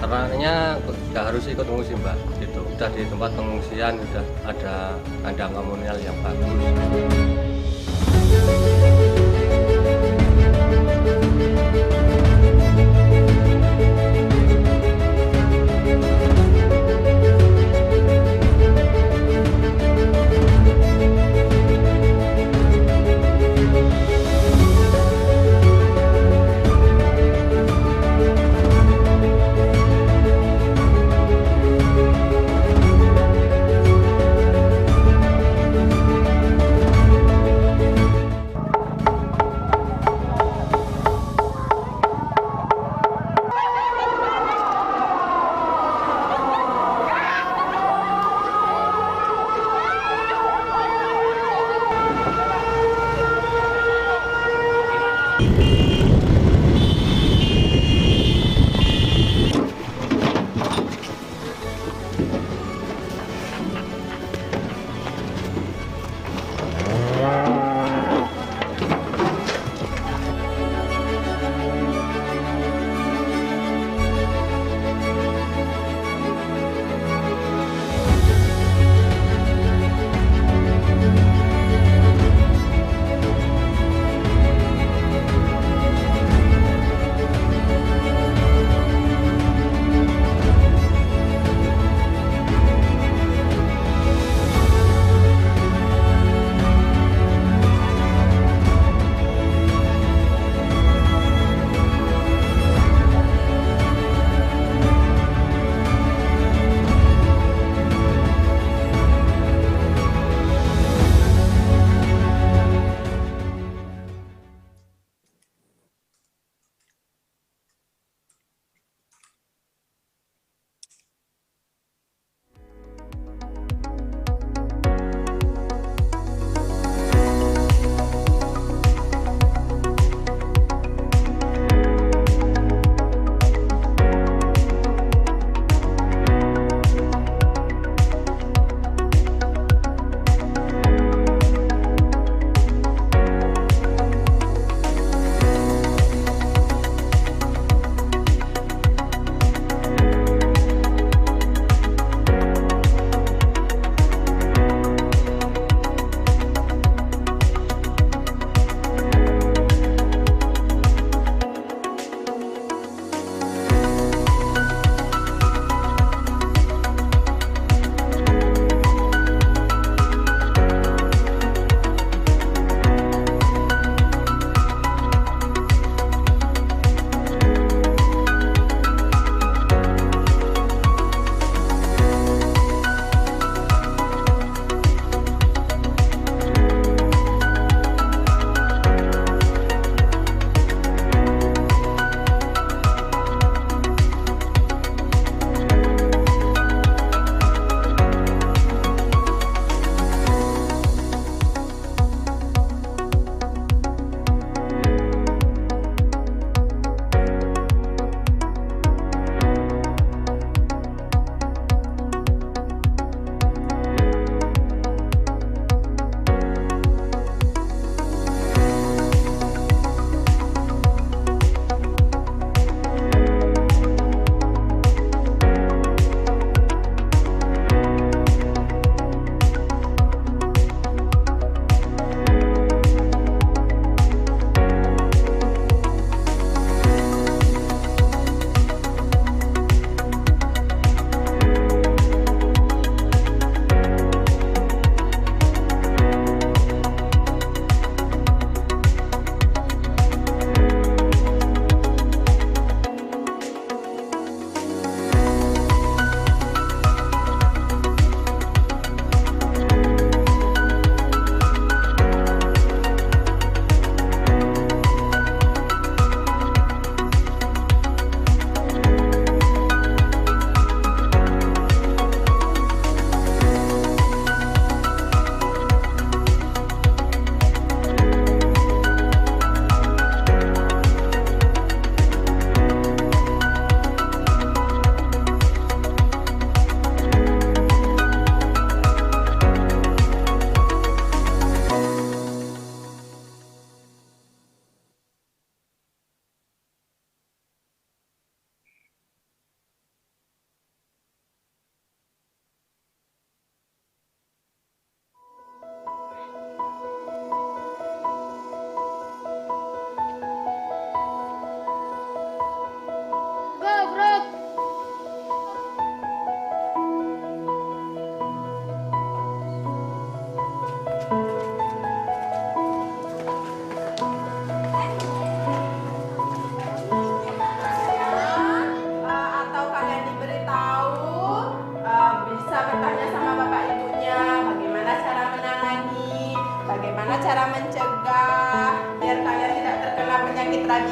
ternaknya nggak harus ikut mengungsi Mbak, gitu. Udah di tempat pengungsian udah ada kandang komunal yang bagus.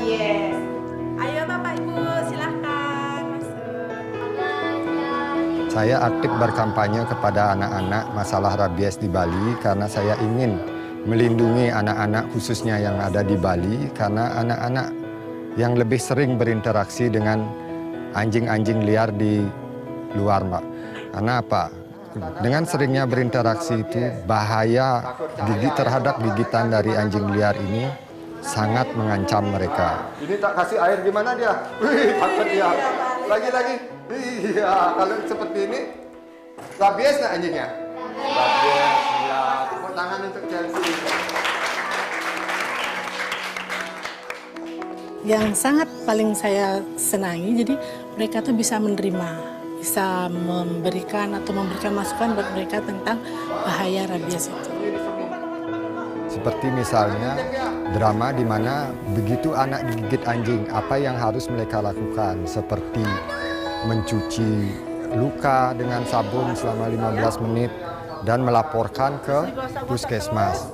rabies. Ayo Bapak Ibu silahkan masuk. Saya aktif berkampanye kepada anak-anak masalah rabies di Bali karena saya ingin melindungi anak-anak khususnya yang ada di Bali karena anak-anak yang lebih sering berinteraksi dengan anjing-anjing liar di luar, Mbak. Karena apa? Dengan seringnya berinteraksi itu bahaya terhadap gigitan dari anjing liar ini sangat mengancam mereka. Ini tak kasih air gimana dia? Wih, takut dia. Lagi-lagi. Iya, kalau seperti ini rabies nggak anjingnya? Rabies, ya. Tepuk tangan untuk Chelsea. Yang sangat paling saya senangi, jadi mereka tuh bisa menerima, bisa memberikan masukan buat mereka tentang bahaya rabies itu. Seperti misalnya drama di mana begitu anak digigit anjing, apa yang harus mereka lakukan, seperti mencuci luka dengan sabun selama 15 menit dan melaporkan ke puskesmas.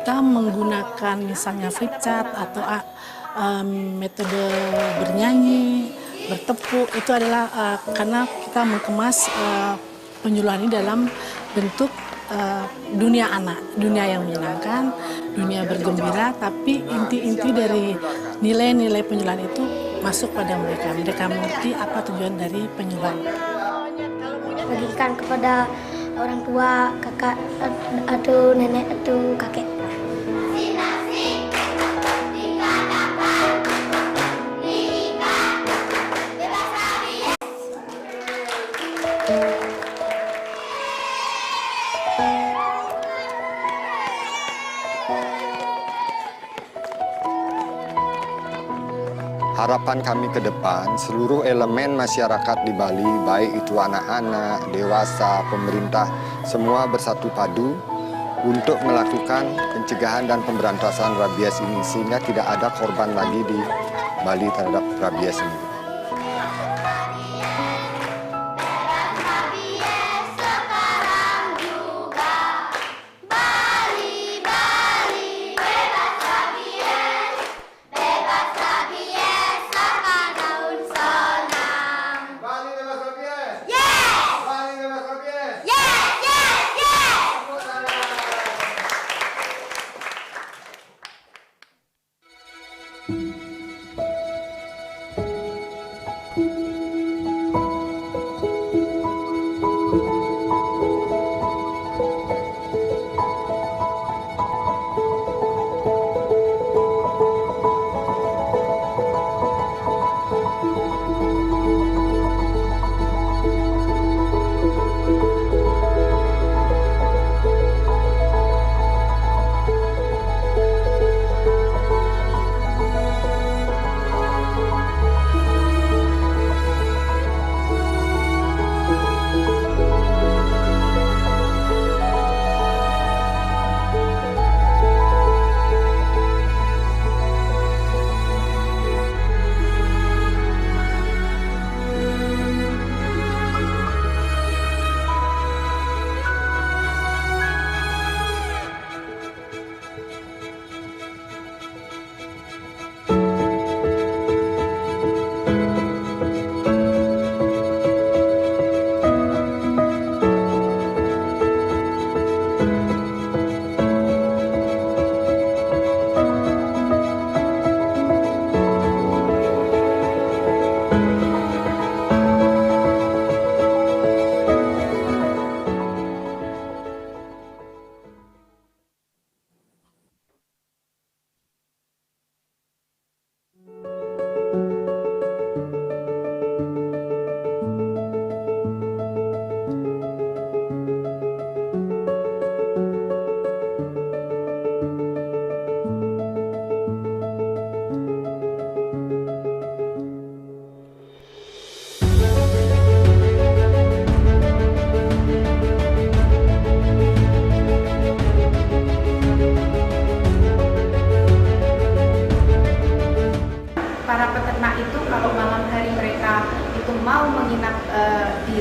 Kita menggunakan misalnya flip chart atau metode bernyanyi, bertepuk, itu adalah karena kita mengemas penyuluhan ini dalam bentuk dunia anak, dunia yang menyenangkan, dunia bergembira, tapi inti-inti dari nilai-nilai penyuluhan itu masuk pada mereka. Mereka mengerti apa tujuan dari penyuluhan. Bagikan kepada orang tua, kakak, atau nenek, atau kakek. Harapan kami ke depan, seluruh elemen masyarakat di Bali, baik itu anak-anak, dewasa, pemerintah, semua bersatu padu untuk melakukan pencegahan dan pemberantasan rabies ini, sehingga tidak ada korban lagi di Bali terhadap rabies ini.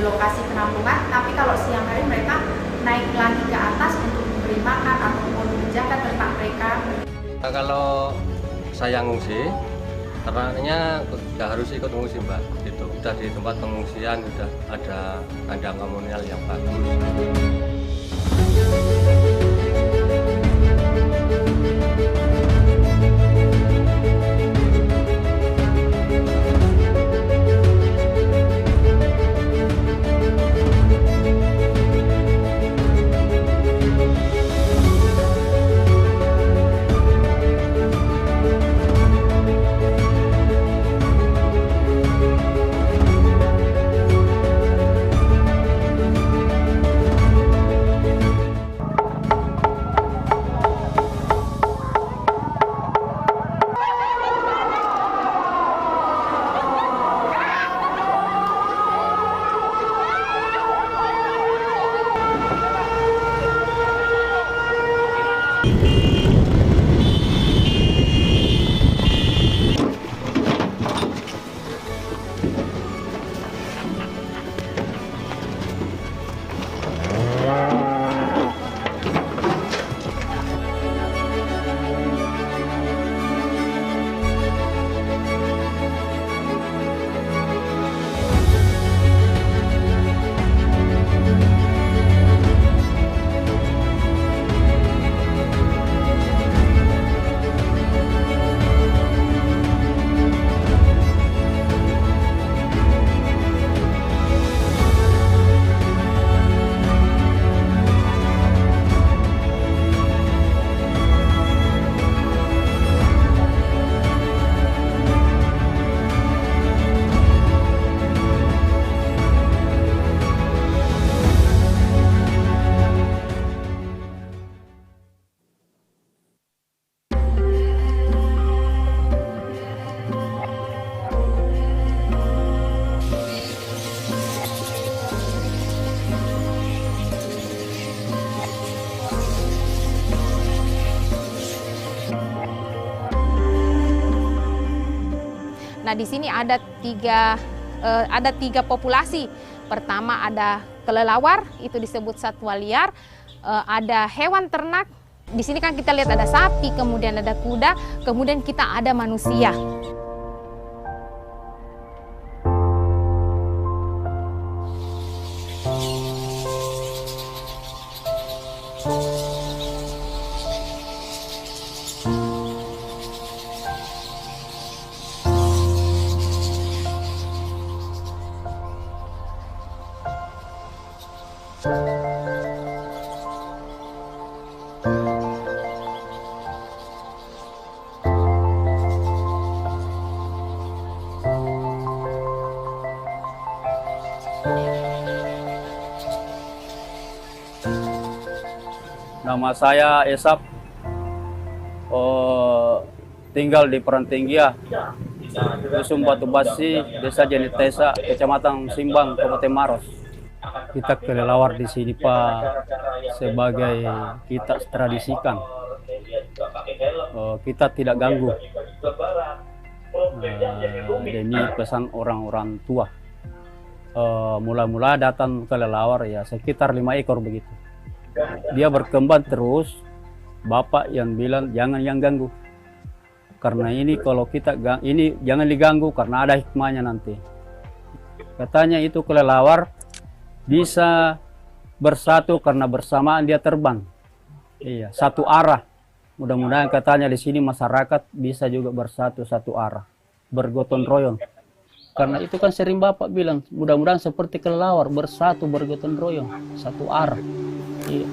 lokasi penampungan, tapi kalau siang hari mereka naik lagi ke atas untuk memberi makan ataupun menjaga ternak mereka. Kalau saya ngungsi, ternaknya nggak harus ikut ngungsi Mbak. Itu udah di tempat pengungsian udah ada kandang komunal yang bagus. Nah, di sini ada tiga populasi. Pertama ada kelelawar, itu disebut satwa liar. Ada hewan ternak. Di sini kan kita lihat ada sapi, kemudian ada kuda, kemudian kita ada manusia. Nama saya Esap, tinggal di Perantinggia, Dusun Batu Basi, Desa Jenitesa, Kecamatan Simbang, Kabupaten Maros. Kita kelelawar di sini Pak sebagai kita tradisikan, kita tidak ganggu. Demi pesan orang-orang tua. Mula-mula datang kelelawar ya sekitar 5 ekor begitu. Dia berkembang terus, bapak yang bilang jangan yang ganggu. Karena ini kalau kita ini jangan diganggu karena ada hikmahnya nanti. Katanya itu kelelawar bisa bersatu karena bersamaan dia terbang. Iya, satu arah. Mudah-mudahan katanya di sini masyarakat bisa juga bersatu satu arah, bergotong royong. Karena itu kan sering bapak bilang, mudah-mudahan seperti kelelawar bersatu bergotong royong, satu arah. Iya.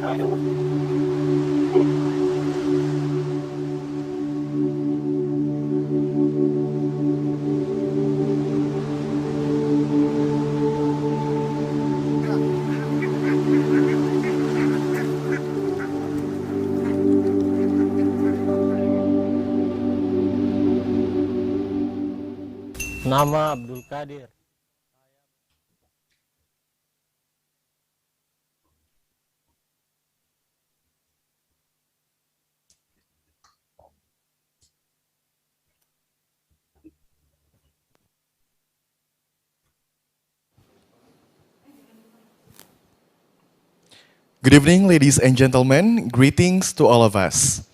Nama Abdul Qadir. Good evening, ladies and gentlemen. Greetings to all of us.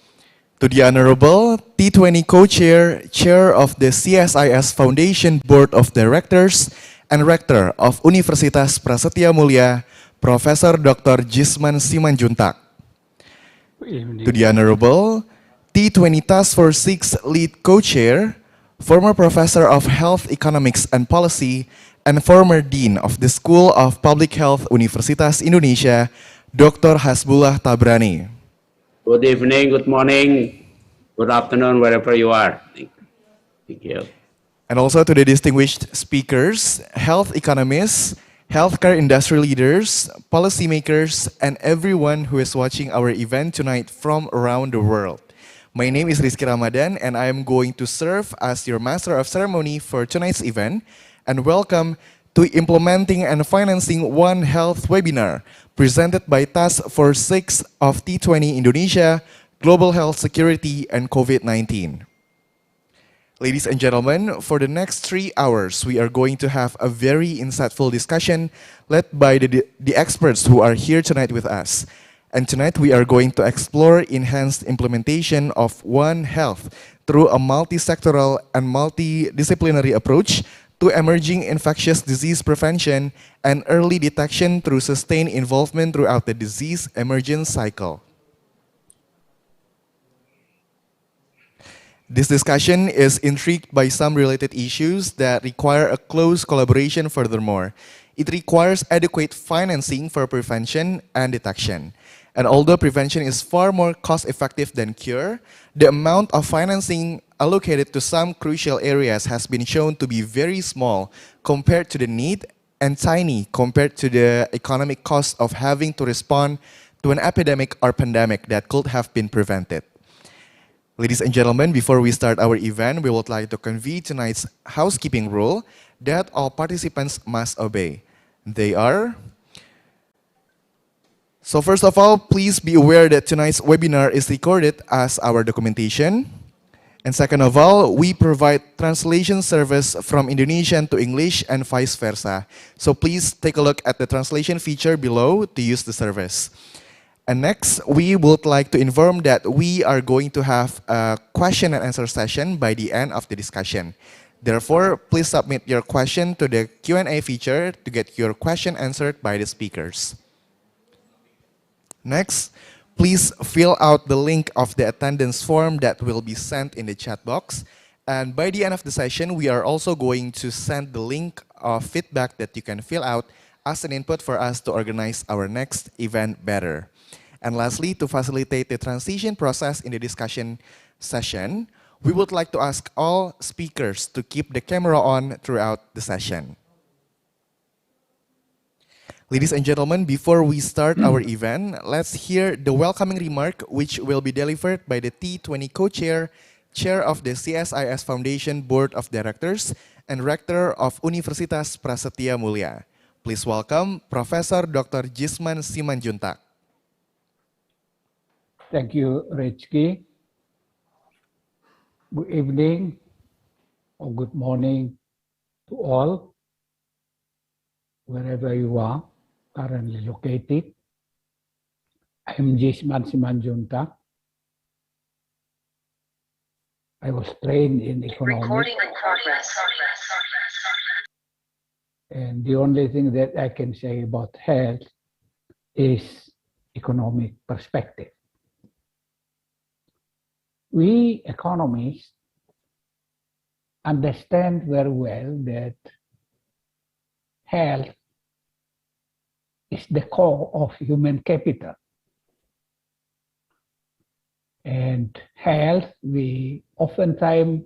To the Honorable T20 Co-Chair, Chair of the CSIS Foundation Board of Directors, and Rector of Universitas Prasetya Mulia, Professor Dr. Jisman Simanjuntak. To the Honorable T20 Task Force 6 Lead Co-Chair, former Professor of Health Economics and Policy, and former Dean of the School of Public Health Universitas Indonesia, Dr. Hasbullah Tabrani. Good evening, good morning, good afternoon, wherever you are. Thank you. And also to the distinguished speakers, health economists, healthcare industry leaders, policymakers, and everyone who is watching our event tonight from around the world. My name is Rizky Ramadan, and I am going to serve as your Master of Ceremony for tonight's event. And welcome to Implementing and Financing One Health webinar, presented by Task Force 6 of T20 Indonesia, Global Health Security and COVID-19. Ladies and gentlemen, for the next 3 hours, we are going to have a very insightful discussion led by the experts who are here tonight with us. And tonight we are going to explore enhanced implementation of One Health through a multi-sectoral and multidisciplinary approach to emerging infectious disease prevention and early detection through sustained involvement throughout the disease emergence cycle. This discussion is intrigued by some related issues that require a close collaboration. Furthermore, it requires adequate financing for prevention and detection. And although prevention is far more cost-effective than cure, the amount of financing allocated to some crucial areas has been shown to be very small compared to the need and tiny compared to the economic cost of having to respond to an epidemic or pandemic that could have been prevented. Ladies and gentlemen, before we start our event, we would like to convey tonight's housekeeping rule that all participants must obey. They are... So first of all, please be aware that tonight's webinar is recorded as our documentation. And second of all, we provide translation service from Indonesian to English and vice versa. So please take a look at the translation feature below to use the service. And next, we would like to inform that we are going to have a question and answer session by the end of the discussion. Therefore, please submit your question to the Q&A feature to get your question answered by the speakers. Next, please fill out the link of the attendance form that will be sent in the chat box. And by the end of the session, we are also going to send the link of feedback that you can fill out as an input for us to organize our next event better. And lastly, to facilitate the transition process in the discussion session, we would like to ask all speakers to keep the camera on throughout the session. Ladies and gentlemen, before we start our event, let's hear the welcoming remark which will be delivered by the T20 Co-Chair, Chair of the CSIS Foundation Board of Directors, and Rector of Universitas Prasetya Mulia. Please welcome Professor Dr. Jisman Simanjuntak. Thank you, Rizky. Good evening or good morning to all, wherever you are currently located. I am Jisman Simanjuntak. I was trained in economics. Recording in progress. And the only thing that I can say about health is economic perspective. We economists understand very well that health is the core of human capital. And health, we oftentimes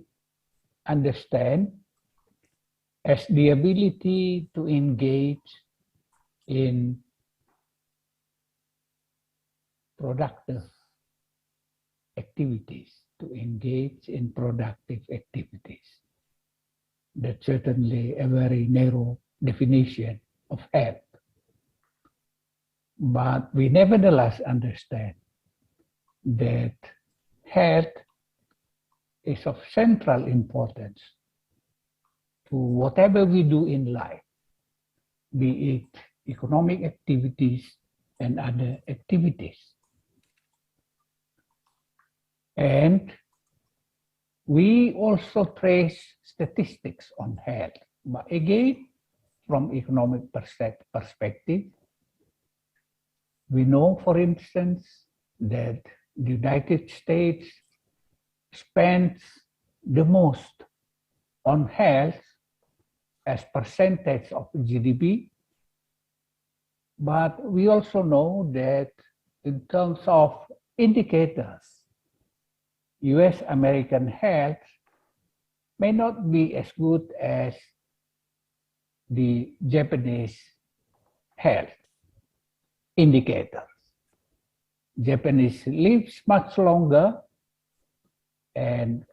understand as the ability to engage in productive activities, to engage in productive activities. That's certainly a very narrow definition of health. But we nevertheless understand that health is of central importance to whatever we do in life, be it economic activities and other activities. And we also trace statistics on health, but again, from economic perspective, we know, for instance, that the United States spends the most on health as percentage of GDP, but we also know that in terms of indicators, US American health may not be as good as the Japanese health indicators. Japanese lives much longer, and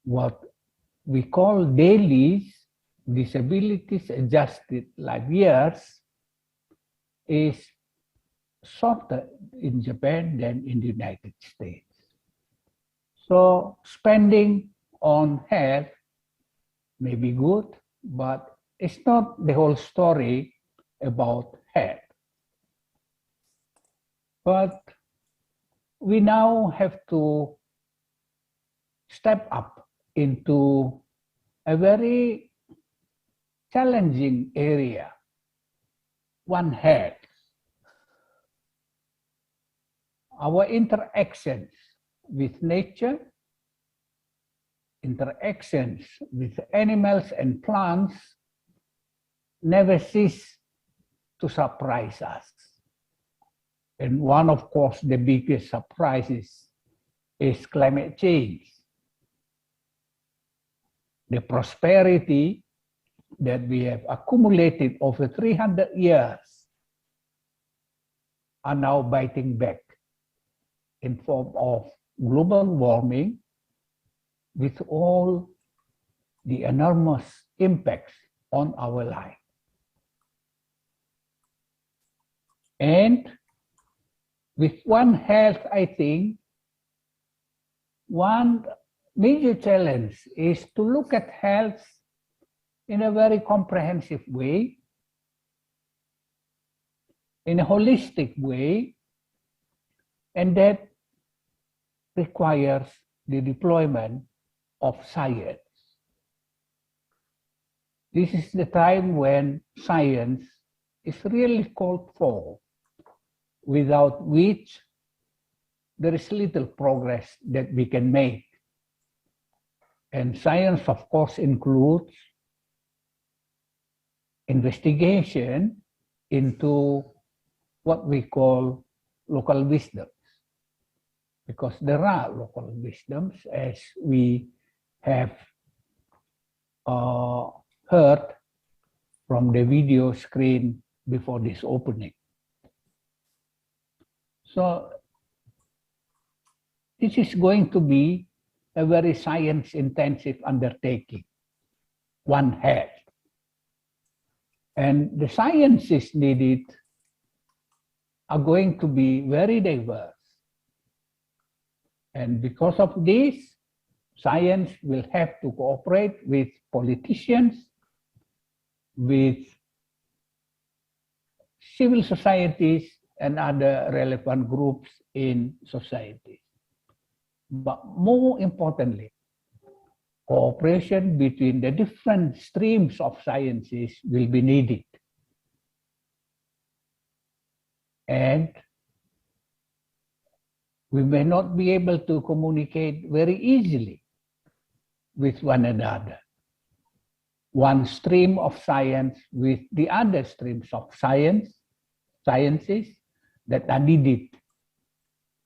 what we call daily disabilities adjusted life years is shorter in Japan than in the United States. So spending on health may be good, but it's not the whole story about health. But we now have to step up into a very challenging area, one health. Our interactions with nature, interactions with animals and plants never cease to surprise us. And one, of course, the biggest surprises is climate change. The prosperity that we have accumulated over 300 years are now biting back in form of global warming with all the enormous impacts on our life. And with One Health, I think, one major challenge is to look at health in a very comprehensive way, in a holistic way, and that requires the deployment of science. This is the time when science is really called for, without which there is little progress that we can make. And science, of course, includes investigation into what we call local wisdoms, because there are local wisdoms, as we have heard from the video screen before this opening. So this is going to be a very science-intensive undertaking, One Health. And the sciences needed are going to be very diverse. And because of this, science will have to cooperate with politicians, with civil societies, and other relevant groups in society. But more importantly, cooperation between the different streams of sciences will be needed. And we may not be able to communicate very easily with one another. One stream of science with the other streams of sciences that are needed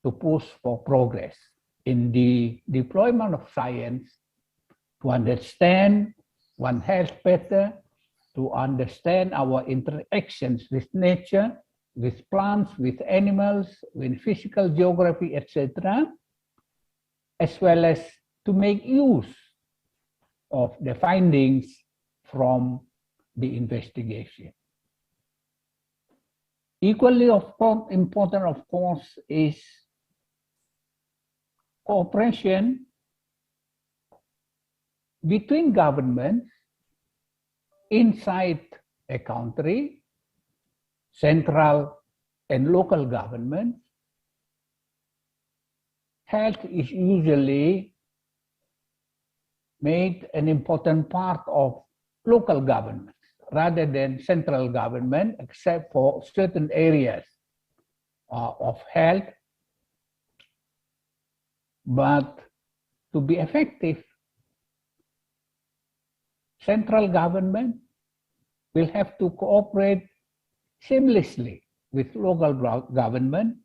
to push for progress in the deployment of science, to understand One Health better, to understand our interactions with nature, with plants, with animals, with physical geography, etc., as well as to make use of the findings from the investigation. Equally important, of course, is cooperation between governments inside a country central and local government, health is usually made an important part of local government rather than central government, except for certain areas of health. But to be effective, central government will have to cooperate seamlessly with local government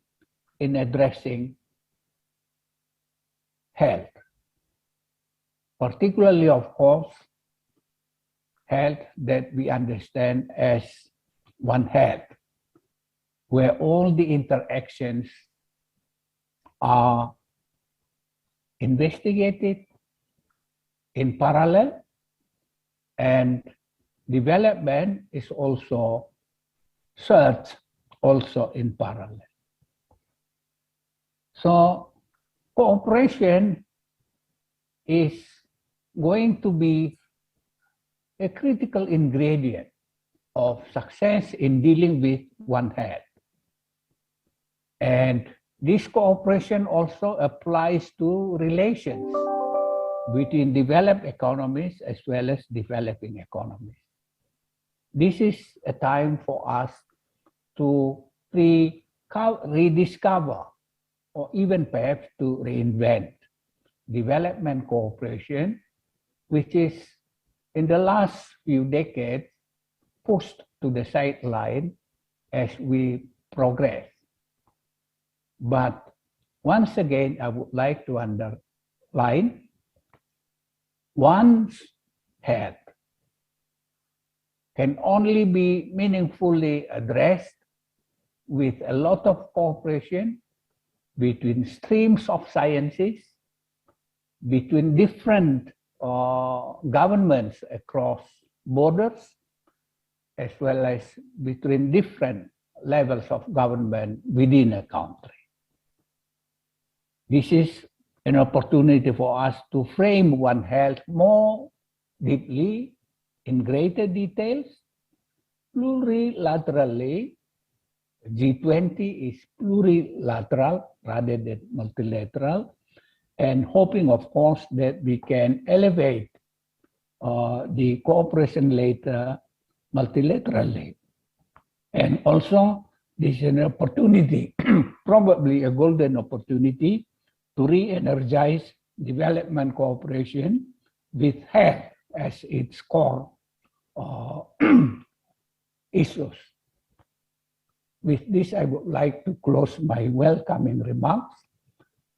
in addressing health. Particularly, of course, health that we understand as One Health, where all the interactions are investigated in parallel, and development is also searched also in parallel. So cooperation is going to be a critical ingredient of success in dealing with One Health. And this cooperation also applies to relations between developed economies as well as developing economies. This is a time for us to rediscover or even perhaps to reinvent development cooperation, which is in the last few decades pushed to the sideline as we progress. But once again, I would like to underline, one's health can only be meaningfully addressed with a lot of cooperation between streams of sciences, between different governments across borders, as well as between different levels of government within a country. This is an opportunity for us to frame One Health more deeply, in greater details, plurilaterally. G20 is plurilateral rather than multilateral, and hoping, of course, that we can elevate the cooperation later multilaterally. And also, this is an opportunity, probably a golden opportunity, to re-energize development cooperation with health as its core issues. With this, I would like to close my welcoming remarks.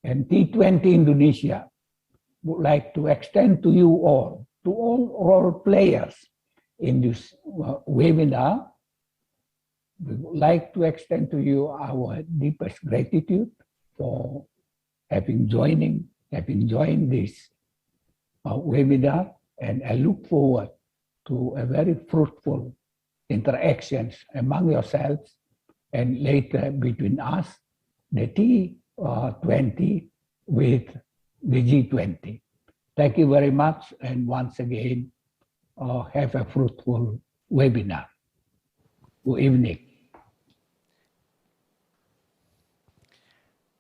And T20 Indonesia would like to extend to you all, to all role players in this webinar, we would like to extend to you our deepest gratitude for having joined this webinar, and I look forward to a very fruitful interactions among yourselves and later between us, the T20 with the G20. Thank you very much, and once again, have a fruitful webinar. Good evening.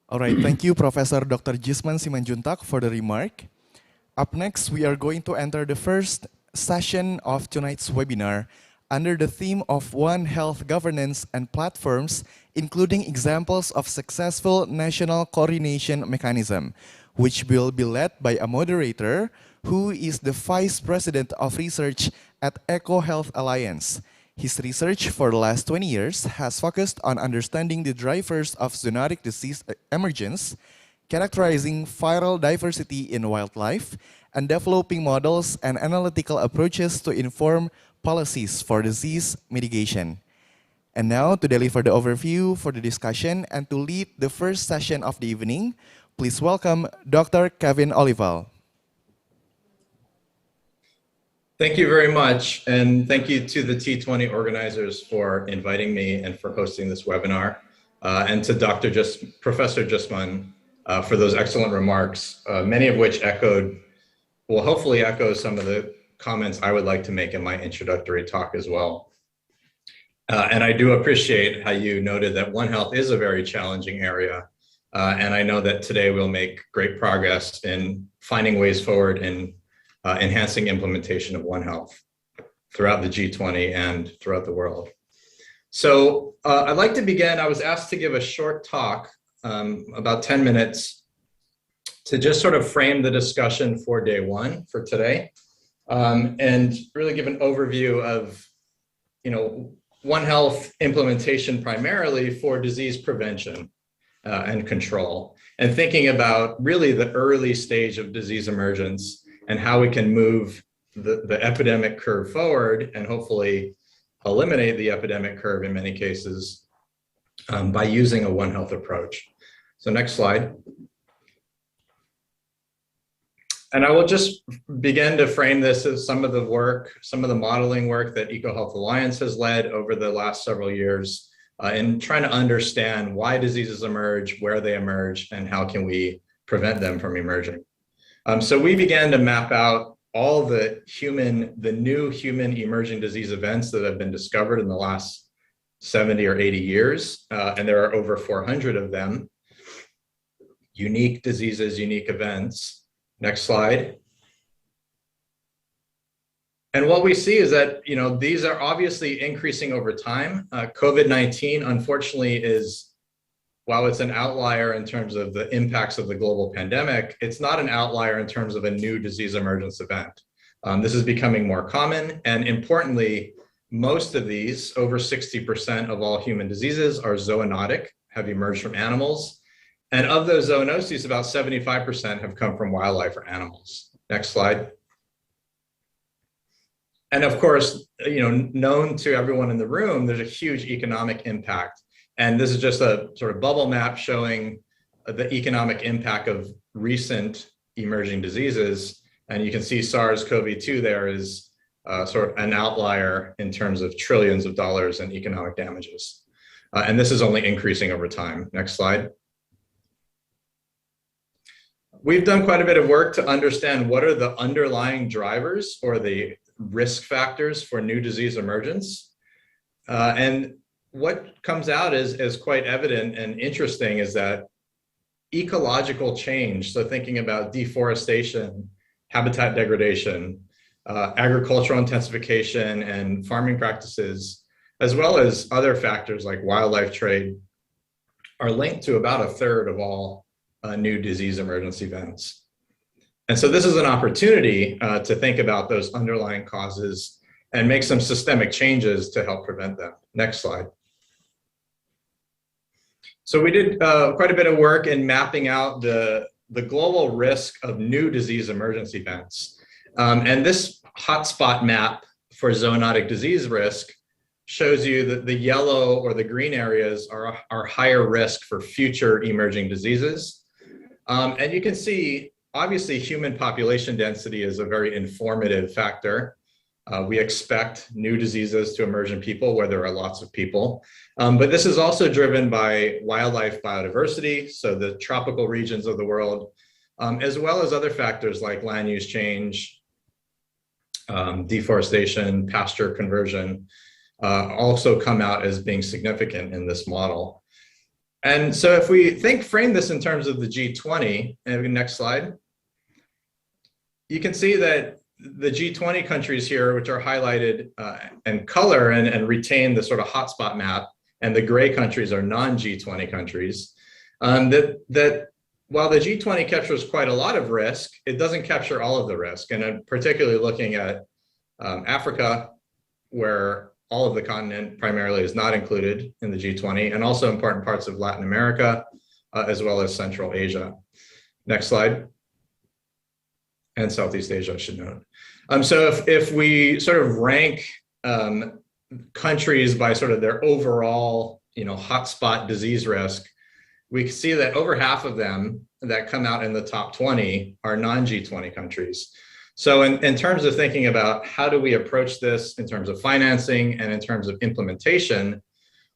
All right, thank you, Professor Dr. Jisman Simanjuntak, for the remark. Up next, we are going to enter the first session of tonight's webinar under the theme of One Health governance and platforms, including examples of successful national coordination mechanism, which will be led by a moderator who is the Vice President of Research at Eco Health Alliance. His research for the last 20 years has focused on understanding the drivers of zoonotic disease emergence, characterizing viral diversity in wildlife, and developing models and analytical approaches to inform policies for disease mitigation. And now, to deliver the overview for the discussion and to lead the first session of the evening, please welcome Dr. Kevin Olival. Thank you very much, and thank you to the T20 organizers for inviting me and for hosting this webinar, and to Professor Jisman for those excellent remarks, many of which will hopefully echo some of the comments I would like to make in my introductory talk as well. And I do appreciate how you noted that One Health is a very challenging area. And I know that today we'll make great progress in finding ways forward in enhancing implementation of One Health throughout the G20 and throughout the world. So I'd like to begin. I was asked to give a short talk, about 10 minutes, to just sort of frame the discussion for day one for today, and really give an overview of, One Health implementation primarily for disease prevention and control, and thinking about really the early stage of disease emergence and how we can move the epidemic curve forward and hopefully eliminate the epidemic curve in many cases by using a One Health approach. So next slide. And I will just begin to frame this as some of the modeling work that EcoHealth Alliance has led over the last several years in trying to understand why diseases emerge, where they emerge, and how can we prevent them from emerging. So we began to map out all the new human emerging disease events that have been discovered in the last 70 or 80 years. And there are over 400 of them, unique diseases, unique events. Next slide. And what we see is that, these are obviously increasing over time. COVID-19, unfortunately, while it's an outlier in terms of the impacts of the global pandemic, it's not an outlier in terms of a new disease emergence event. This is becoming more common. And importantly, most of these, over 60% of all human diseases, are zoonotic, have emerged from animals. And of those zoonoses, about 75% have come from wildlife or animals. Next slide. And of course, known to everyone in the room, there's a huge economic impact. And this is just a sort of bubble map showing the economic impact of recent emerging diseases. And you can see SARS-CoV-2 there is sort of an outlier in terms of trillions of dollars in economic damages. And this is only increasing over time. Next slide. We've done quite a bit of work to understand what are the underlying drivers or the risk factors for new disease emergence. And what comes out is quite evident and interesting is that ecological change, so thinking about deforestation, habitat degradation, agricultural intensification and farming practices, as well as other factors like wildlife trade, are linked to about a third of all new disease emergence events. And so this is an opportunity to think about those underlying causes and make some systemic changes to help prevent them. Next slide. So we did quite a bit of work in mapping out the global risk of new disease emergence events. And this hotspot map for zoonotic disease risk shows you that the yellow or the green areas are higher risk for future emerging diseases. And you can see, obviously, human population density is a very informative factor. We expect new diseases to emerge in people where there are lots of people. But this is also driven by wildlife biodiversity, so the tropical regions of the world, as well as other factors like land use change, deforestation, pasture conversion, also come out as being significant in this model. And so if we frame this in terms of the G20, and next slide, you can see that the G20 countries here, which are highlighted in color and retain the sort of hotspot map, and the gray countries are non-G20 countries, that while the G20 captures quite a lot of risk, it doesn't capture all of the risk. And I'm particularly looking at Africa, where all of the continent primarily is not included in the G20, and also important parts of Latin America, as well as Central Asia. Next slide. And Southeast Asia, I should note. So if we sort of rank countries by sort of their overall, hotspot disease risk, we can see that over half of them that come out in the top 20 are non-G20 countries. So in terms of thinking about how do we approach this in terms of financing and in terms of implementation,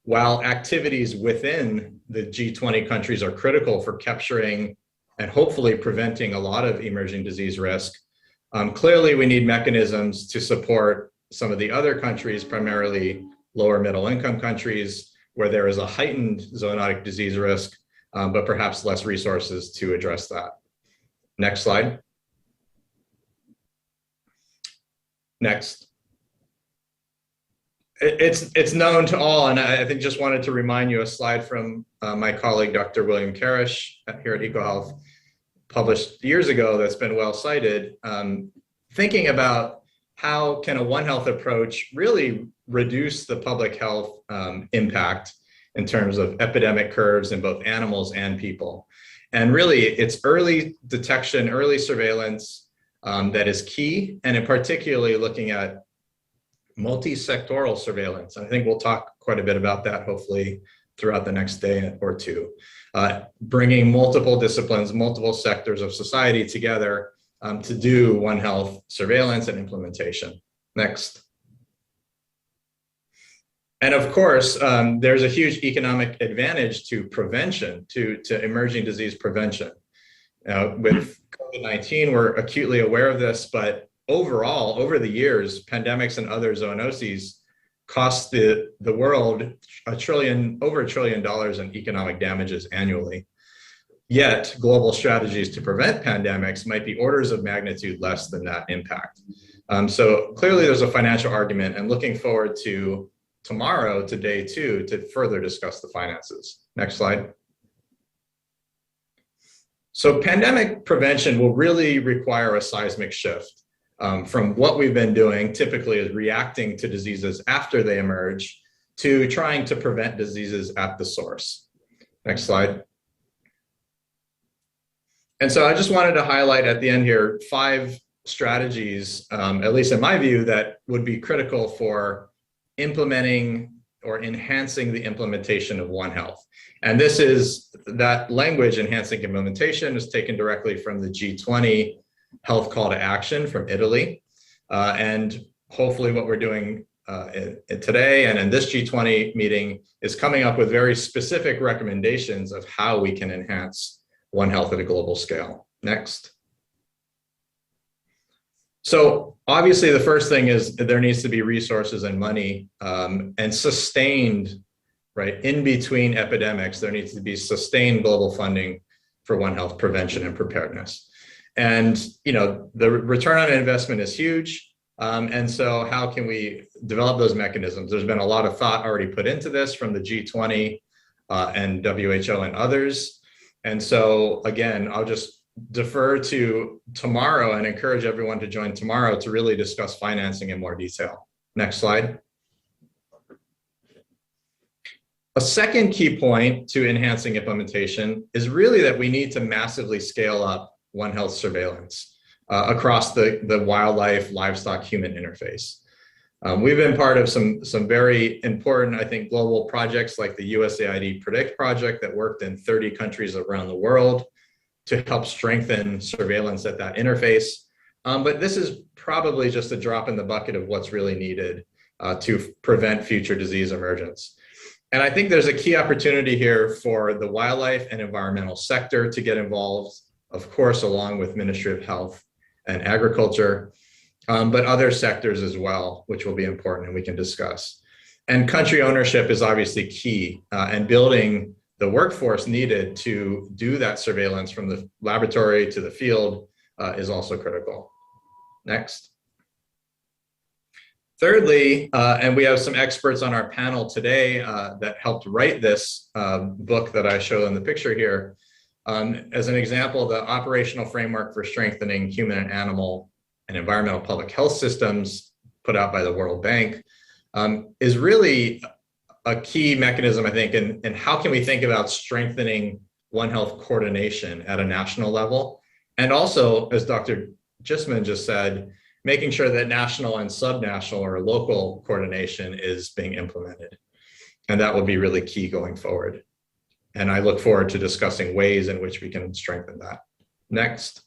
while activities within the G20 countries are critical for capturing and hopefully preventing a lot of emerging disease risk, clearly we need mechanisms to support some of the other countries, primarily lower middle income countries where there is a heightened zoonotic disease risk, but perhaps less resources to address that. Next slide. Next. It's known to all, and I think just wanted to remind you a slide from my colleague, Dr. William Karish here at EcoHealth, published years ago that's been well cited, thinking about how can a One Health approach really reduce the public health impact in terms of epidemic curves in both animals and people. And really, it's early detection, early surveillance that is key, and in particularly looking at multi-sectoral surveillance. I think we'll talk quite a bit about that, hopefully, throughout the next day or two. Bringing multiple disciplines, multiple sectors of society together to do One Health surveillance and implementation. Next. And of course, there's a huge economic advantage to prevention, to emerging disease prevention. With COVID-19, we're acutely aware of this, but overall, over the years, pandemics and other zoonoses cost the world over $1 trillion in economic damages annually. Yet, global strategies to prevent pandemics might be orders of magnitude less than that impact. So clearly there's a financial argument, and looking forward to tomorrow, to day 2, to further discuss the finances. Next slide. So pandemic prevention will really require a seismic shift from what we've been doing, typically is reacting to diseases after they emerge, to trying to prevent diseases at the source. Next slide. And so I just wanted to highlight at the end here 5 strategies, at least in my view, that would be critical for implementing or enhancing the implementation of One Health. And this is that language, enhancing implementation, is taken directly from the G20 Health Call to Action from Italy. And hopefully what we're doing today and in this G20 meeting is coming up with very specific recommendations of how we can enhance One Health at a global scale. Next. So obviously the first thing is there needs to be resources and money and sustained, right, in between epidemics, there needs to be sustained global funding for One Health prevention and preparedness. And, you know, the return on investment is huge. And so how can we develop those mechanisms? There's been a lot of thought already put into this from the G20 and WHO and others. And so again, I'll just defer to tomorrow and encourage everyone to join tomorrow to really discuss financing in more detail. Next slide. A second key point to enhancing implementation is really that we need to massively scale up One Health surveillance across the wildlife, livestock, human interface. We've been part of some very important, I think, global projects like the USAID PREDICT project that worked in 30 countries around the world to help strengthen surveillance at that interface. But this is probably just a drop in the bucket of what's really needed to prevent future disease emergence. And I think there's a key opportunity here for the wildlife and environmental sector to get involved, of course, along with Ministry of Health and Agriculture, but other sectors as well, which will be important and we can discuss. And country ownership is obviously key, and building the workforce needed to do that surveillance from the laboratory to the field is also critical. Next. Thirdly, and we have some experts on our panel today that helped write this book that I show in the picture here. As an example, the operational framework for strengthening human and animal and environmental public health systems put out by the World Bank is really a key mechanism, I think, in how can we think about strengthening One Health coordination at a national level. And also, as Dr. Jisman just said, making sure that national and subnational or local coordination is being implemented. And that will be really key going forward. And I look forward to discussing ways in which we can strengthen that. Next.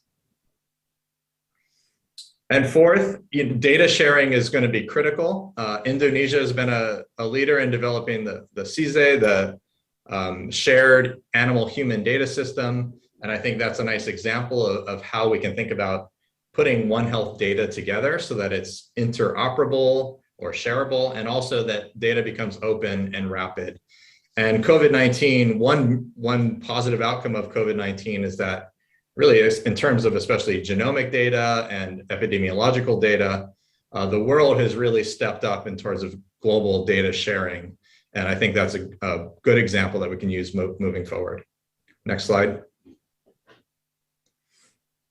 And fourth, data sharing is going to be critical. Indonesia has been a leader in developing the CISE, the shared animal-human data system. And I think that's a nice example of how we can think about putting One Health data together so that it's interoperable, or shareable, and also that data becomes open and rapid. And COVID-19, one positive outcome of COVID-19 is that really in terms of especially genomic data and epidemiological data, the world has really stepped up in terms of global data sharing. And I think that's a good example that we can use moving forward. Next slide.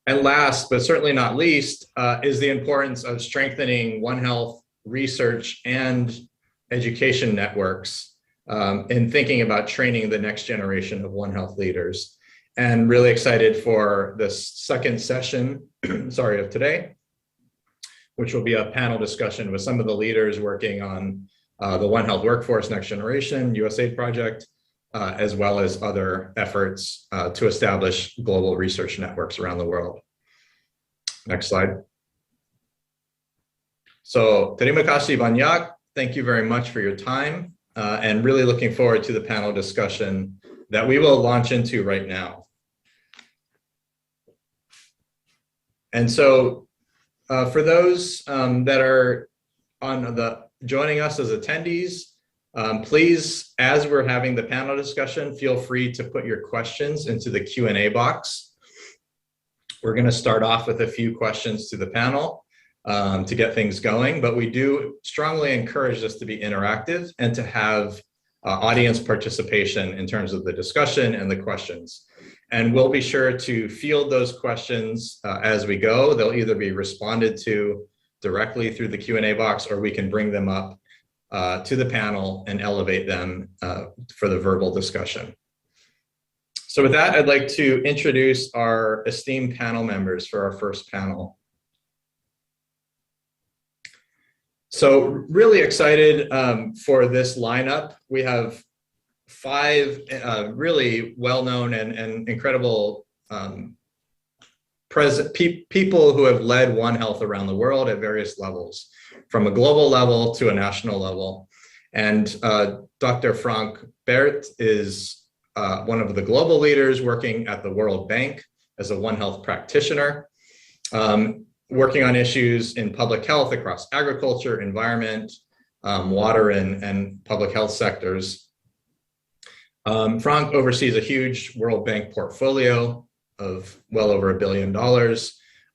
And last, but certainly not least, is the importance of strengthening One Health research and education networks in thinking about training the next generation of One Health leaders. And really excited for this second session, sorry, of today, which will be a panel discussion with some of the leaders working on the One Health Workforce Next Generation USAID project, as well as other efforts to establish global research networks around the world. Next slide. So, terima kasih banyak. Thank you very much for your time, and really looking forward to the panel discussion that we will launch into right now. And so, for those that are joining us as attendees, please, as we're having the panel discussion, feel free to put your questions into the Q&A box. We're going to start off with a few questions to the panel to get things going, but we do strongly encourage this to be interactive and to have audience participation in terms of the discussion and the questions. And we'll be sure to field those questions as we go. They'll either be responded to directly through the Q&A box, or we can bring them up to the panel and elevate them for the verbal discussion. So with that, I'd like to introduce our esteemed panel members for our first panel. So really excited for this lineup. We have 5 really well-known and incredible people who have led One Health around the world at various levels, from a global level to a national level. And Dr. Frank Bert is one of the global leaders working at the World Bank as a One Health practitioner, working on issues in public health across agriculture, environment, water, and public health sectors. Frank oversees a huge World Bank portfolio of well over $1 billion,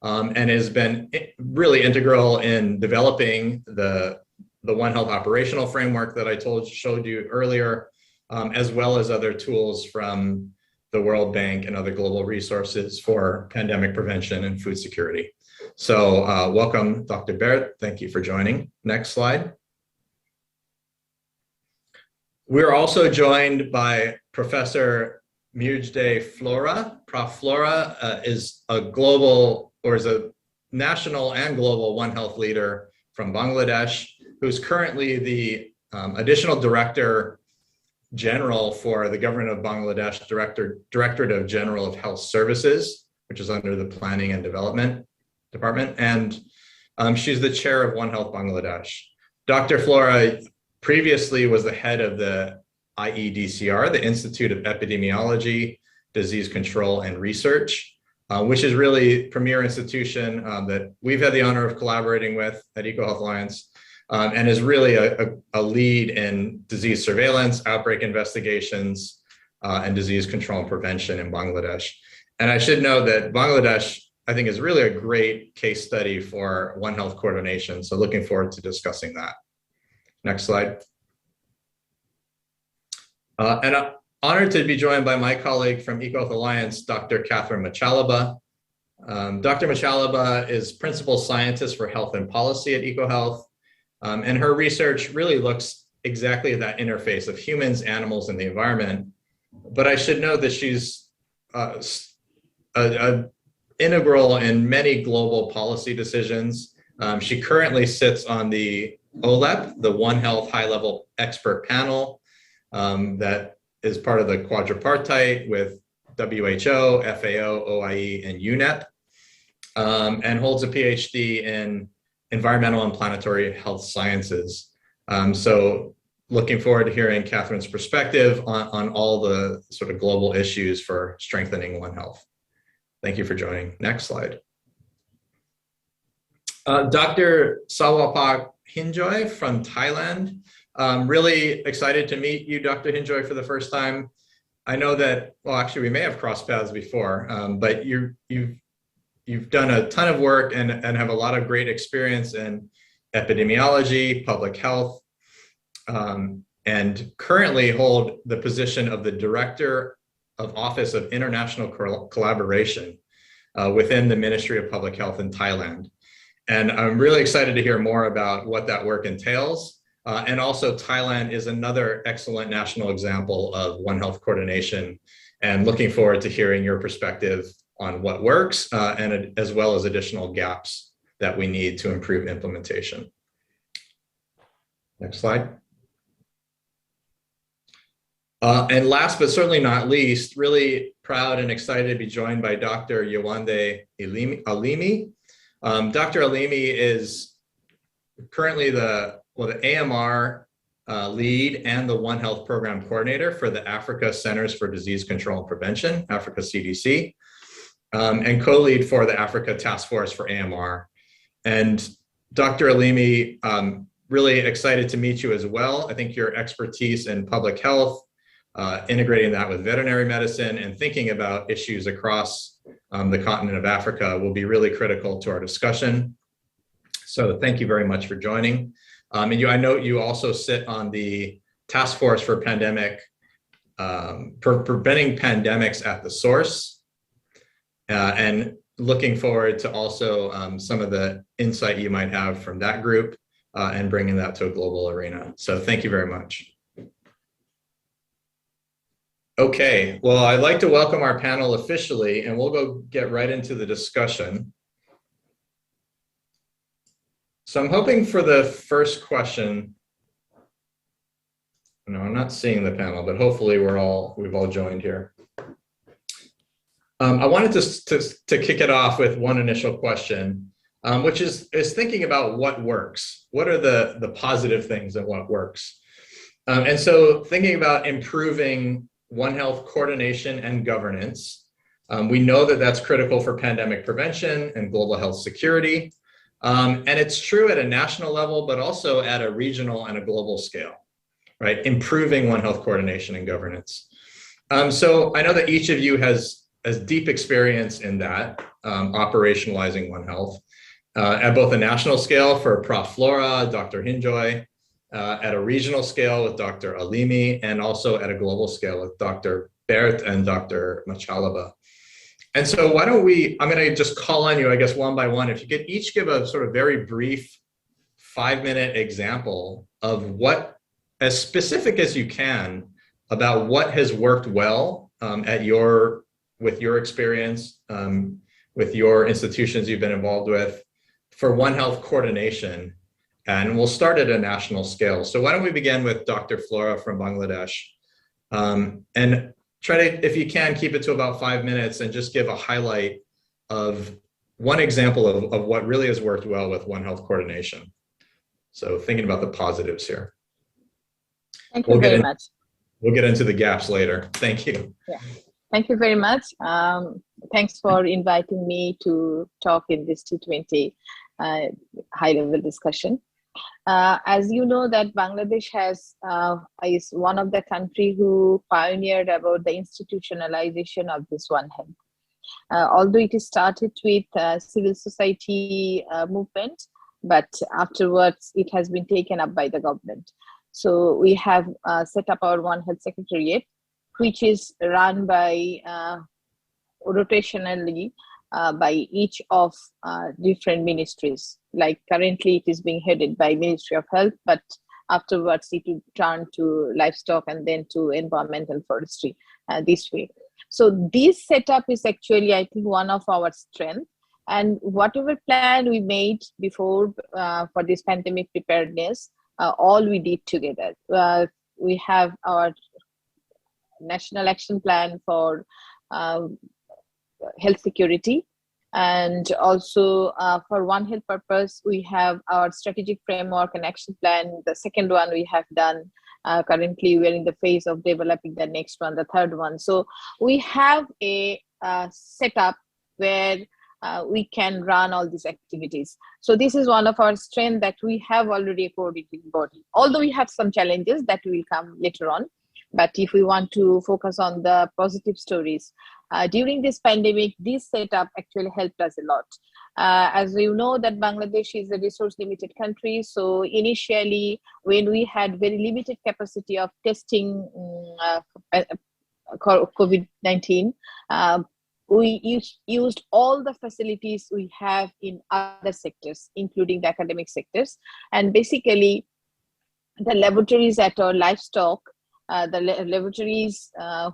and has been really integral in developing the One Health operational framework that I showed you earlier, as well as other tools from the World Bank and other global resources for pandemic prevention and food security. So welcome, Dr. Bert. Thank you for joining. Next slide. We're also joined by Professor Mirjde Flora. Prof. Flora is a national and global One Health leader from Bangladesh, who's currently the additional Director General for the Government of Bangladesh, Directorate General of Health Services, which is under the Planning and Development Department. And she's the chair of One Health Bangladesh. Dr. Flora previously was the head of the IEDCR, the Institute of Epidemiology, Disease Control and Research, which is really a premier institution that we've had the honor of collaborating with at EcoHealth Alliance, and is really a lead in disease surveillance, outbreak investigations, and disease control and prevention in Bangladesh. And I should note that Bangladesh, I think, is really a great case study for One Health coordination. So looking forward to discussing that. Next slide. And I'm honored to be joined by my colleague from EcoHealth Alliance, Dr. Catherine Machalaba. Dr. Machalaba is principal scientist for health and policy at EcoHealth. And her research really looks exactly at that interface of humans, animals, and the environment. But I should note that she's integral in many global policy decisions. She currently sits on the OLEP, the One Health high-level expert panel that is part of the quadripartite with WHO, FAO, OIE, and UNEP, and holds a PhD in environmental and planetary health sciences. So looking forward to hearing Catherine's perspective on all the sort of global issues for strengthening One Health. Thank you for joining. Next slide. Dr. Salwapak Hinjoy from Thailand. Really excited to meet you, Dr. Hinjoy, for the first time. I know that, well, actually, we may have crossed paths before, but you've done a ton of work and have a lot of great experience in epidemiology, public health, and currently hold the position of the Director of Office of International Collaboration within the Ministry of Public Health in Thailand. And I'm really excited to hear more about what that work entails. And also Thailand is another excellent national example of One Health coordination, and looking forward to hearing your perspective on what works and as well as additional gaps that we need to improve implementation. Next slide. And last but certainly not least, really proud and excited to be joined by Dr. Yewande Alimi. Dr. Alimi is currently the AMR lead and the One Health program coordinator for the Africa Centers for Disease Control and Prevention, Africa CDC, and co-lead for the Africa Task Force for AMR. And Dr. Alimi, really excited to meet you as well. I think your expertise in public health, integrating that with veterinary medicine and thinking about issues across the continent of Africa will be really critical to our discussion. So thank you very much for joining. And I know you also sit on the Task Force for Preventing Pandemics at the Source, and looking forward to also some of the insight you might have from that group and bringing that to a global arena. So thank you very much. Okay, well, I'd like to welcome our panel officially, and we'll go get right into the discussion. So I'm hoping for the first question. No, I'm not seeing the panel, but hopefully we've all joined here. I wanted to kick it off with one initial question, which is thinking about what works. What are the positive things of what works? And so thinking about improving One Health coordination and governance. We know that that's critical for pandemic prevention and global health security. And it's true at a national level, but also at a regional and a global scale, right? Improving One Health coordination and governance. So I know that each of you has deep experience in that, operationalizing One Health at both a national scale for Prof. Flora, Dr. Hinjoy, at a regional scale with Dr. Alimi, and also at a global scale with Dr. Bert and Dr. Machalaba. And so why don't I'm going to just call on you, I guess, one by one. If you could each give a sort of very brief 5-minute example of what, as specific as you can, about what has worked well with your experience, with your institutions you've been involved with, for One Health coordination. And we'll start at a national scale. So why don't we begin with Dr. Flora from Bangladesh, and try to, if you can, keep it to about 5 minutes and just give a highlight of one example of what really has worked well with One Health coordination. So thinking about the positives here. Thank you very much. We'll get into the gaps later. Thank you. Yeah. Thank you very much. Thanks for inviting me to talk in this T20 high-level discussion. As you know, that Bangladesh is one of the countries who pioneered about the institutionalization of this One Health. Although it started with civil society movement, but afterwards it has been taken up by the government. So we have set up our One Health Secretariat, which is run by rotationally by each of different ministries. Like currently it is being headed by Ministry of Health, but afterwards it will turn to livestock and then to environment and forestry this way. So this setup is actually, I think, one of our strengths. And whatever plan we made before for this pandemic preparedness, all we did together. We have our National Action Plan for health security. And also for One Health purpose, we have our strategic framework and action plan. The second one we have done. Currently, we're in the phase of developing the next one, the third one. So we have a setup where we can run all these activities. So this is one of our strengths, that we have already a coordinating body. Although we have some challenges that will come later on, but if we want to focus on the positive stories, during this pandemic, this setup actually helped us a lot. As you know, that Bangladesh is a resource limited country. So initially, when we had very limited capacity of testing COVID-19, we used all the facilities we have in other sectors, including the academic sectors. And basically, the laboratories at our livestock, the laboratories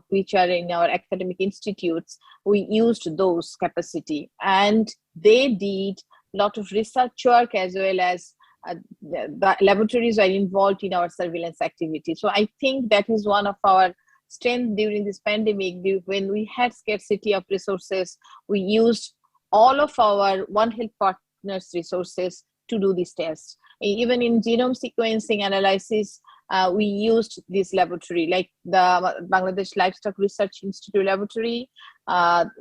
which are in our academic institutes, we used those capacity, and they did a lot of research work, as well as the laboratories are involved in our surveillance activity. So I think that is one of our strength during this pandemic. When we had scarcity of resources, we used all of our One Health partners' resources to do these tests. Even in genome sequencing analysis, we used this laboratory, like the Bangladesh Livestock Research Institute laboratory,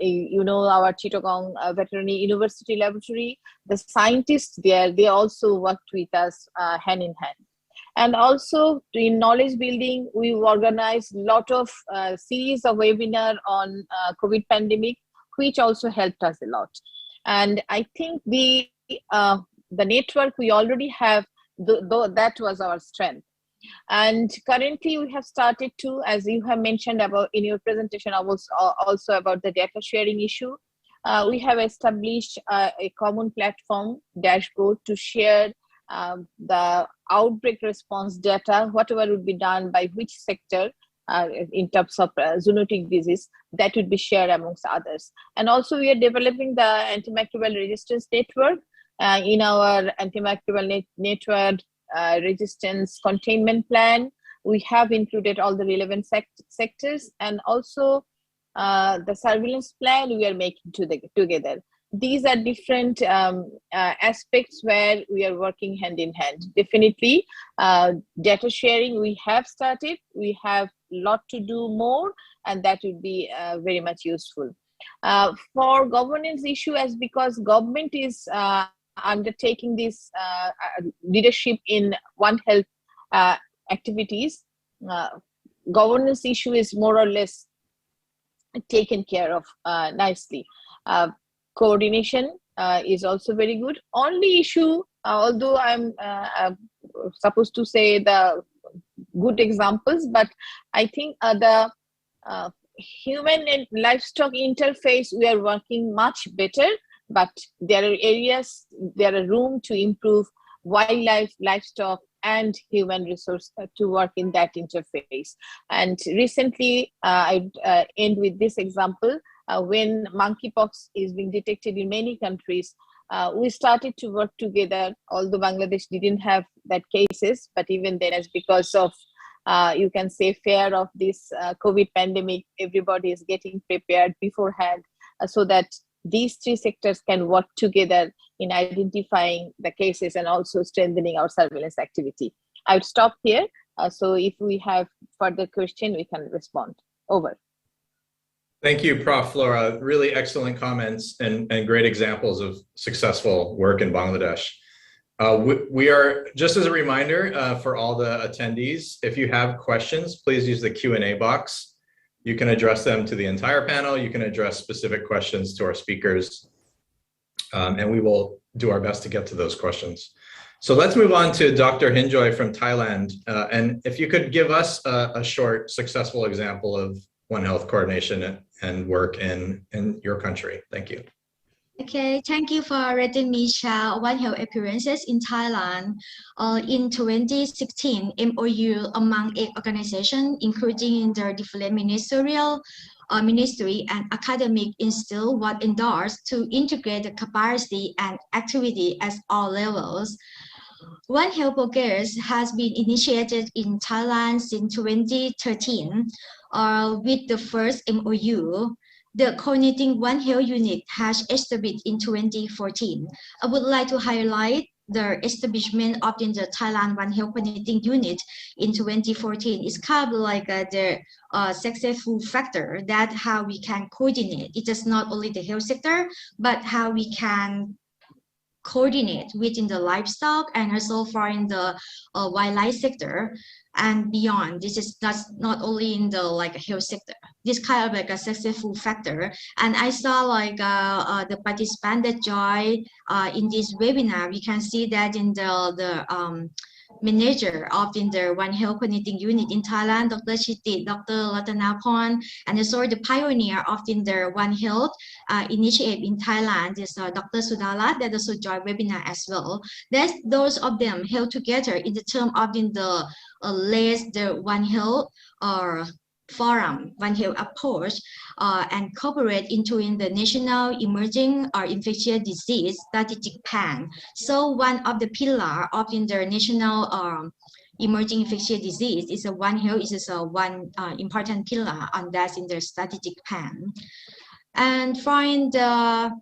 you know, our Chittagong Veterinary University laboratory. The scientists there, they also worked with us hand in hand. And also in knowledge building, we organized a lot of series of webinar on COVID pandemic, which also helped us a lot. And I think the network we already have, that was our strength. And currently we have started to, as you have mentioned about in your presentation, also about the data sharing issue. We have established a common platform dashboard to share the outbreak response data, whatever would be done by which sector in terms of zoonotic disease, that would be shared amongst others. And also we are developing the antimicrobial resistance network. In our antimicrobial network resistance containment plan, we have included all the relevant sectors, and also the surveillance plan we are making together. These are different aspects where we are working hand in hand. Definitely, data sharing we have started. We have a lot to do more, and that would be very much useful. For governance issue, as because government is undertaking this leadership in One Health activities, governance issue is more or less taken care of nicely. Coordination is also very good. Only issue, although I'm supposed to say the good examples, but I think the human and livestock interface, we are working much better, but there are areas, there are room to improve wildlife, livestock, and human resource to work in that interface. And recently, I end with this example. When monkeypox is being detected in many countries, we started to work together, although Bangladesh didn't have that cases, but even then, as because of, you can say, fear of this COVID pandemic, everybody is getting prepared beforehand so that these three sectors can work together in identifying the cases and also strengthening our surveillance activity. I would stop here. So if we have further question, we can respond. Over. Thank you, Prof. Flora. Really excellent comments and great examples of successful work in Bangladesh. We are, just as a reminder for all the attendees, if you have questions, please use the Q&A box. You can address them to the entire panel. You can address specific questions to our speakers, and we will do our best to get to those questions. So let's move on to Dr. Hinjoy from Thailand. And if you could give us a short, successful example of One Health coordination and work in your country. Thank you. Okay, thank you for letting me share One Health experiences in Thailand. In 2016, MOU among 8 organizations, including the different ministerial, ministry and academic institute, was endorsed to integrate the capacity and activity at all levels. One Health Progress has been initiated in Thailand since 2013 with the first MOU. The Coordinating One Health unit has established in 2014. I would like to highlight the establishment of the Thailand One Health Coordinating Unit in 2014 is kind of like the successful factor that how we can coordinate. It is not only the health sector, but how we can coordinate within the livestock and also for in the wildlife sector and beyond. This is not only in the like health sector. This kind of like a successful factor. And I saw like the participant that joined in this webinar. We can see that in the manager of the One Health Coordinating Unit in Thailand, Dr. Chitit, Dr. Latanaporn, and also the pioneer of the One Health initiative in Thailand is Dr. Sudarat that also joined webinar as well. That those of them held together in the term of the One Health forum, One Health approach, and cooperate into in the national emerging or infectious disease strategic plan. So one of the pillar of the national emerging infectious disease is a One Health is a one important pillar on that in the strategic plan. And for in the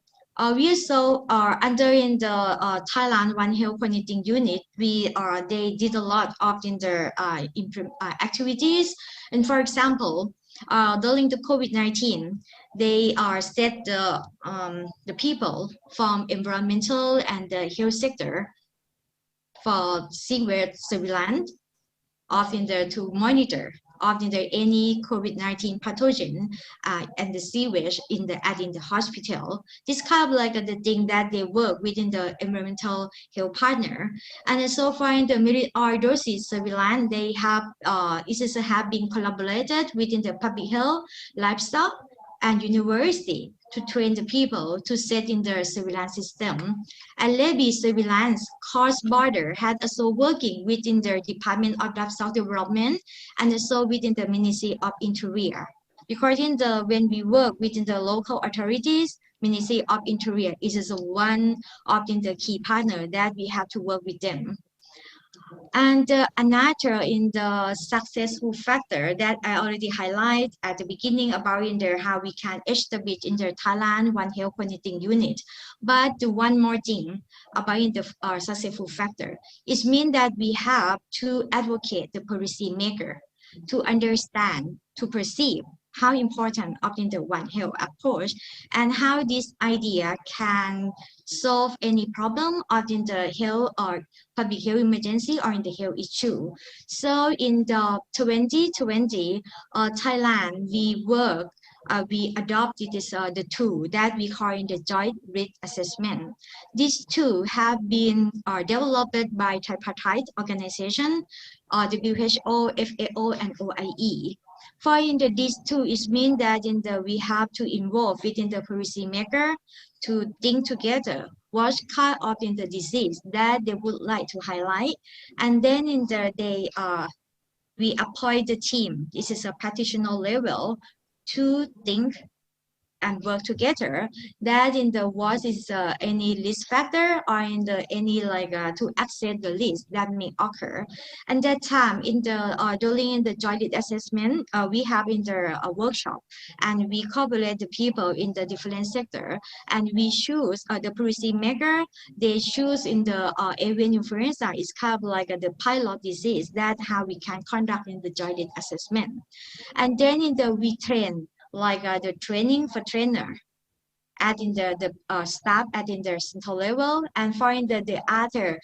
we also are under in the Thailand One Health Coordinating Unit. They did a lot of in their activities. And for example, during the COVID-19, they set the people from environmental and the health sector for sewage surveillance of to monitor of any COVID-19 pathogen and the sewage in the hospital. This kind of like the thing that they work within the environmental health partner. And so far in the methylordosis surveillance, they have have been collaborated within the public health, livestock, and university to train the people to set in their surveillance system. And rabies surveillance cross-border had also working within the Department of Livestock Development and also within the Ministry of Interior. Because when we work within the local authorities, Ministry of Interior is one of the key partner that we have to work with them. And another in the successful factor that I already highlighted at the beginning about how we can establish in the Thailand One Health Coordinating Unit. But one more thing about the successful factor is mean that we have to advocate the policy maker to understand, to perceive how important of the One Health approach and how this idea can solve any problem of the health or public health emergency or in the health issue. So in the 2020, Thailand, we adopted the tool that we call in the joint risk assessment. These two have been developed by tripartite organization, WHO, FAO, and OIE. For these two, it means that we have to involve within the policy maker to think together what kind of the disease that they would like to highlight, and then we appoint the team. This is a practitioner level to think and work together that what is any risk factor or any to access the list that may occur. And that time during the joint assessment, we have in the workshop and we collaborate the people in the different sector and we choose the policy maker. They choose in the avian influenza is kind of like the pilot disease that how we can conduct in the joint assessment. And then we train like the training for trainer at the staff at the center level, and for the other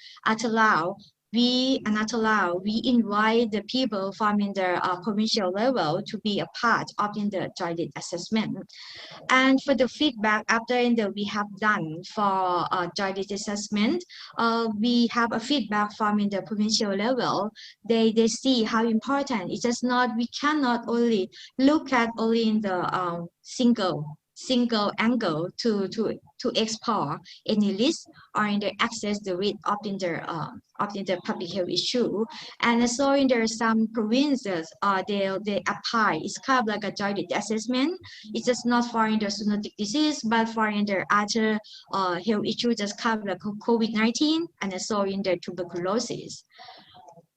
we invite the people from the provincial level to be a part of the joint assessment. And for the feedback after we have done for joint assessment, we have a feedback from the provincial level. They see how important it's just not, we cannot only look at only in the single angle to explore any list or in the access the rate of the public health issue. And so there are some provinces they apply it's kind of like a joint assessment. It's just not for the zoonotic disease but for the other health issue just kind of like COVID-19 and so in the tuberculosis.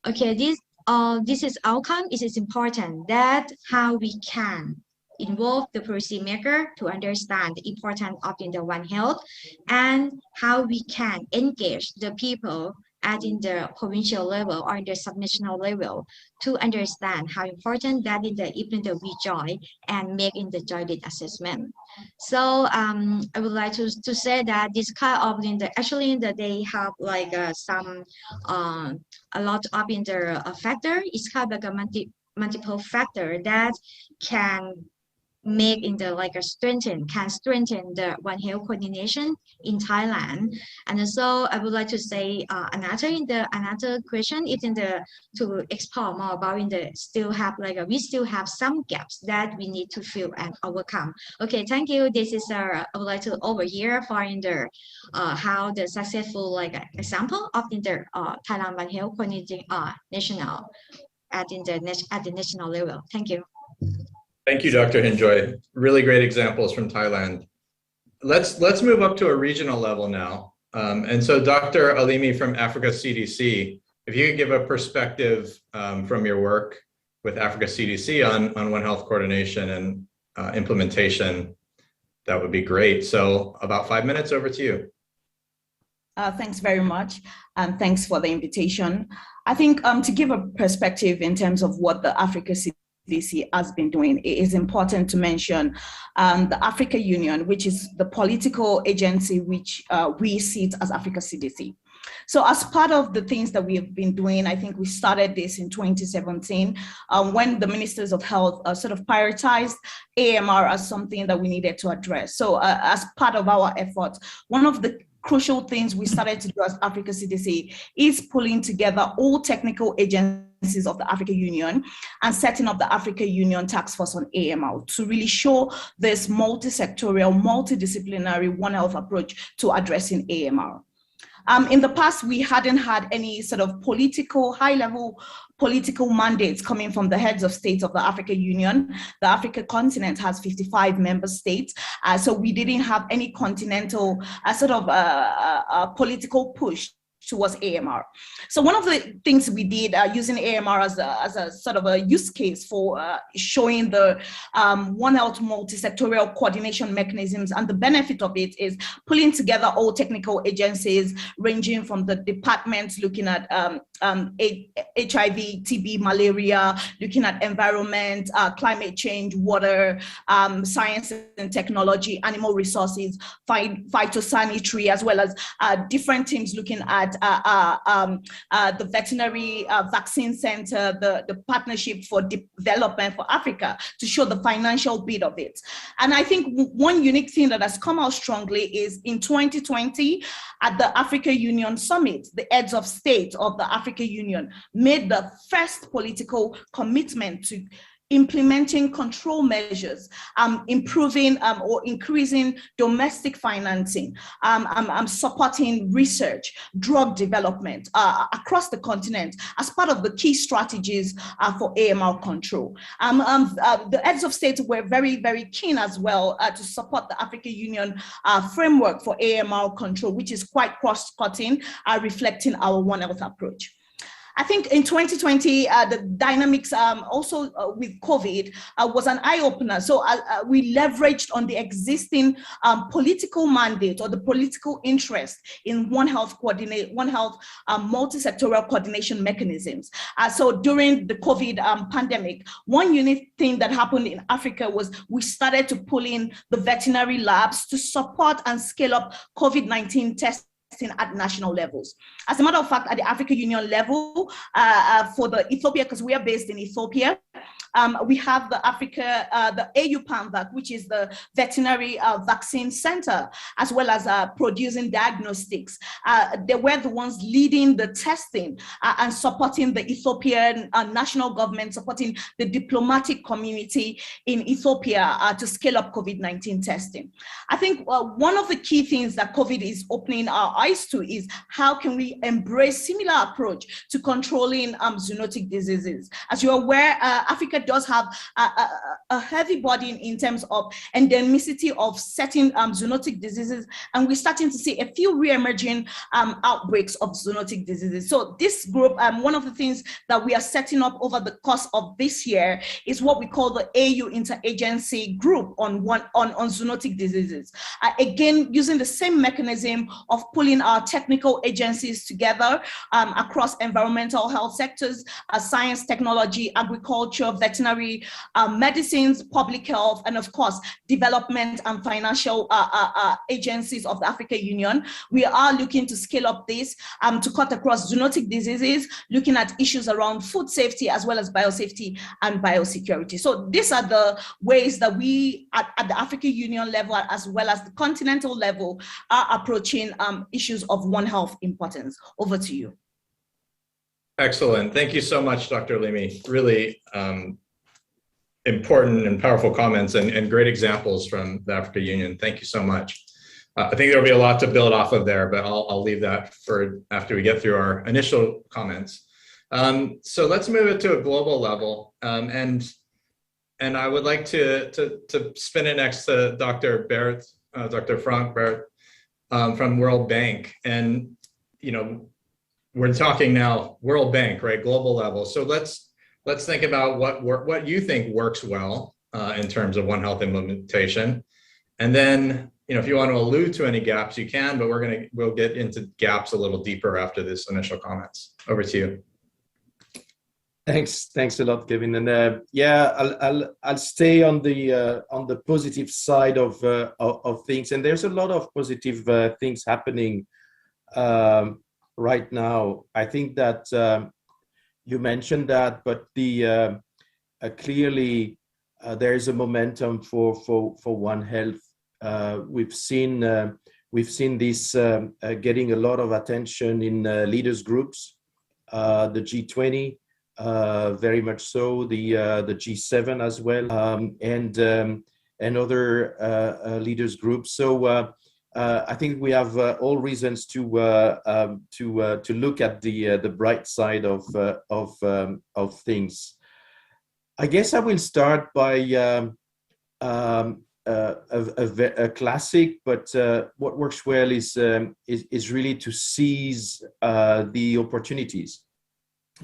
Okay, this is outcome. It is important that how we can involve the policymaker to understand the importance of the One Health and how we can engage the people at in the provincial level or the subnational level to understand how important that is even though we join and make in the joint assessment. So I would like to say that this kind of they have like a lot of in the factor. It's kind of like a multiple factor that can make in the strengthen the One Health coordination in Thailand. And also I would like to say another question is to explore more about we still have some gaps that we need to fill and overcome. Okay, thank you. This is I would like to overhear for how the successful example of the Thailand One Health coordinating national at the national level. Thank you. Thank you, Dr. Hinjoy. Really great examples from Thailand. Let's move up to a regional level now. And so Dr. Alimi from Africa CDC, if you could give a perspective from your work with Africa CDC on One Health coordination and implementation, that would be great. So about 5 minutes, over to you. Thanks very much, and thanks for the invitation. I think to give a perspective in terms of what the Africa CDC has been doing, it is important to mention the Africa Union, which is the political agency which we sit as Africa CDC. So as part of the things that we have been doing, I think we started this in 2017 when the ministers of health sort of prioritized AMR as something that we needed to address. So as part of our efforts, one of the crucial things we started to do as Africa CDC is pulling together all technical agencies of the Africa Union and setting up the Africa Union Task Force on AMR to really show this multi-sectorial, multidisciplinary One Health approach to addressing AMR. In the past, we hadn't had any sort of high-level political mandates coming from the heads of states of the Africa Union. The Africa continent has 55 member states, so we didn't have any continental political push towards AMR. So one of the things we did using AMR as a sort of a use case for showing the One Health multi-sectorial coordination mechanisms, and the benefit of it is pulling together all technical agencies ranging from the departments looking at HIV, TB, malaria, looking at environment, climate change, water, science and technology, animal resources, phytosanitary, as well as different teams looking at the veterinary vaccine center, the partnership for development for Africa, to show the financial bit of it. And I think one unique thing that has come out strongly is in 2020 at the Africa Union Summit, the heads of state of the Africa Union made the first political commitment to implementing control measures, improving or increasing domestic financing, supporting research, drug development across the continent as part of the key strategies for AMR control. The heads of state were very, very keen as well to support the Africa Union framework for AMR control, which is quite cross-cutting, reflecting our One Health approach. I think in 2020, the dynamics also with COVID was an eye-opener. So we leveraged on the existing political mandate or the political interest in One Health multi-sectorial coordination mechanisms. So during the COVID pandemic, one unique thing that happened in Africa was we started to pull in the veterinary labs to support and scale up COVID-19 testing at national levels. As a matter of fact, at the Africa Union level, for the Ethiopia, because we are based in Ethiopia, we have the AU PANVAC, which is the veterinary vaccine center, as well as producing diagnostics. They were the ones leading the testing and supporting the Ethiopian national government, supporting the diplomatic community in Ethiopia to scale up COVID-19 testing. I think one of the key things that COVID is opening our eyes to is how can we embrace similar approach to controlling zoonotic diseases. As you're aware, Africa does have a heavy burden in terms of endemicity of certain zoonotic diseases, and we're starting to see a few re-emerging outbreaks of zoonotic diseases. So this group, one of the things that we are setting up over the course of this year is what we call the AU Interagency Group on zoonotic diseases. Again, using the same mechanism of pulling our technical agencies together across environmental health sectors, science, technology, agriculture, veterinary, medicines, public health, and of course, development and financial agencies of the African Union. We are looking to scale up this to cut across zoonotic diseases, looking at issues around food safety as well as biosafety and biosecurity. So these are the ways that we at the African Union level as well as the continental level are approaching issues of One Health importance. Over to you. Excellent. Thank you so much, Dr. Limi. Really important and powerful comments and great examples from the African Union. Thank you so much. I think there'll be a lot to build off of there, but I'll leave that for after we get through our initial comments. So let's move it to a global level. And I would like to spin it next to Dr. Bert, Dr. Frank Bert from World Bank. And, you know, we're talking now World Bank, right? Global level. So let's think about what you think works well in terms of One Health implementation. And then, you know, if you want to allude to any gaps, you can, but we'll get into gaps a little deeper after this initial comments. Over to you. Thanks a lot, Kevin. And yeah, I'll stay on the positive side of things. And there's a lot of positive things happening right now. I think that you mentioned that, but clearly there is a momentum for One Health. We've seen this getting a lot of attention in leaders groups, the G20. Very much so, the G7 as well, and other leaders groups. So I think we have all reasons to look at the bright side of things. I guess I will start by a classic, but what works well is really to seize the opportunities.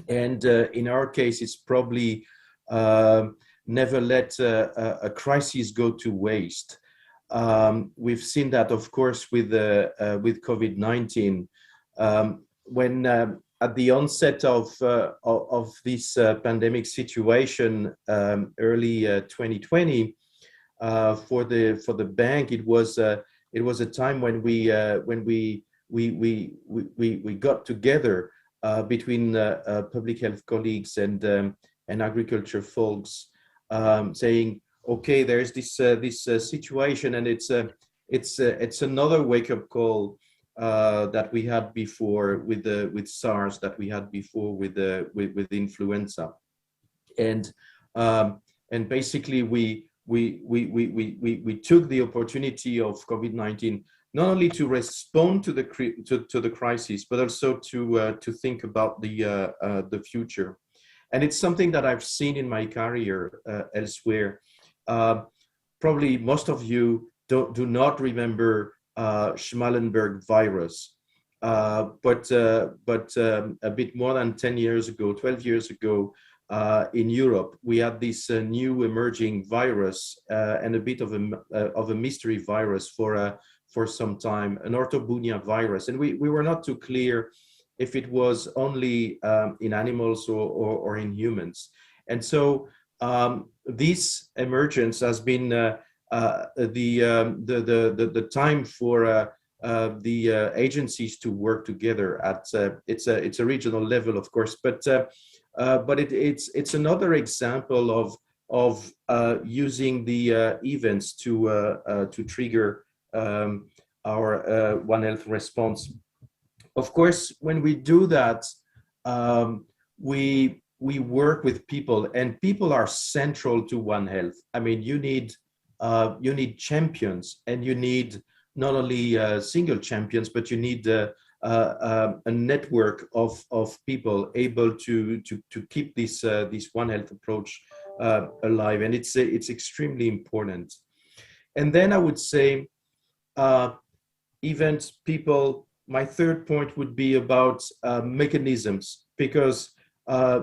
And in our case, it's probably never let a crisis go to waste. We've seen that, of course, with COVID-19. When at the onset of this pandemic situation, early 2020, for the bank, it was a time when we got together. Between public health colleagues and agriculture folks, saying, okay, there's this situation, and it's another wake-up call that we had before with SARS, that we had before with influenza, and basically we took the opportunity of COVID-19 not only to respond to the crisis, but also to think about the future. And it's something that I've seen in my career elsewhere. Probably most of you do not remember Schmallenberg virus, but a bit more than 10 years ago, 12 years ago, in Europe, we had this new emerging virus and a bit of a mystery virus for some time, an orthobunia virus. And we were not too clear if it was only in animals or in humans. And so this emergence has been the time for the agencies to work together at it's a regional level, of course, but it's another example of using the events to trigger our One Health response. Of course, when we do that, we work with people, and people are central to One Health. I mean, you need champions, and you need not only single champions, but you need a network of people able to keep this One Health approach alive, and it's extremely important. And then I would say events, people. My third point would be about mechanisms, because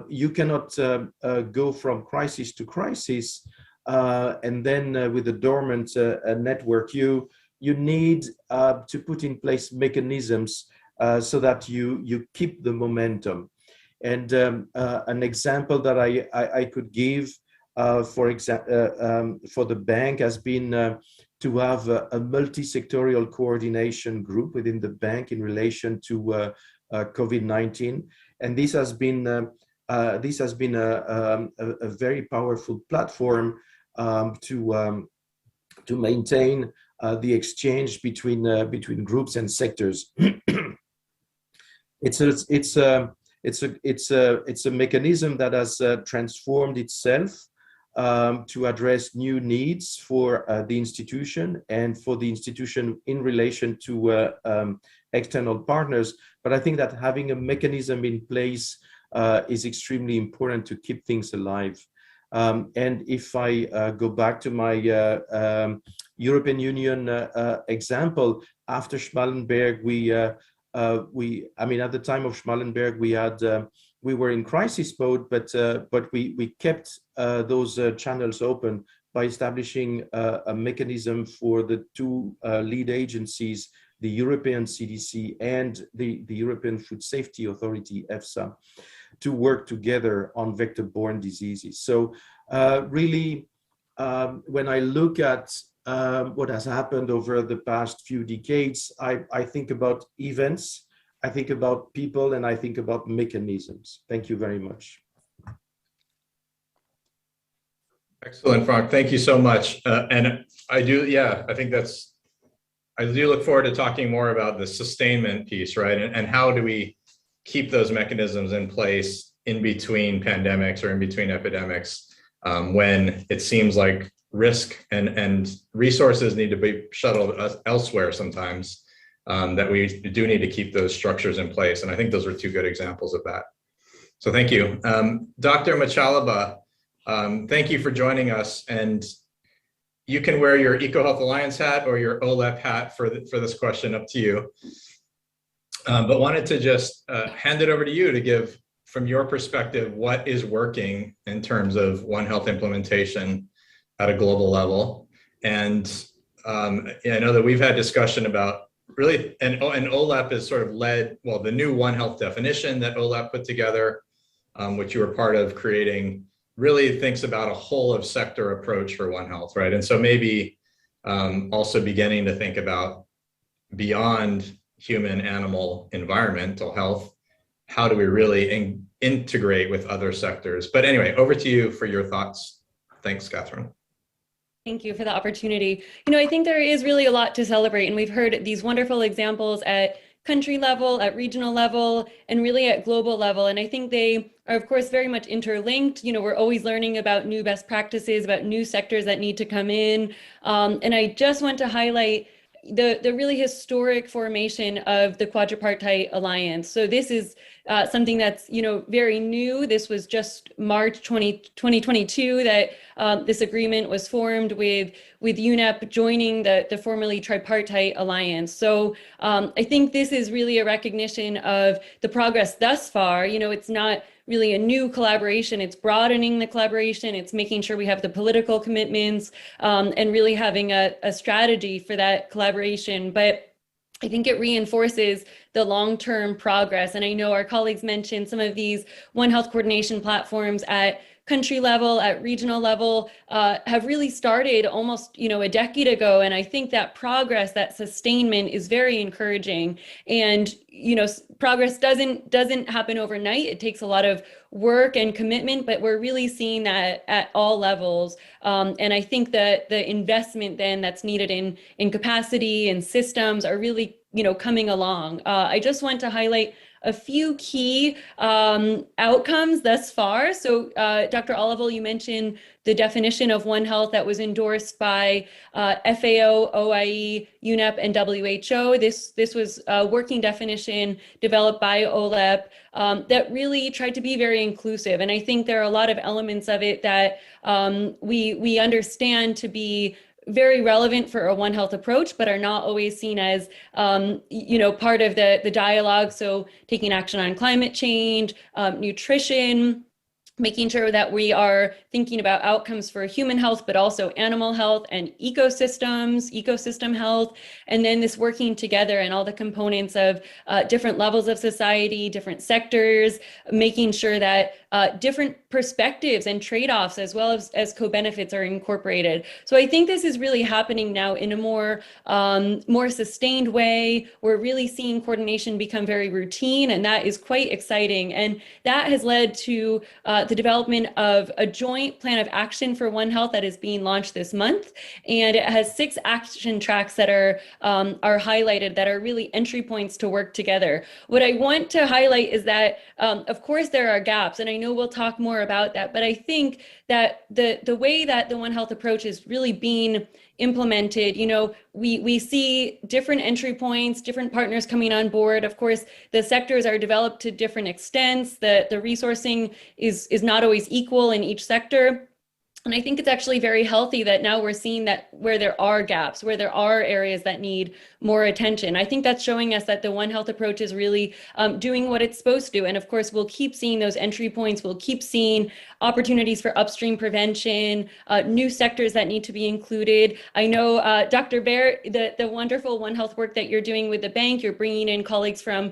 you cannot go from crisis to crisis and then with a dormant network. You need to put in place mechanisms so that you keep the momentum. And an example that I could give, for the bank, has been to have a multi-sectorial coordination group within the bank in relation to COVID-19, and this has been a very powerful platform to maintain the exchange between groups and sectors. It's a mechanism that has transformed itself to address new needs for the institution and for the institution in relation to external partners. But I think that having a mechanism in place is extremely important to keep things alive. And if I go back to my European Union example, after Schmallenberg, I mean, at the time of Schmallenberg, we were in crisis mode, but we kept those channels open by establishing a mechanism for the two lead agencies, the European CDC and the European Food Safety Authority, EFSA, to work together on vector-borne diseases. So really, when I look at what has happened over the past few decades, I think about events, I think about people, and I think about mechanisms. Thank you very much. Excellent, Frank. Thank you so much. And I do look forward to talking more about the sustainment piece, right? And how do we keep those mechanisms in place in between pandemics or in between epidemics when it seems like risk and resources need to be shuttled elsewhere sometimes, that we do need to keep those structures in place. And I think those were two good examples of that. So thank you. Dr. Machalaba, thank you for joining us. And you can wear your EcoHealth Alliance hat or your OLEP hat for this question, up to you. But wanted to just hand it over to you to give, from your perspective, what is working in terms of One Health implementation at a global level. And I know that we've had discussion about really, and OLEP is sort of led, well, the new One Health definition that OLEP put together, which you were part of creating, really thinks about a whole of sector approach for One Health, right? And so maybe also beginning to think about beyond human, animal, environmental health, how do we really integrate with other sectors? But anyway, over to you for your thoughts. Thanks, Catherine. Thank you for the opportunity. You know, I think there is really a lot to celebrate, and we've heard these wonderful examples at country level, at regional level, and really at global level. And I think they are, of course, very much interlinked. You know, we're always learning about new best practices, about new sectors that need to come in. And I just want to highlight the really historic formation of the Quadripartite Alliance. So this is something that's, you know, very new. This was just March 2022 that this agreement was formed with UNEP joining the formerly Tripartite Alliance. So I think this is really a recognition of the progress thus far. You know, it's not really a new collaboration, it's broadening the collaboration, it's making sure we have the political commitments and really having a strategy for that collaboration. But I think it reinforces the long-term progress. And I know our colleagues mentioned some of these One Health coordination platforms at country level, at regional level, have really started almost, you know, a decade ago. And I think that progress, that sustainment is very encouraging. And, you know, progress doesn't happen overnight. It takes a lot of work and commitment, but we're really seeing that at all levels. And I think that the investment then that's needed in capacity and systems are really, you know, coming along. I just want to highlight a few key outcomes thus far. So Dr. Olival, you mentioned the definition of One Health that was endorsed by FAO, OIE, UNEP, and WHO. This was a working definition developed by OLEP that really tried to be very inclusive. And I think there are a lot of elements of it that we understand to be very relevant for a One Health approach, but are not always seen as, part of the dialogue. So taking action on climate change, nutrition, making sure that we are thinking about outcomes for human health, but also animal health and ecosystem health. And then this working together and all the components of different levels of society, different sectors, making sure that different perspectives and trade-offs as well as co-benefits are incorporated. So I think this is really happening now in a more sustained way. We're really seeing coordination become very routine, and that is quite exciting. And that has led to the development of a joint plan of action for One Health that is being launched this month. And it has 6 action tracks that are highlighted that are really entry points to work together. What I want to highlight is that, of course, there are gaps, and I know we'll talk more about that, but I think that the way that the One Health approach is really being implemented, we see different entry points, different partners coming on board. Of course, the sectors are developed to different extents. The resourcing is not always equal in each sector. And I think it's actually very healthy that now we're seeing that where there are gaps, where there are areas that need more attention. I think that's showing us that the One Health approach is really doing what it's supposed to. And of course, we'll keep seeing those entry points. We'll keep seeing opportunities for upstream prevention, new sectors that need to be included. I know, Dr. Baer, the wonderful One Health work that you're doing with the bank, you're bringing in colleagues from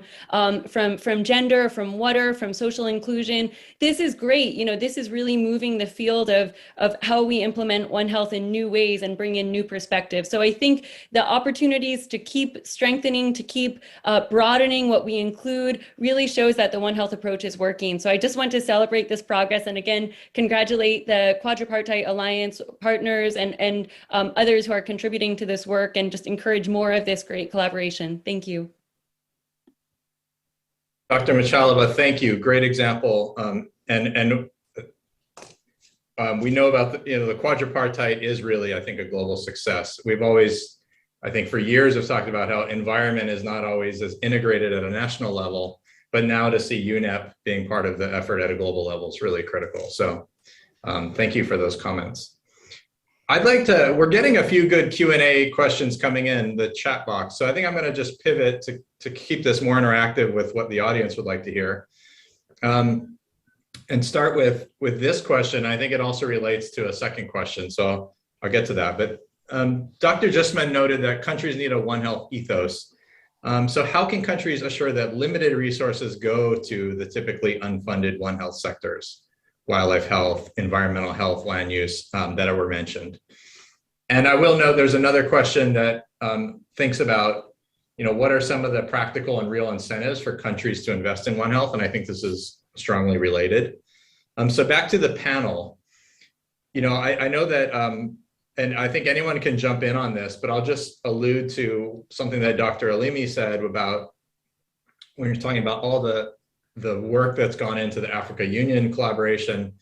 gender, from water, from social inclusion. This is great. This is really moving the field of how we implement One Health in new ways and bring in new perspectives. So I think the opportunities to keep strengthening, to keep broadening what we include really shows that the One Health approach is working. So I just want to celebrate this progress and again, congratulate the Quadripartite Alliance partners and others who are contributing to this work and just encourage more of this great collaboration. Thank you. Dr. Mchalaba, thank you. Great example. We know about the Quadripartite is really, I think, a global success. We've always, I think for years, have talked about how environment is not always as integrated at a national level, but now to see UNEP being part of the effort at a global level is really critical. So thank you for those comments. We're getting a few good Q&A questions coming in the chat box. So I think I'm gonna just pivot to keep this more interactive with what the audience would like to hear. And start with this question. I think it also relates to a second question, so I'll get to that. But Dr. Justman noted that countries need a One Health ethos. So how can countries assure that limited resources go to the typically unfunded One Health sectors, wildlife health, environmental health, land use that were mentioned? And I will note there's another question that thinks about, what are some of the practical and real incentives for countries to invest in One Health? And I think this is strongly related. So back to the panel, I know that, and I think anyone can jump in on this, but I'll just allude to something that Dr. Alimi said about when you're talking about all the work that's gone into the Africa Union collaboration,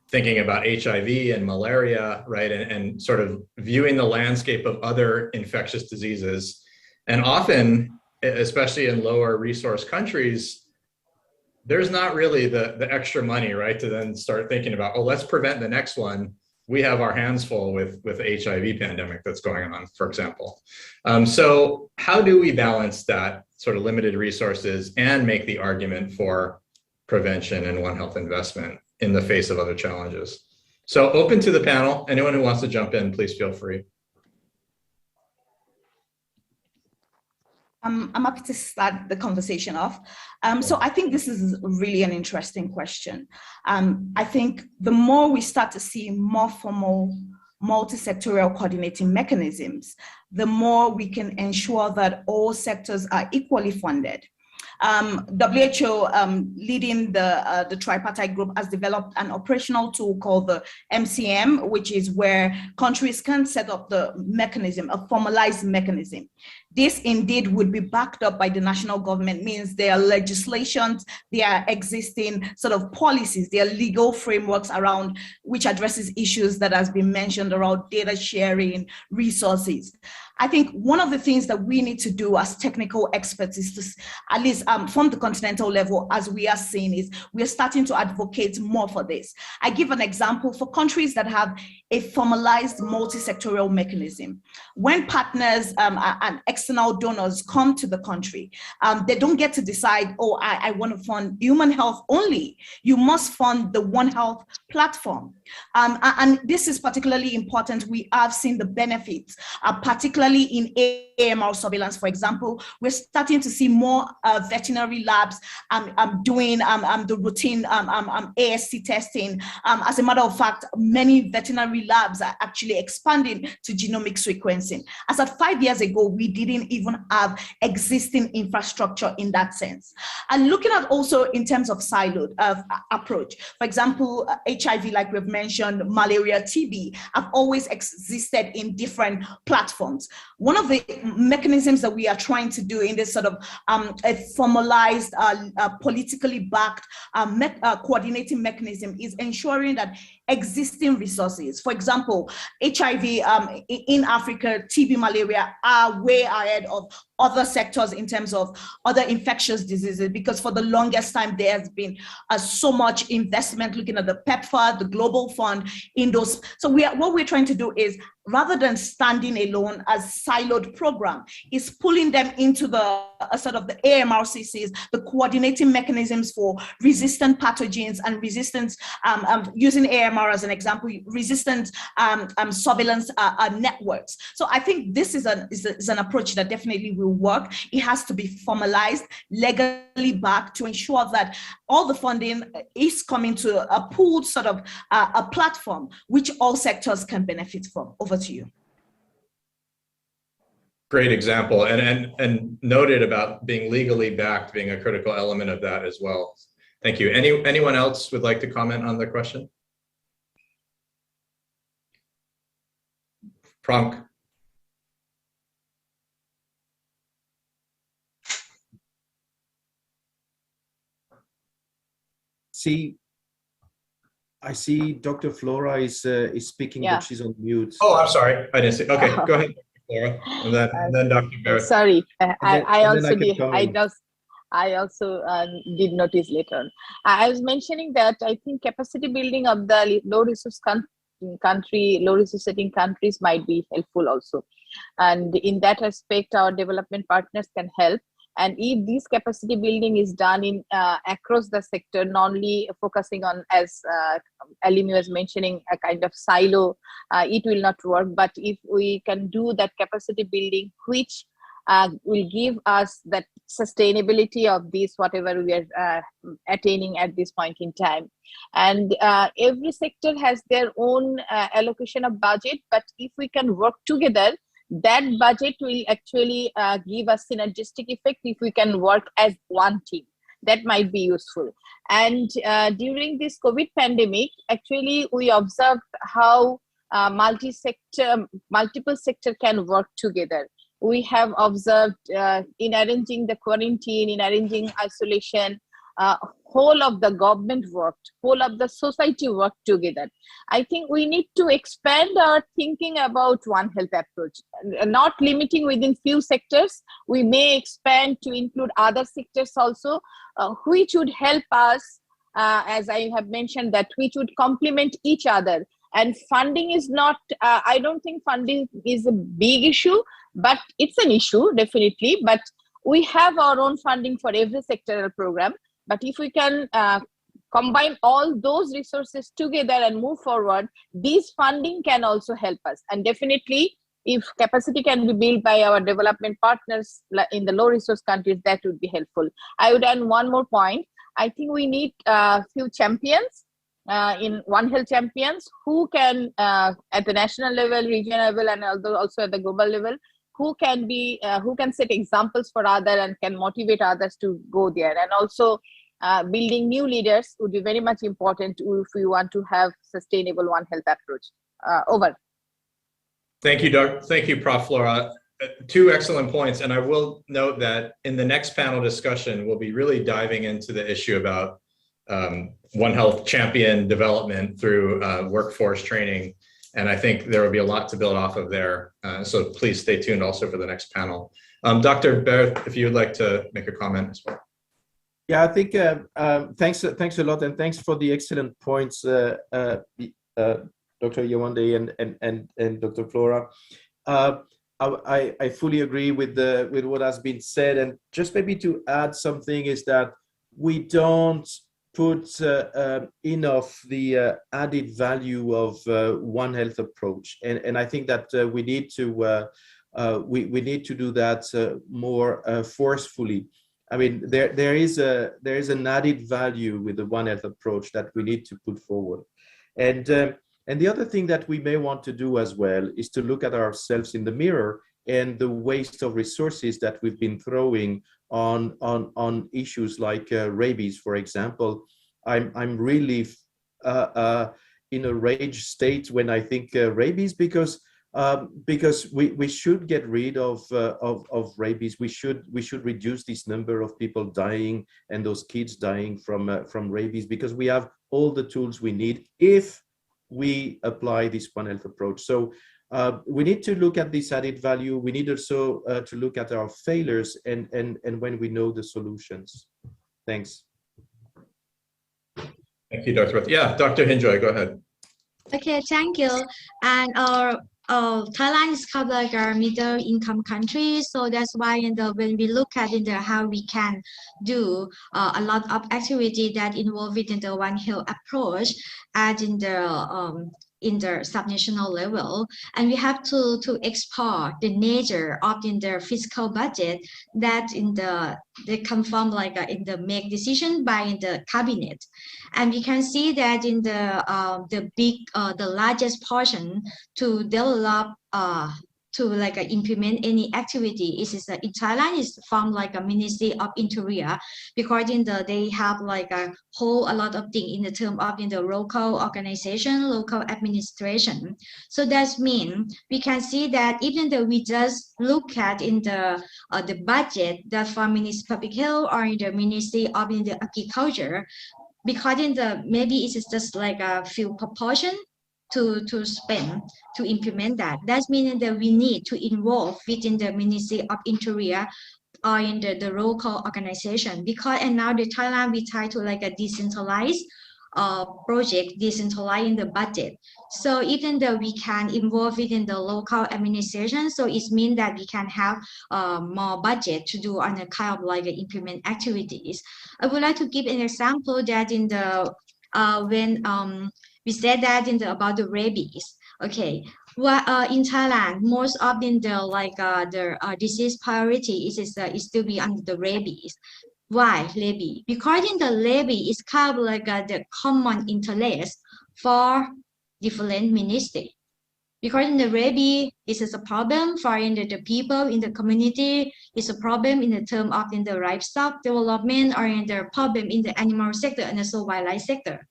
thinking about HIV and malaria, right? And sort of viewing the landscape of other infectious diseases. And often, especially in lower resource countries, there's not really the extra money, right, to then start thinking about, let's prevent the next one. We have our hands full with the HIV pandemic that's going on, for example. So how do we balance that sort of limited resources and make the argument for prevention and One Health investment in the face of other challenges? So open to the panel. Anyone who wants to jump in, please feel free. I'm happy to start the conversation off. So I think this is really an interesting question. I think the more we start to see more formal multi-sectorial coordinating mechanisms, the more we can ensure that all sectors are equally funded. WHO, leading the tripartite group, has developed an operational tool called the MCM, which is where countries can set up the mechanism, a formalized mechanism. This indeed would be backed up by the national government, means there are legislations, there are existing sort of policies, there are legal frameworks around which addresses issues that has been mentioned around data sharing, resources. I think one of the things that we need to do as technical experts is to, at least from the continental level, as we are seeing, is we are starting to advocate more for this. I give an example for countries that have a formalized multi-sectorial mechanism. When partners and external donors come to the country, they don't get to decide, oh, I want to fund human health only. You must fund the One Health platform. And this is particularly important. We have seen the benefits, particularly in AMR surveillance, for example. We're starting to see more veterinary labs doing the routine AST testing. As a matter of fact, many veterinary labs are actually expanding to genomic sequencing. As at 5 years ago, we didn't even have existing infrastructure in that sense. And looking at also in terms of siloed approach, for example, HIV, like we've mentioned, malaria, TB, have always existed in different platforms. One of the mechanisms that we are trying to do in this sort of a formalized, politically backed coordinating mechanism is ensuring that existing resources, for example, HIV in Africa, TB, malaria are way ahead of other sectors in terms of other infectious diseases, because for the longest time there has been so much investment looking at the PEPFAR, the Global Fund in those. So what we're trying to do is, rather than standing alone as siloed program, is pulling them into the sort of the AMRCCs, the coordinating mechanisms for resistant pathogens and resistance, using AMR as an example, resistant surveillance networks. So I think this is an approach that definitely will work. It has to be formalized, legally backed, to ensure that all the funding is coming to a pooled sort of a platform which all sectors can benefit from. Over to you. Great example, and noted about being legally backed being a critical element of that as well. Thank you. Anyone else would like to comment on the question? Frank. I see Dr. Flora is speaking, but she's on mute. Oh, I'm sorry. I didn't see. Okay, go ahead, Flora, and then Dr. Barrett. Sorry, I also did notice later on. I was mentioning that I think capacity building of the low resource setting countries might be helpful also. And in that aspect, our development partners can help. And if this capacity building is done in across the sector, not only focusing on, as Alimi was mentioning, a kind of silo, it will not work. But if we can do that capacity building, which will give us that sustainability of this, whatever we are attaining at this point in time. And every sector has their own allocation of budget, but if we can work together, that budget will actually give us synergistic effect if we can work as one team. That might be useful. And during this COVID pandemic, actually we observed how multiple sector can work together. We have observed in arranging the quarantine, in arranging isolation, whole of the government worked, whole of the society worked together. I think we need to expand our thinking about One Health approach, not limiting within few sectors. We may expand to include other sectors also, which would help us, as I have mentioned, that which would complement each other. And funding is not, I don't think funding is a big issue, but it's an issue, definitely. But we have our own funding for every sectoral program. But if we can combine all those resources together and move forward, this funding can also help us. And definitely, if capacity can be built by our development partners in the low resource countries, that would be helpful. I would add one more point. I think we need a few champions, in One Health champions, who can, at the national level, regional level, and also at the global level, who can set examples for others and can motivate others to go there. And also building new leaders would be very much important if we want to have sustainable One Health approach. Over. Thank you, Doc. Thank you, Prof. Flora. Two excellent points. And I will note that in the next panel discussion, we'll be really diving into the issue about One Health champion development through workforce training. And I think there will be a lot to build off of there. So please stay tuned also for the next panel. Dr. Berth, if you would like to make a comment as well. Yeah, I think thanks a lot, and thanks for the excellent points, Dr. Yewande and Dr. Flora. I fully agree with what has been said, and just maybe to add something is that we don't put enough the added value of One Health approach, and I think that we need to do that more forcefully. I mean, there is an added value with the One Health approach that we need to put forward, and the other thing that we may want to do as well is to look at ourselves in the mirror and the waste of resources that we've been throwing on issues like rabies, for example. I'm really in a rage state when I think rabies, because we should get rid of rabies. We should reduce this number of people dying and those kids dying from rabies, because we have all the tools we need if we apply this One Health approach. So we need to look at this added value. We need also to look at our failures and when we know the solutions. Thanks. Thank you, Dr. Berth. Yeah, Dr. Hinjoy, go ahead. Okay, thank you. And Thailand is kind of like a middle income country, so that's why when we look at how we can do a lot of activity that involve within the One Health approach at in the subnational level, and we have to explore the nature of the fiscal budget that they come from in the make decision by the cabinet, and we can see that in the largest portion to develop to implement any activity is in Thailand is from a Ministry of Interior, because they have a lot of things in the term of the local organization, local administration. So that means we can see that even though we just look at in the budget that from Ministry of Public Health or in the Ministry of the Agriculture, because maybe it's just a few proportion to spend to implement that. That means that we need to involve within the Ministry of Interior or in the local organization, because and now the Thailand we try to a decentralized project, decentralize in the budget. So even though we can involve within the local administration, so it means that we can have more budget to do on a kind of implement activities. I would like to give an example that in the when we said that about the rabies. Okay, well, in Thailand, most of the disease priority is to be under the rabies. Why rabies? Because in the rabies is kind of the common interest for different ministries. Because in the rabies, this is a problem for the people in the community. It's a problem in the term of the livestock development, or in the problem in the animal sector and also wildlife sector.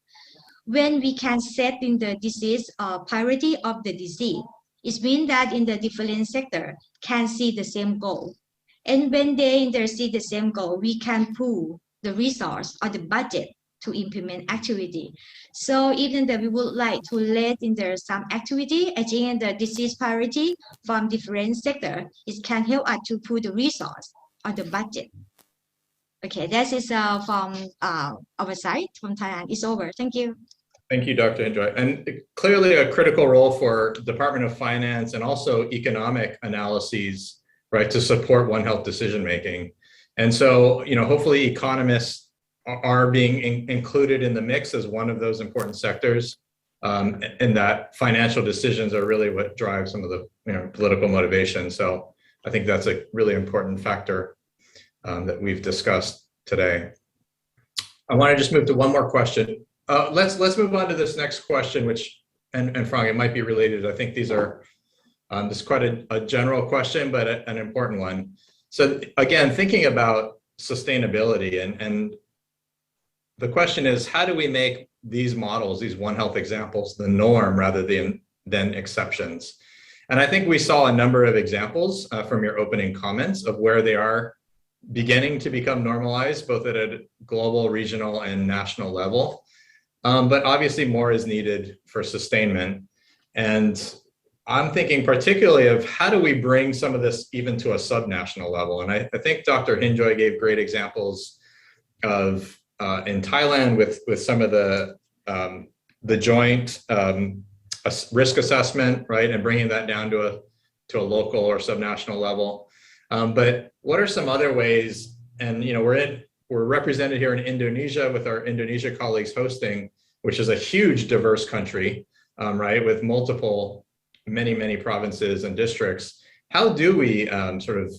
When we can set in the disease priority of the disease, it means that in the different sector can see the same goal. And when they see the same goal, we can pool the resource or the budget to implement activity. So even though we would like to let in there some activity, I think the disease priority from different sector, it can help us to pool the resource or the budget. Okay, that is from our side, from Thailand. It's over. Thank you. Thank you, Dr. Hinjoy. And clearly a critical role for Department of Finance and also economic analyses, right, to support One Health decision-making. And so, hopefully economists are being included in the mix as one of those important sectors, and that financial decisions are really what drive some of the political motivation. So I think that's a really important factor that we've discussed today. I want to just move to one more question. Let's move on to this next question, which, and Frank, it might be related. I think these are This is quite a general question, but an important one. So again, thinking about sustainability, and the question is, how do we make these models, these One Health examples, the norm rather than exceptions? And I think we saw a number of examples from your opening comments of where they are beginning to become normalized, both at a global, regional, and national level. But obviously more is needed for sustainment. And I'm thinking particularly of how do we bring some of this even to a subnational level? And I think Dr. Hinjoy gave great examples of in Thailand with some of the joint risk assessment, right, and bringing that down to a local or subnational level. But what are some other ways? And we're represented here in Indonesia with our Indonesia colleagues hosting, which is a huge diverse country, right, with many provinces and districts. How do we sort of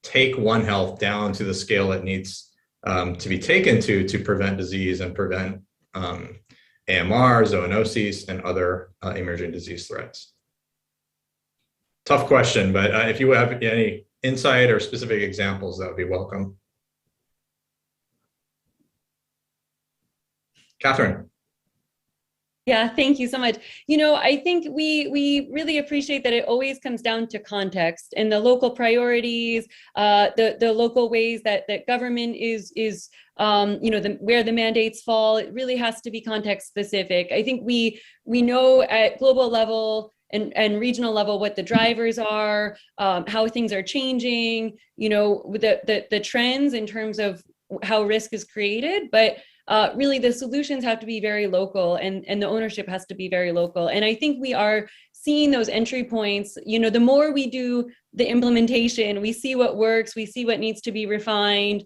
take One Health down to the scale it needs to be taken to prevent disease and prevent AMR, zoonoses, and other emerging disease threats? Tough question, but if you have any insight or specific examples, that would be welcome. Catherine. Yeah, thank you so much. I think we really appreciate that it always comes down to context and the local priorities, the local ways that government is where the mandates fall. It really has to be context specific. I think we know at global level and regional level what the drivers are, how things are changing, the trends in terms of how risk is created, but really the solutions have to be very local and the ownership has to be very local. And I think we are seeing those entry points. The more we do the implementation, we see what works, we see what needs to be refined,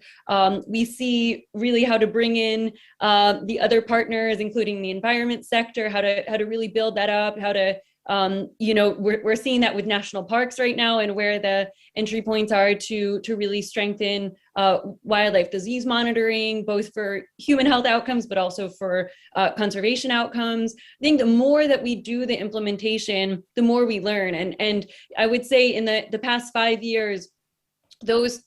we see really how to bring in the other partners, including the environment sector, how to really build that up, how to we're seeing that with national parks right now, and where the entry points are to really strengthen wildlife disease monitoring, both for human health outcomes, but also for conservation outcomes. I think the more that we do the implementation, the more we learn. And I would say in the past 5 years, those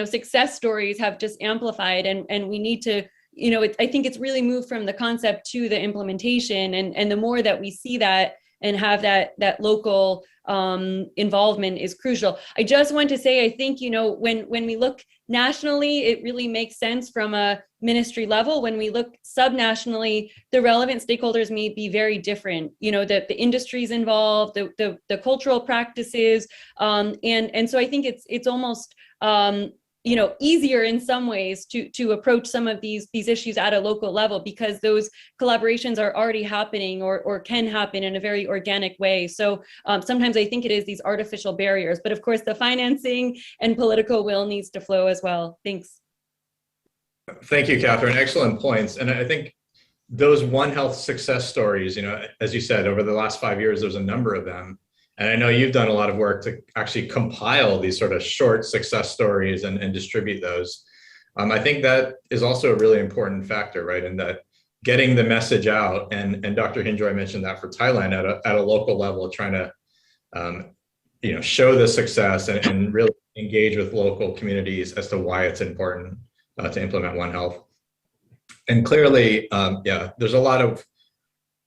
success stories have just amplified, and we need to, I think it's really moved from the concept to the implementation, and the more that we see that and have that local involvement is crucial. I just want to say, I think, when we look nationally, it really makes sense from a ministry level. When we look subnationally, the relevant stakeholders may be very different. The industries involved, the cultural practices, and so I think it's almost easier in some ways to approach some of these issues at a local level, because those collaborations are already happening or can happen in a very organic way. So sometimes I think it is these artificial barriers, but of course the financing and political will needs to flow as well. Thanks. Thank you, Catherine. Excellent points. And I think those One Health success stories, as you said, over the last 5 years, there's a number of them. And I know you've done a lot of work to actually compile these sort of short success stories and distribute those. I think that is also a really important factor, right? In that getting the message out, and Dr. Hinjoy mentioned that for Thailand at a local level, trying to show the success and really engage with local communities as to why it's important to implement One Health. And clearly, there's a lot of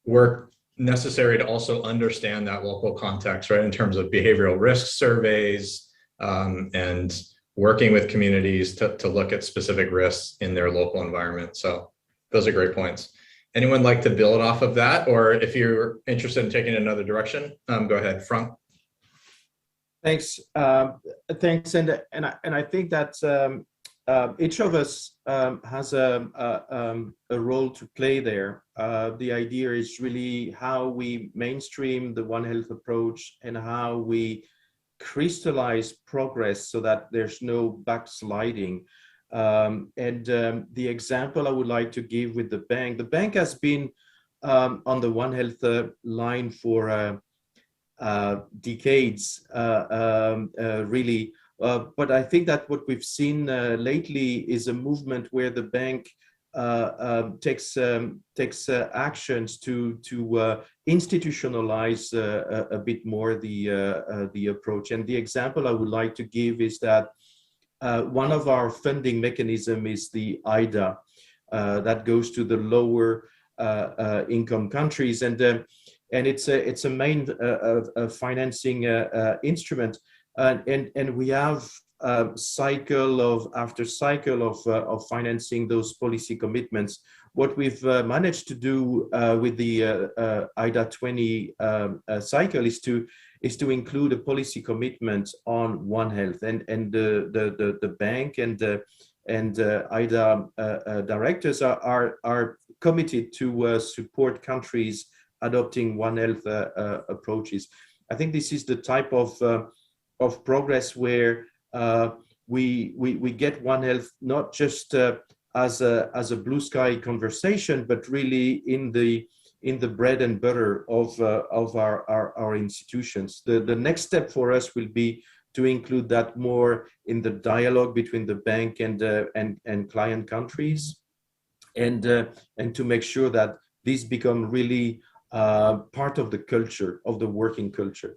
work necessary to also understand that local context, right, in terms of behavioral risk surveys and working with communities to look at specific risks in their local environment. So those are great points. Anyone like to build off of that, or if you're interested in taking another direction, go ahead, Frank. Thanks, thanks, and I think that each of us has a role to play there. The idea is really how we mainstream the One Health approach and how we crystallize progress so that there's no backsliding. The example I would like to give with the bank has been on the One Health line for decades, really. But I think that what we've seen lately is a movement where the bank takes actions to institutionalize a bit more the approach. And the example I would like to give is that one of our funding mechanism is the IDA that goes to the lower income countries, and it's a main financing instrument, and we have cycle after cycle of financing those policy commitments. What we've managed to do with the IDA 20 cycle is to include a policy commitment on One Health, and the bank and IDA directors are committed to support countries adopting One Health approaches. I think this is the type of progress where we get One Health not just as a blue sky conversation, but really in the bread and butter of our institutions. The next step for us will be to include that more in the dialogue between the bank and client countries, and to make sure that these become really part of the culture, of the working culture.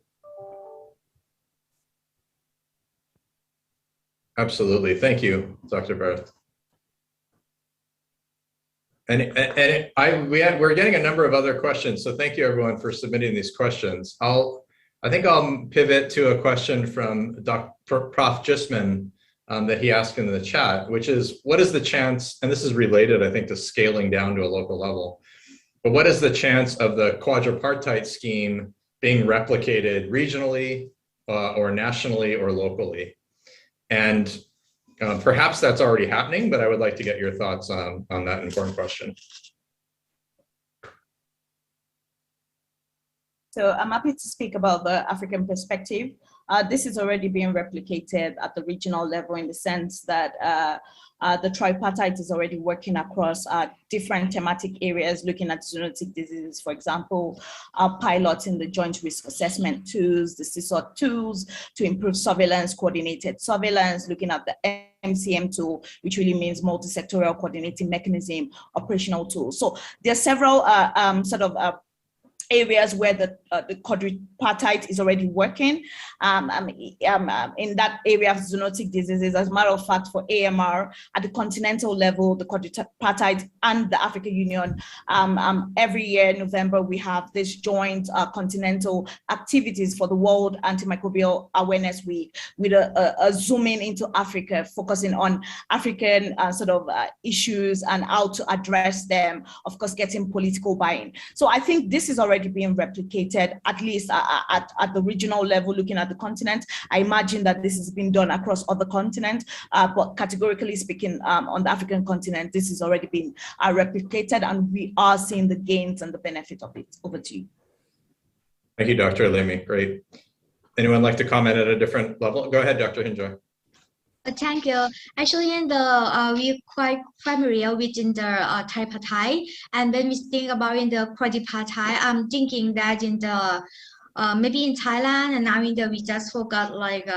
Absolutely. Thank you, Dr. Barth. We're getting a number of other questions, so thank you everyone for submitting these questions. I think I'll pivot to a question from Prof. Jusman that he asked in the chat, which is, what is the chance, and this is related, I think, to scaling down to a local level, but what is the chance of the quadripartite scheme being replicated regionally or nationally or locally? And perhaps that's already happening, but I would like to get your thoughts on that important question. So I'm happy to speak about the African perspective. This is already being replicated at the regional level in the sense that the tripartite is already working across different thematic areas, looking at zoonotic diseases, for example, pilots in the joint risk assessment tools, the CSOT tools to improve surveillance, coordinated surveillance, looking at the MCM tool, which really means multi-sectorial coordinating mechanism, operational tools. So there are several areas where the quadripartite is already working. In that area of zoonotic diseases, as a matter of fact, for AMR at the continental level, the quadripartite and the African Union, every year in November, we have this joint continental activities for the World Antimicrobial Awareness Week with a zooming into Africa, focusing on African issues and how to address them, of course, getting political buy-in. So I think this is already being replicated, at least at the regional level, looking at the continent. I imagine that this has been done across other continents, but categorically speaking, on the African continent, this has already been replicated, and we are seeing the gains and the benefit of it. Over to you. Thank you, Dr. Alimi. Great. Anyone like to comment at a different level? Go ahead, Dr. Hinjoy. Thank you. Actually, in the we're quite familiar with in the tripartite, and when we think about in the quadripartite, I'm thinking that in the maybe in Thailand, and now in the we just forgot like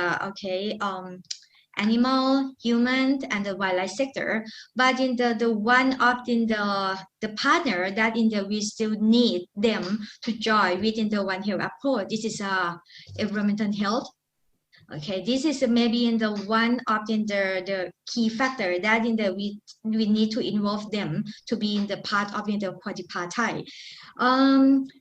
animal, human, and the wildlife sector. But in the one of in the partner that in the we still need them to join within the One Health approach. This is environmental health. Okay, this is maybe in the one of the key factor that in the we need to involve them to be in the part of in the quadripartite.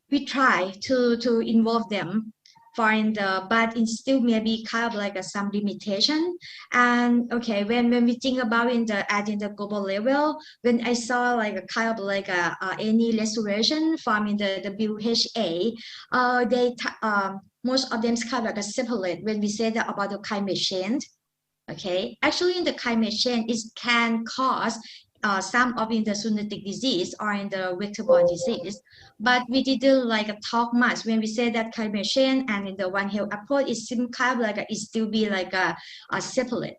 We try to involve them for in the, but it still maybe kind of like some limitation. And okay, when we think about in the global level, when I saw like a kind of like any restoration from in the WHA, they most of them is kind of like a separate when we say that about the climate change. Okay, actually in the climate change, it can cause some of in the zoonotic disease or in the vector-borne disease, but we didn't like talk much when we say that climate change and in the One Health approach, it seems kind of like it still be like a separate.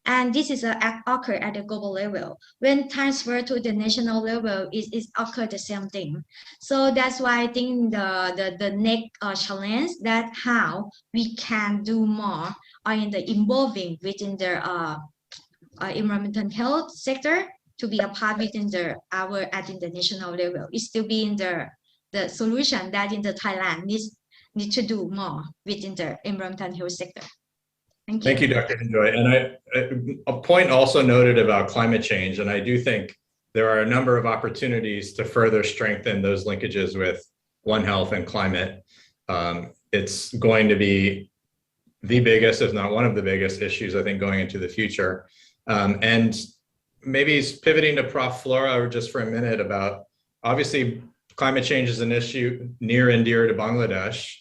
And this is occur at the global level. When transferred to the national level, it occur the same thing. So that's why I think the next challenge that how we can do more are in the involving within the environmental health sector to be a part within our at international level. It still be in the solution that in the Thailand need to do more within the environmental health sector. Thank you. Thank you, Dr. Enjoy. And a point also noted about climate change, and I do think there are a number of opportunities to further strengthen those linkages with One Health and climate. It's going to be the biggest, if not one of the biggest issues, I think, going into the future. And maybe pivoting to Prof. Flora just for a minute about, obviously, climate change is an issue near and dear to Bangladesh,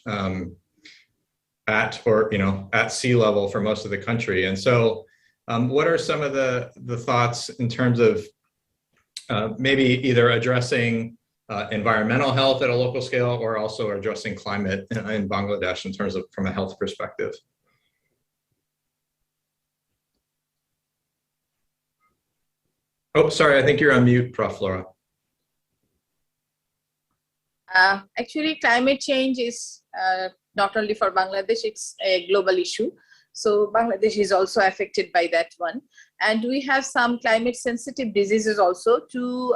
at sea level for most of the country. And so what are some of the thoughts in terms of maybe either addressing environmental health at a local scale or also addressing climate in Bangladesh in terms of from a health perspective? Oh, sorry, I think you're on mute, Prof. Flora. Actually, climate change is not only for Bangladesh, it's a global issue. So Bangladesh is also affected by that one. And we have some climate sensitive diseases also to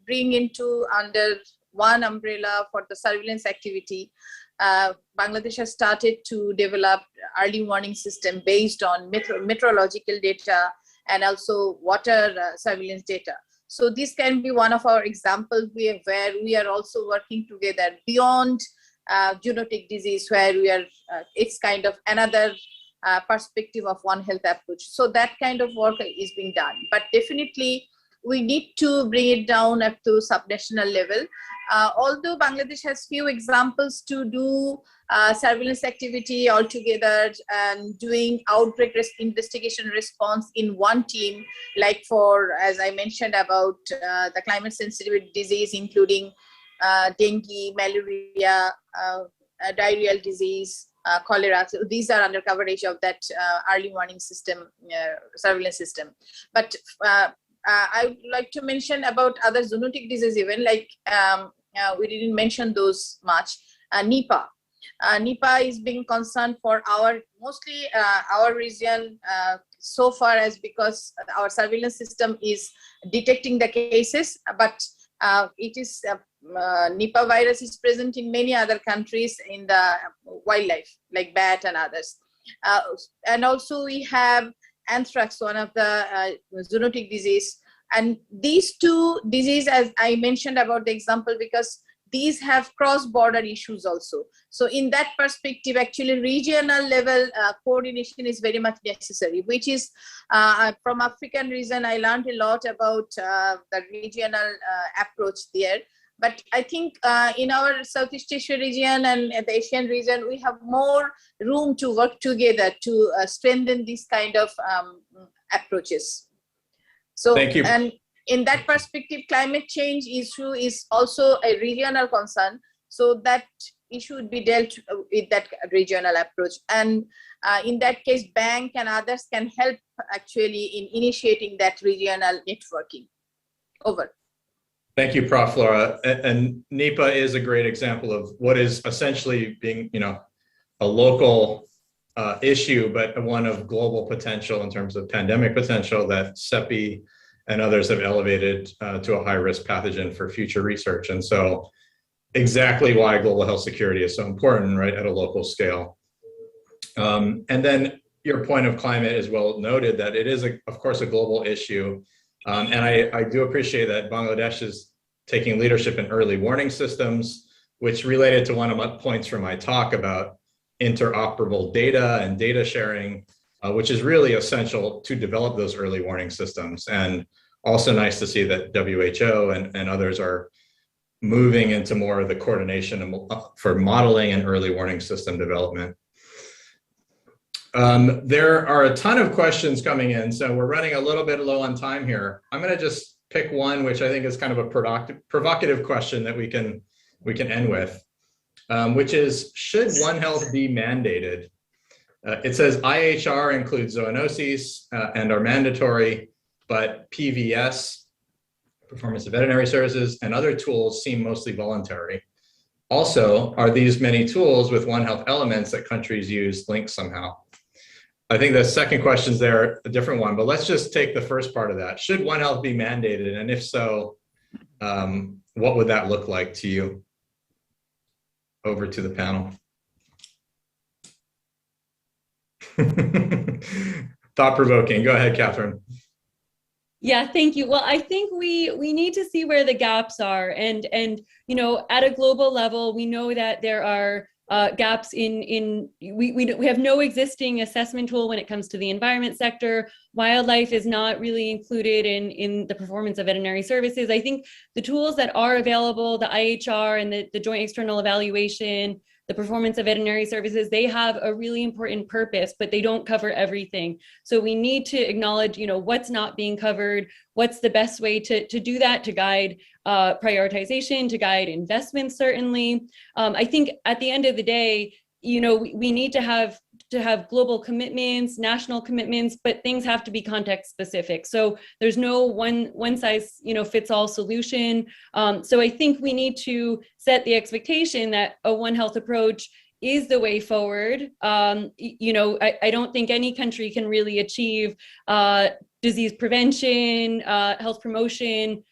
bring into under one umbrella for the surveillance activity. Bangladesh has started to develop early warning system based on meteorological data and also water surveillance data. So this can be one of our examples where we are also working together beyond zoonotic disease, where we are, it's kind of another perspective of One Health approach. So that kind of work is being done. But definitely we need to bring it down up to subnational level. Although Bangladesh has few examples to do surveillance activity altogether and doing outbreak investigation response in one team, like for, as I mentioned about the climate sensitive disease, including dengue, malaria, diarrheal disease, cholera. So these are under coverage of that early warning system, surveillance system. But I would like to mention about other zoonotic diseases even, like we didn't mention those much. Nipah. Nipah is being concerned for mostly our region so far as because our surveillance system is detecting the cases, but it is Nipah virus is present in many other countries in the wildlife, like bat and others. And also we have anthrax, one of the zoonotic disease. And these two diseases, as I mentioned about the example, because these have cross-border issues also. So in that perspective, actually regional level coordination is very much necessary, which is from African region, I learned a lot about the regional approach there. But I think in our Southeast Asia region and the Asian region, we have more room to work together to strengthen these kind of approaches. So, thank you. And in that perspective, climate change issue is also a regional concern. So that issue would be dealt with that regional approach. And in that case, bank and others can help actually in initiating that regional networking. Over. Thank you, Prof. Flora. And Nipah is a great example of what is essentially being, a local issue, but one of global potential in terms of pandemic potential that CEPI and others have elevated to a high-risk pathogen for future research. And so exactly why global health security is so important, right, at a local scale. And then your point of climate is well noted, that it is, of course, a global issue. And I do appreciate that Bangladesh is taking leadership in early warning systems, which related to one of my points from my talk about interoperable data and data sharing, which is really essential to develop those early warning systems. And also nice to see that WHO and others are moving into more of the coordination for modeling and early warning system development. There are a ton of questions coming in, so we're running a little bit low on time here. I'm going to just pick one, which I think is kind of a provocative question that we can end with, which is, should One Health be mandated? It says IHR includes zoonoses and are mandatory, but PVS, Performance of Veterinary Services, and other tools seem mostly voluntary. Also, are these many tools with One Health elements that countries use linked somehow? I think the second question's there, a different one, but let's just take the first part of that. Should One Health be mandated? And if so, what would that look like to you? Over to the panel. Thought-provoking. Go ahead, Catherine. Yeah, thank you. Well, I think we need to see where the gaps are, and you know, at a global level, we know that there are gaps we have no existing assessment tool when it comes to the environment sector. Wildlife is not really included in the performance of veterinary services. I think the tools that are available, the IHR and the Joint External Evaluation, the performance of veterinary services, they have a really important purpose, but they don't cover everything. So we need to acknowledge, you know, what's not being covered, what's the best way to do that, to guide prioritization, to guide investments, certainly. I think at the end of the day, you know, we need to have global commitments, national commitments, but things have to be context specific. So there's no one size, you know, fits all solution. So I think we need to set the expectation that a One Health approach is the way forward. You know, I don't think any country can really achieve disease prevention, health promotion,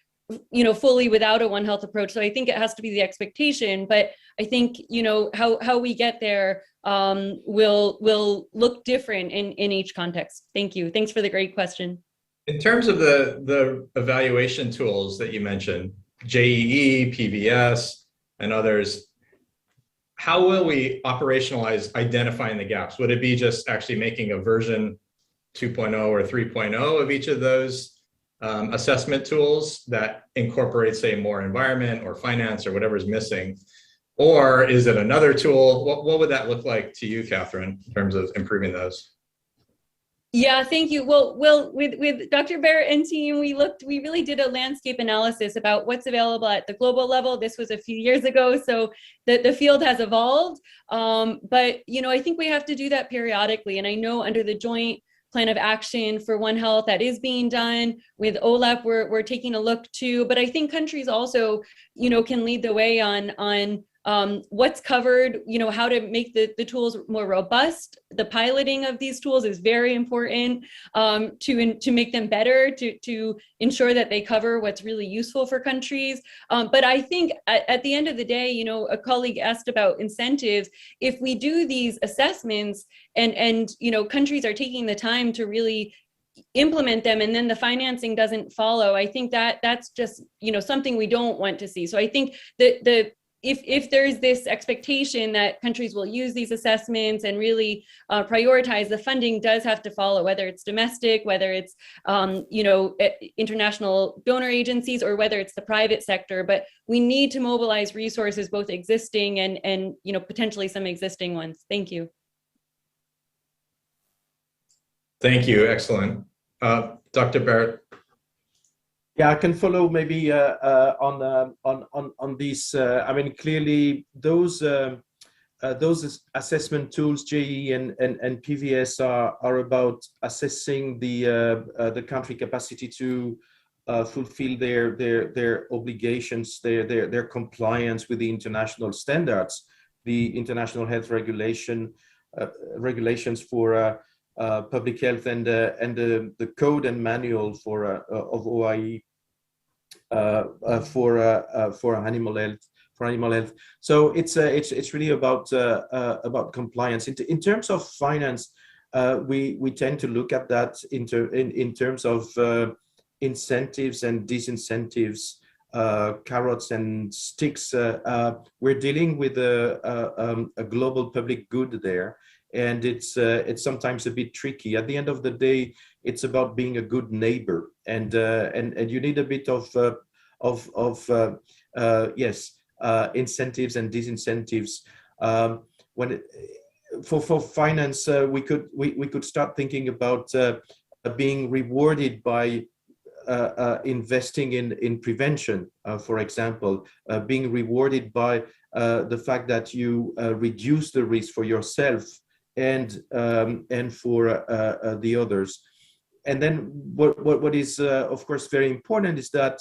you know, fully without a One Health approach. So I think it has to be the expectation, but I think, you know, how we get there will look different in each context. Thank you. Thanks for the great question. In terms of the evaluation tools that you mentioned, JEE, PVS, and others, how will we operationalize identifying the gaps? Would it be just actually making a version 2.0 or 3.0 of each of those assessment tools that incorporate, say, more environment or finance or whatever is missing? Or is it another tool? What would that look like to you, Catherine, in terms of improving those? Yeah, thank you. Well, with Dr. Barrett and team, we really did a landscape analysis about what's available at the global level. This was a few years ago, so the field has evolved. But, you know, I think we have to do that periodically. And I know under the Joint Plan of Action for One Health that is being done with OLEP, we're taking a look too. But I think countries also, you know, can lead the way on what's covered, you know, how to make the tools more robust. The piloting of these tools is very important to make them better, to ensure that they cover what's really useful for countries. But I think at the end of the day, you know, a colleague asked about incentives. If we do these assessments and you know, countries are taking the time to really implement them and then the financing doesn't follow, I think that's just, you know, something we don't want to see. So I think that if there's this expectation that countries will use these assessments and really prioritize, the funding does have to follow, whether it's domestic, whether it's you know, international donor agencies, or whether it's the private sector. But we need to mobilize resources, both existing and you know, potentially some existing ones. Thank you. Thank you. Excellent. Dr. Barrett. Yeah, I can follow maybe on these. I mean, clearly those assessment tools, JE and PVS, are about assessing the country capacity to fulfill their obligations, their compliance with the international standards, the international health regulations for public health, and the code and manual of OIE for animal health. So it's really about compliance. In terms of finance, we tend to look at that in terms of incentives and disincentives, carrots and sticks. We're dealing with a global public good there. And it's sometimes a bit tricky. At the end of the day, it's about being a good neighbor, and you need a bit of incentives and disincentives. For finance, we could start thinking about being rewarded by investing in prevention, for example, being rewarded by the fact that you reduce the risk for yourself and for the others. And then what is of course very important is that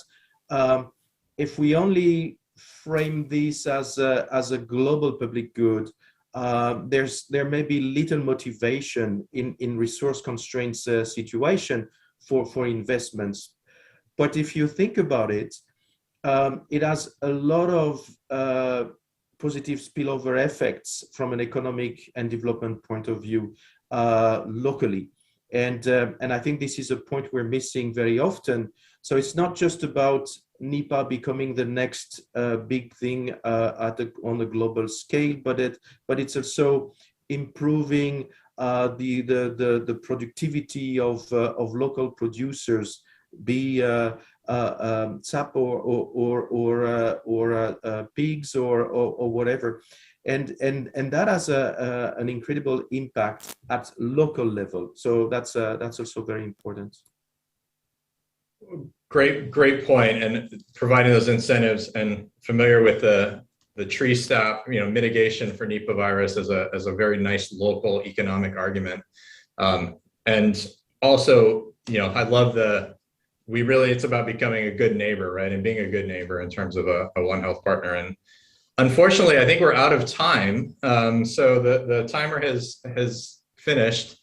if we only frame this as a global public good, there may be little motivation in resource constraints situation for investments. But if you think about it, it has a lot of positive spillover effects from an economic and development point of view locally. And I think this is a point we're missing very often. So it's not just about NEPA becoming the next big thing on a global scale, but it's also improving the productivity of local producers, be sap or pigs or whatever, and that has an incredible impact at local level. So that's also very important. Great point. And providing those incentives, and familiar with the tree stop, mitigation for Nipah virus as a very nice local economic argument. And also, I love it's about becoming a good neighbor, right? And being a good neighbor in terms of a One Health partner. And unfortunately, I think we're out of time. So the timer has finished.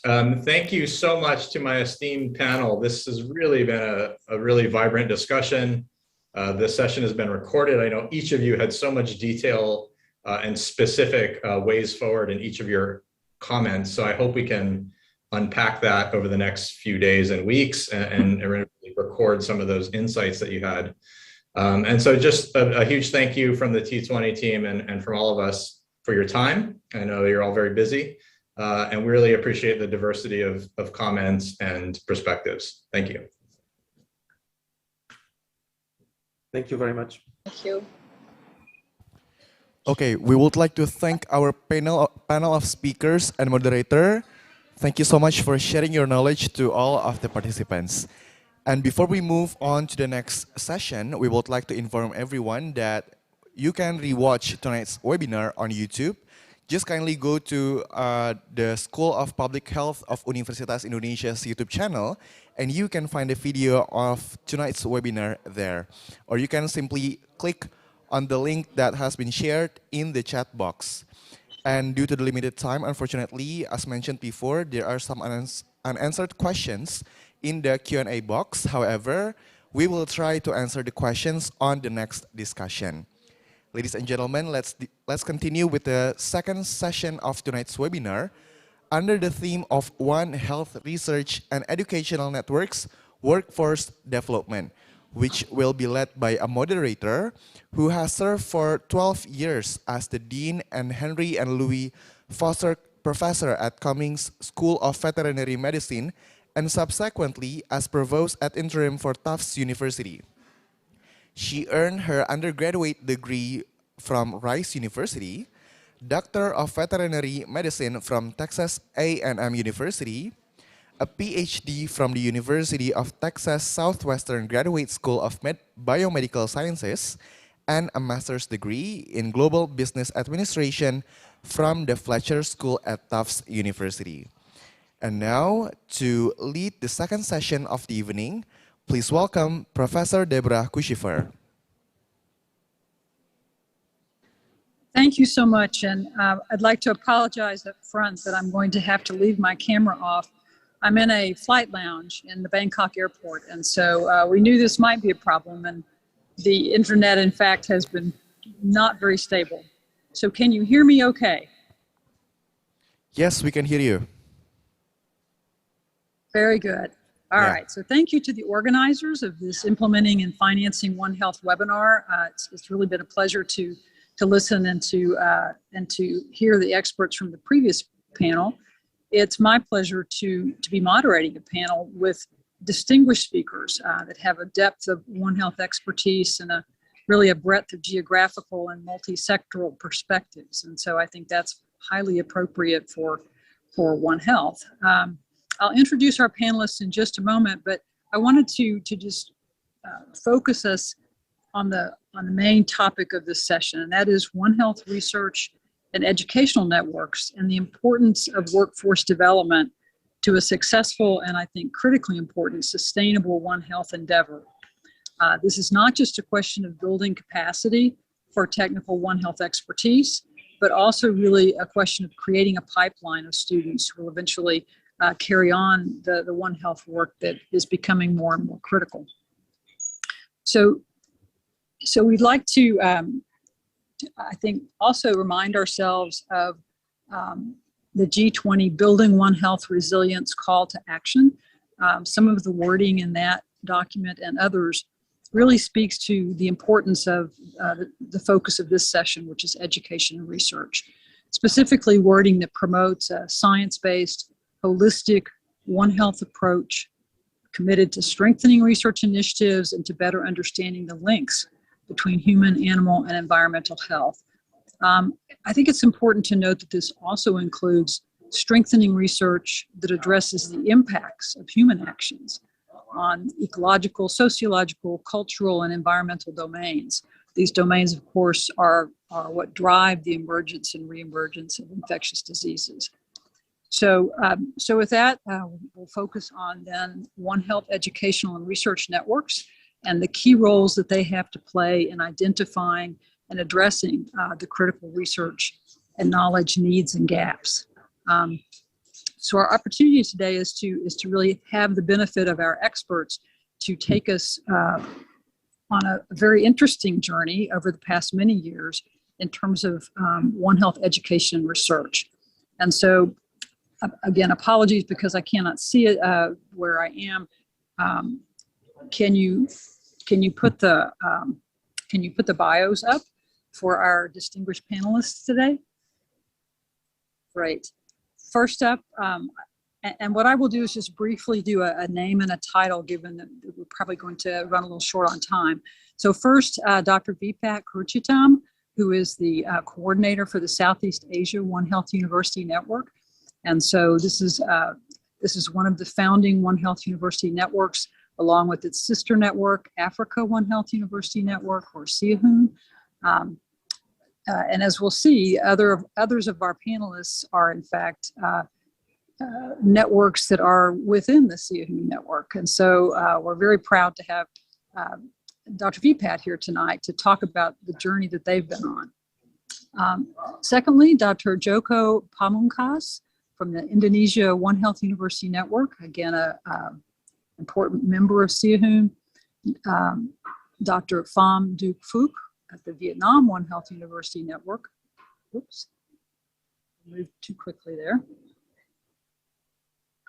Thank you so much to my esteemed panel. This has really been a really vibrant discussion. This session has been recorded. I know each of you had so much detail and specific ways forward in each of your comments. So I hope we can unpack that over the next few days and weeks and really record some of those insights that you had. And so just a huge thank you from the T20 team and from all of us for your time. I know you're all very busy. And we really appreciate the diversity of comments and perspectives. Thank you. Thank you very much. Thank you. Okay, we would like to thank our panel of speakers and moderator. Thank you so much for sharing your knowledge to all of the participants. And before we move on to the next session, we would like to inform everyone that you can rewatch tonight's webinar on YouTube. Just kindly go to the School of Public Health of Universitas Indonesia's YouTube channel, and you can find a video of tonight's webinar there. Or you can simply click on the link that has been shared in the chat box. And due to the limited time, unfortunately, as mentioned before, there are some unanswered questions in the Q&A box. However, we will try to answer the questions on the next discussion. Ladies and gentlemen, let's continue with the second session of tonight's webinar under the theme of One Health Research and Educational Networks Workforce Development, which will be led by a moderator who has served for 12 years as the Dean and Henry and Louis Foster Professor at Cummings School of Veterinary Medicine and subsequently as Provost ad interim for Tufts University. She earned her undergraduate degree from Rice University, Doctor of Veterinary Medicine from Texas A&M University, a PhD from the University of Texas Southwestern Graduate School of Biomedical Sciences, and a master's degree in Global Business Administration from the Fletcher School at Tufts University. And now, to lead the second session of the evening, please welcome Professor Deborah Kushifer. Thank you so much, and I'd like to apologize up front that I'm going to have to leave my camera off. I'm in a flight lounge in the Bangkok airport, and so we knew this might be a problem, and the internet, in fact, has been not very stable. So can you hear me okay? Yes, we can hear you. Very good. All right, so thank you to the organizers of this Implementing and Financing One Health webinar. It's really been a pleasure to listen and to hear the experts from the previous panel. It's my pleasure to be moderating a panel with distinguished speakers that have a depth of One Health expertise and really a breadth of geographical and multi-sectoral perspectives. And so I think that's highly appropriate for One Health. I'll introduce our panelists in just a moment, but I wanted to just focus us on the main topic of this session, and that is One Health research and educational networks and the importance of workforce development to a successful and I think critically important sustainable One Health endeavor. This is not just a question of building capacity for technical One Health expertise, but also really a question of creating a pipeline of students who will eventually carry on the One Health work that is becoming more and more critical. So we'd like to, I think, also remind ourselves of the G20 Building One Health Resilience Call to Action. Some of the wording in that document and others really speaks to the importance of the focus of this session, which is education and research. Specifically wording that promotes a science-based, holistic One Health approach, committed to strengthening research initiatives and to better understanding the links between human, animal, and environmental health. I think it's important to note that this also includes strengthening research that addresses the impacts of human actions on ecological, sociological, cultural, and environmental domains. These domains, of course, are what drive the emergence and reemergence of infectious diseases. So with that, we'll focus on then One Health educational and research networks and the key roles that they have to play in identifying and addressing the critical research and knowledge needs and gaps. So our opportunity today is to really have the benefit of our experts to take us on a very interesting journey over the past many years in terms of One Health education and research. And so, again, apologies because I cannot see it where I am. Can you put the bios up for our distinguished panelists today? Great. First up, and what I will do is just briefly do a name and a title, given that we're probably going to run a little short on time. So first, Dr. Vipat Kruchitam, who is the coordinator for the Southeast Asia One Health University Network. And so this is one of the founding One Health University networks, along with its sister network, Africa One Health University Network, or CIHUN. And as we'll see, others of our panelists are in fact networks that are within the CIHUN network. And so we're very proud to have Dr. Vipat here tonight to talk about the journey that they've been on. Secondly, Dr. Joko Pamungkas from the Indonesia One Health University Network, again, an important member of CIHUN. Dr. Pham Duc Phuc at the Vietnam One Health University Network. Oops, moved too quickly there.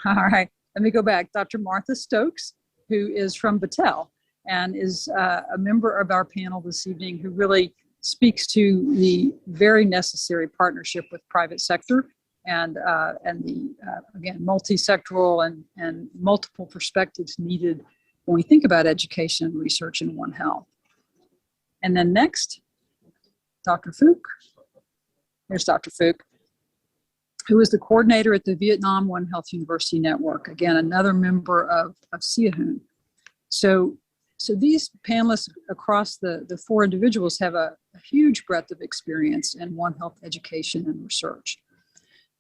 All right, let me go back. Dr. Martha Stokes, who is from Battelle and is a member of our panel this evening, who really speaks to the very necessary partnership with private sector and the, again, multi-sectoral and multiple perspectives needed when we think about education and research in One Health. And then next, Dr. Phuc. Here's Dr. Phuc, who is the coordinator at the Vietnam One Health University Network. Again, another member of CIHUN. So these panelists across the four individuals have a huge breadth of experience in One Health education and research.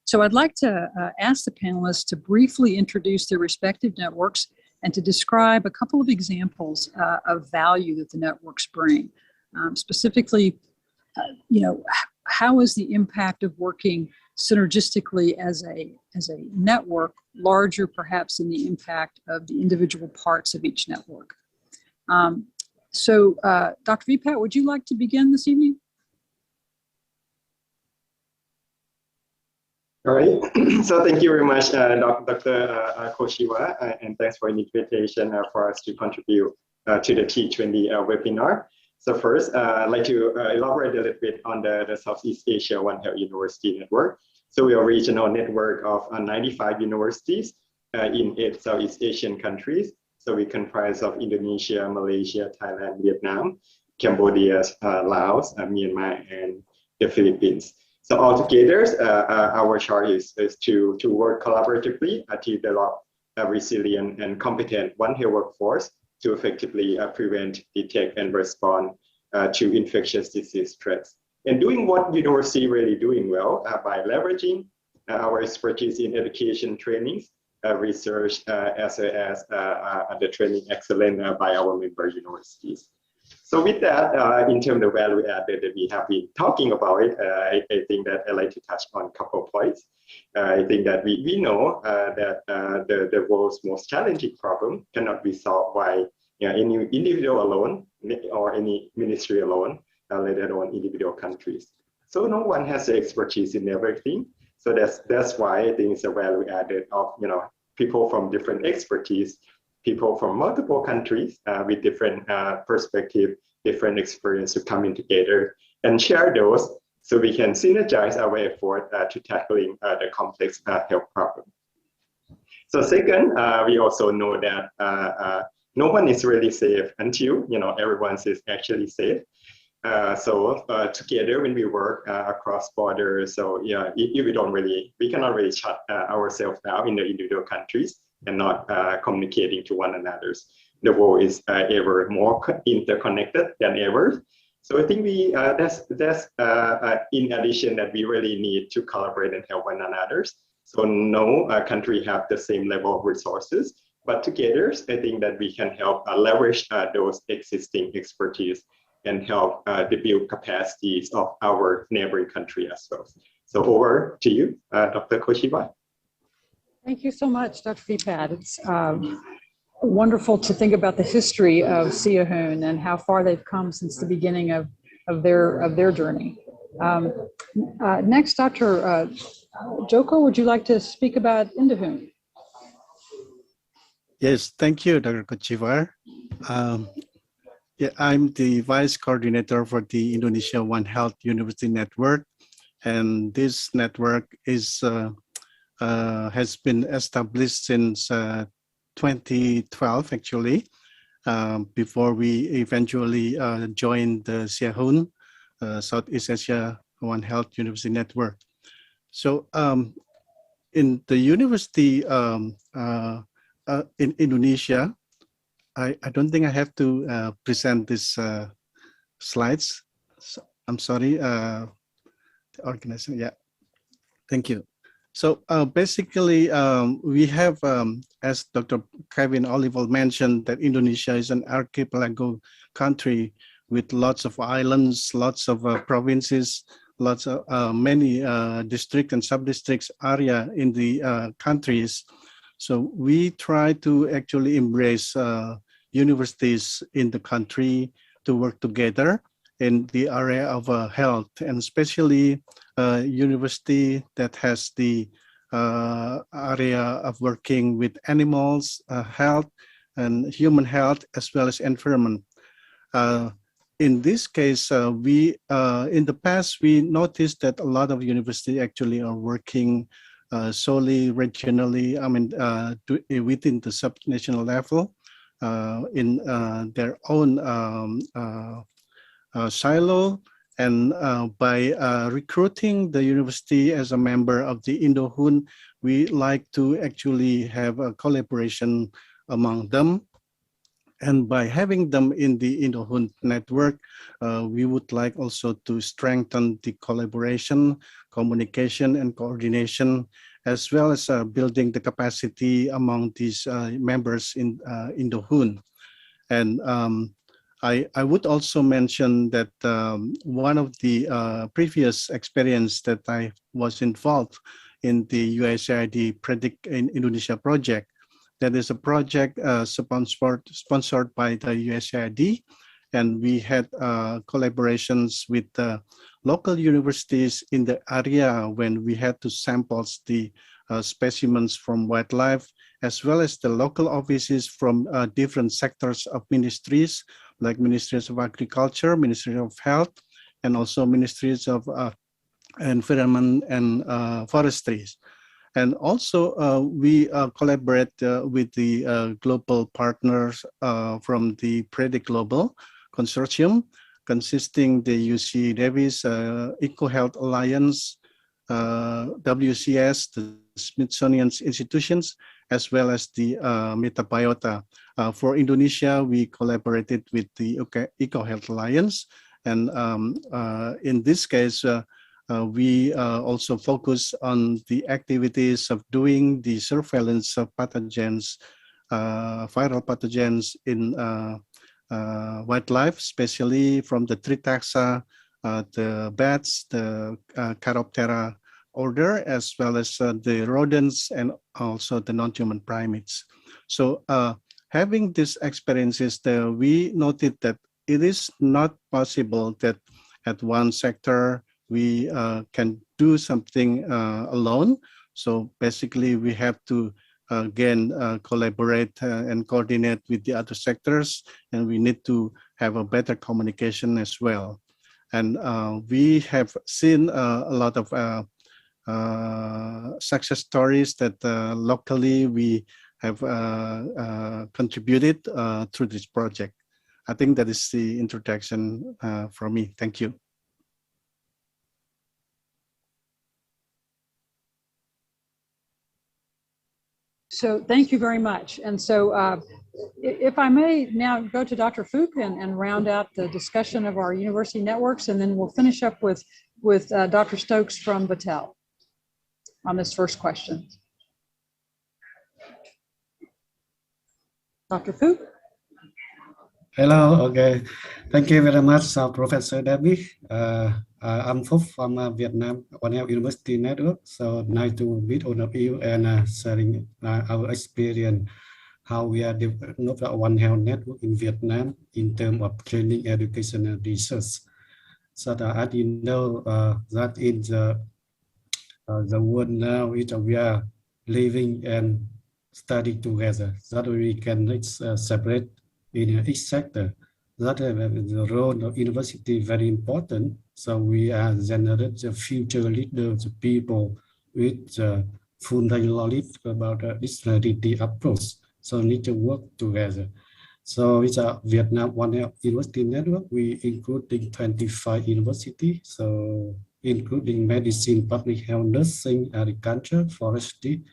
So I'd like to ask the panelists to briefly introduce their respective networks and to describe a couple of examples of value that the networks bring. Specifically, how is the impact of working synergistically as a network larger perhaps than the impact of the individual parts of each network? So Dr. Vipat, would you like to begin this evening? All right, so thank you very much, Dr. Koshiwa, and thanks for the invitation for us to contribute to the T20 webinar. So first, I'd like to elaborate a little bit on the Southeast Asia One Health University Network. So we are a regional network of 95 universities in 8 Southeast Asian countries. So we comprise of Indonesia, Malaysia, Thailand, Vietnam, Cambodia, Laos, Myanmar, and the Philippines. So altogether, our charge is to work collaboratively to develop a resilient and competent One Health workforce to effectively prevent, detect, and respond to infectious disease threats. And doing what university really doing well by leveraging our expertise in education trainings, research, as well as the training excellence by our member universities. So with that, in terms of value added that we have been talking about it, I think that I'd like to touch on a couple of points. I think that we know that the world's most challenging problem cannot be solved by any individual alone or any ministry alone, let alone individual countries. So no one has the expertise in everything. So that's why I think it's a value added of people from different expertise, people from multiple countries with different perspective, different experience to come in together and share those so we can synergize our effort to tackling the complex health problem. So second, we also know that no one is really safe until everyone is actually safe. So together when we work across borders, so we cannot really shut ourselves down in the individual countries and not communicating to one another. The world is ever more interconnected than ever. So I think that's in addition that we really need to collaborate and help one another. So no country have the same level of resources, but together I think that we can help leverage those existing expertise and help the build capacities of our neighboring country as well. So over to you, Dr. Koshiba. Thank you so much, Dr. Vipad. It's wonderful to think about the history of Siahun and how far they've come since the beginning of their journey. Next, Dr. Joko, would you like to speak about Indahun? Yes, thank you, Dr. Kochivar. Yeah, I'm the Vice Coordinator for the Indonesia One Health University Network, and this network is has been established since 2012, actually, before we eventually joined the Siahun, Southeast Asia One Health University Network. So in the university in Indonesia, I don't think I have to present these slides. So, I'm sorry, the organization, yeah, thank you. So basically, we have, as Dr. Kevin Oliver mentioned, that Indonesia is an archipelago country with lots of islands, lots of provinces, lots of many district and sub-districts area in the countries. So we try to actually embrace universities in the country to work together in the area of health, and especially university that has the area of working with animals health and human health as well as environment. In this case, we in the past we noticed that a lot of universities actually are working solely regionally. I mean, within the subnational level in their own silo, and by recruiting the university as a member of the Indohun, we like to actually have a collaboration among them. And by having them in the Indohun network, we would like also to strengthen the collaboration, communication, and coordination, as well as building the capacity among these members in Indohun. And I would also mention that one of the previous experience that I was involved in the USAID Predict in Indonesia project. That is a project sponsored by the USAID, and we had collaborations with local universities in the area when we had to sample the specimens from wildlife, as well as the local offices from different sectors of ministries, like Ministries of Agriculture, Ministry of Health, and also Ministries of Environment and Forestry. And also we collaborate with the global partners from the Predict Global Consortium, consisting the UC Davis EcoHealth Alliance, WCS, the Smithsonian Institutions, as well as the Metabiota. For Indonesia, we collaborated with the EcoHealth Alliance. And in this case, we also focus on the activities of doing the surveillance of pathogens, viral pathogens in wildlife, especially from the Tritaxa, the bats, the Chiroptera order, as well as the rodents and also the non-human primates. So having these experiences, we noted that it is not possible that at one sector we can do something alone. So basically we have to again collaborate and coordinate with the other sectors, and we need to have a better communication as well. And we have seen a lot of success stories that locally we have contributed through this project. I think that is the introduction from me. Thank you. So thank you very much. And so if I may now go to Dr. Phuc and round out the discussion of our university networks, and then we'll finish up with Dr. Stokes from Battelle on this first question. Dr. Phuc? Hello, okay. Thank you very much, Professor Debbie. I'm Phúc from Vietnam One Health University Network. So nice to meet all of you and sharing our experience, how we are developing One Health Network in Vietnam in terms of training, education, and research. So as you know, that in the world now, we are living and studying together, so that we can separate in each sector. That the role of university very important. So we are generate the future leaders, people with full knowledge about this strategy approach. So need to work together. So it's a Vietnam One Health University Network. We including 25 universities. So including medicine, public health, nursing, agriculture, forestry,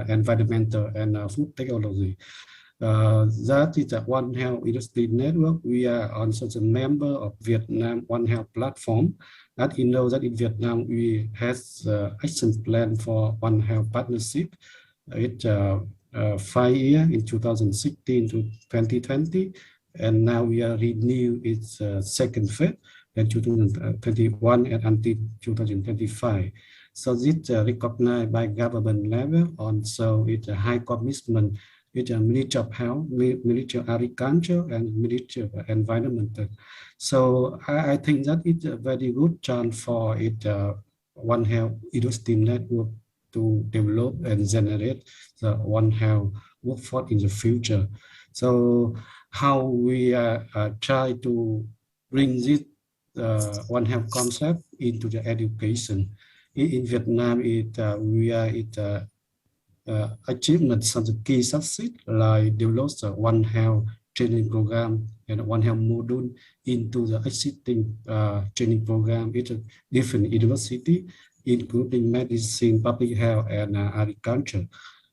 environmental, and food technology. That is a One Health University Network. We are also a member of Vietnam One Health platform. As you know, that in Vietnam we have action plan for One Health partnership. It's 5 years in 2016 to 2020, and now we are renew its second phase in 2021 and until 2025. So this recognized by government level. Also, it's a high commitment. It's a Ministry of Health, Ministry of Agriculture, and Ministry of Environment. So I think that it's a very good chance for it One Health University Network to develop and generate the One Health workforce in the future. So how we try to bring this One Health concept into the education. In Vietnam, we are achievements some of the key success, like develop the One Health training program and One Health module into the existing training program at a different university, including medicine, public health, and agriculture.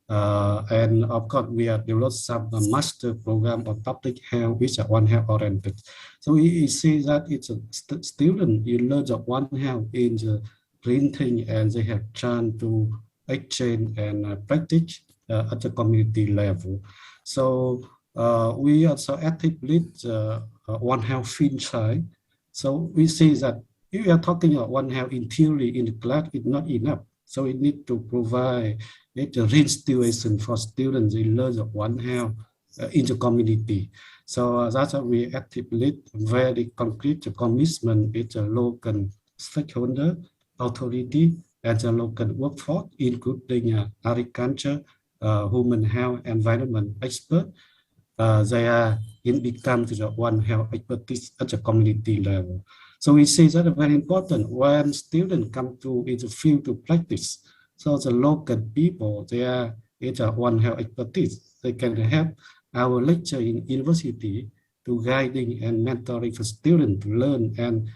And of course, we have developed some master program of public health, which are One Health oriented. So we see that it's a student, you learn the One Health in the printing, and they have chance to exchange and practice at the community level. So we also actively One Health field side. So we see that if we are talking about One Health in theory in the class, it's not enough. So we need to provide a real situation for students. They learn the One Health in the community. So that's why we actively very concrete commitment with the local stakeholder, authority, and the local workforce, including agriculture, human health, environment expert. They are become to the One Health expertise at the community level. So we see that very important when students come to in the field to practice. So the local people, they are in the One Health expertise. They can help our lecture in university to guiding and mentoring for students to learn and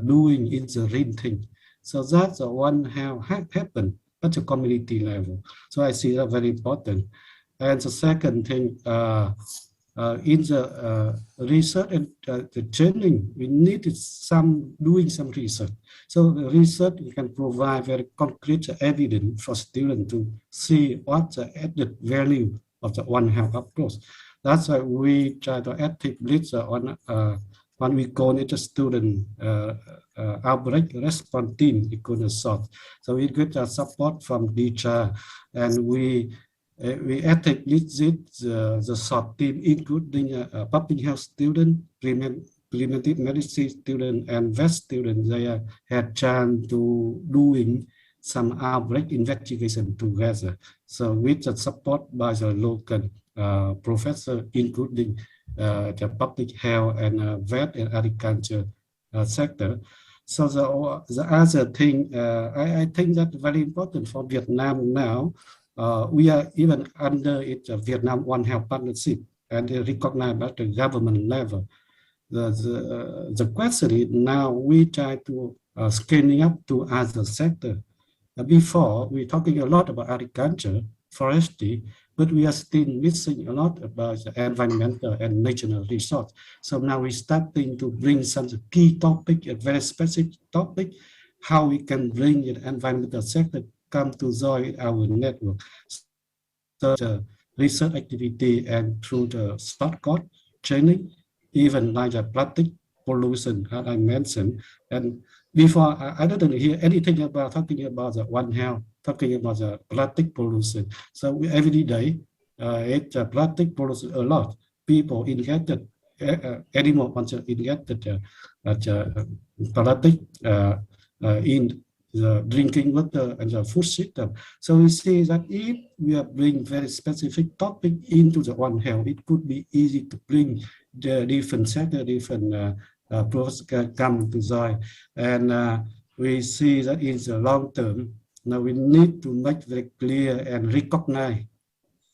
doing in the real thing. So that's the One Health happen at the community level. So I see that very important. And the second thing, in the research and the training, we need doing some research. So the research can provide very concrete evidence for students to see what the added value of the One Health approach. That's why we try to actively on when we call it a student outbreak response team, we call it SOT. So we get support from DCHA, and we actively lead the SOT team, including public health student, preventive medicine student, and vet student. They had chance to doing some outbreak investigation together. So with the support by the local professor, including the public health and vet and agriculture sector. So the other thing, I think that's very important for Vietnam now. We are even under it, Vietnam One Health Partnership, and they recognize at the government level. The question is now we try to scaling up to other sector. Before, we're talking a lot about agriculture, forestry, but we are still missing a lot about the environmental and natural resource. So now we're starting to bring some key topic, a very specific topic, how we can bring the environmental sector come to join our network. So the research activity and through the short course training, even like the plastic pollution that I mentioned. And before, I didn't hear anything about talking about the One Health, talking about the plastic pollution. So every day, it's plastic pollution a lot. People injected, animal injected plastic in the drinking water and the food system. So we see that if we are bringing very specific topic into the One Health, it could be easy to bring the different sector, different process come to join. And we see that in the long term, now we need to make very clear and recognize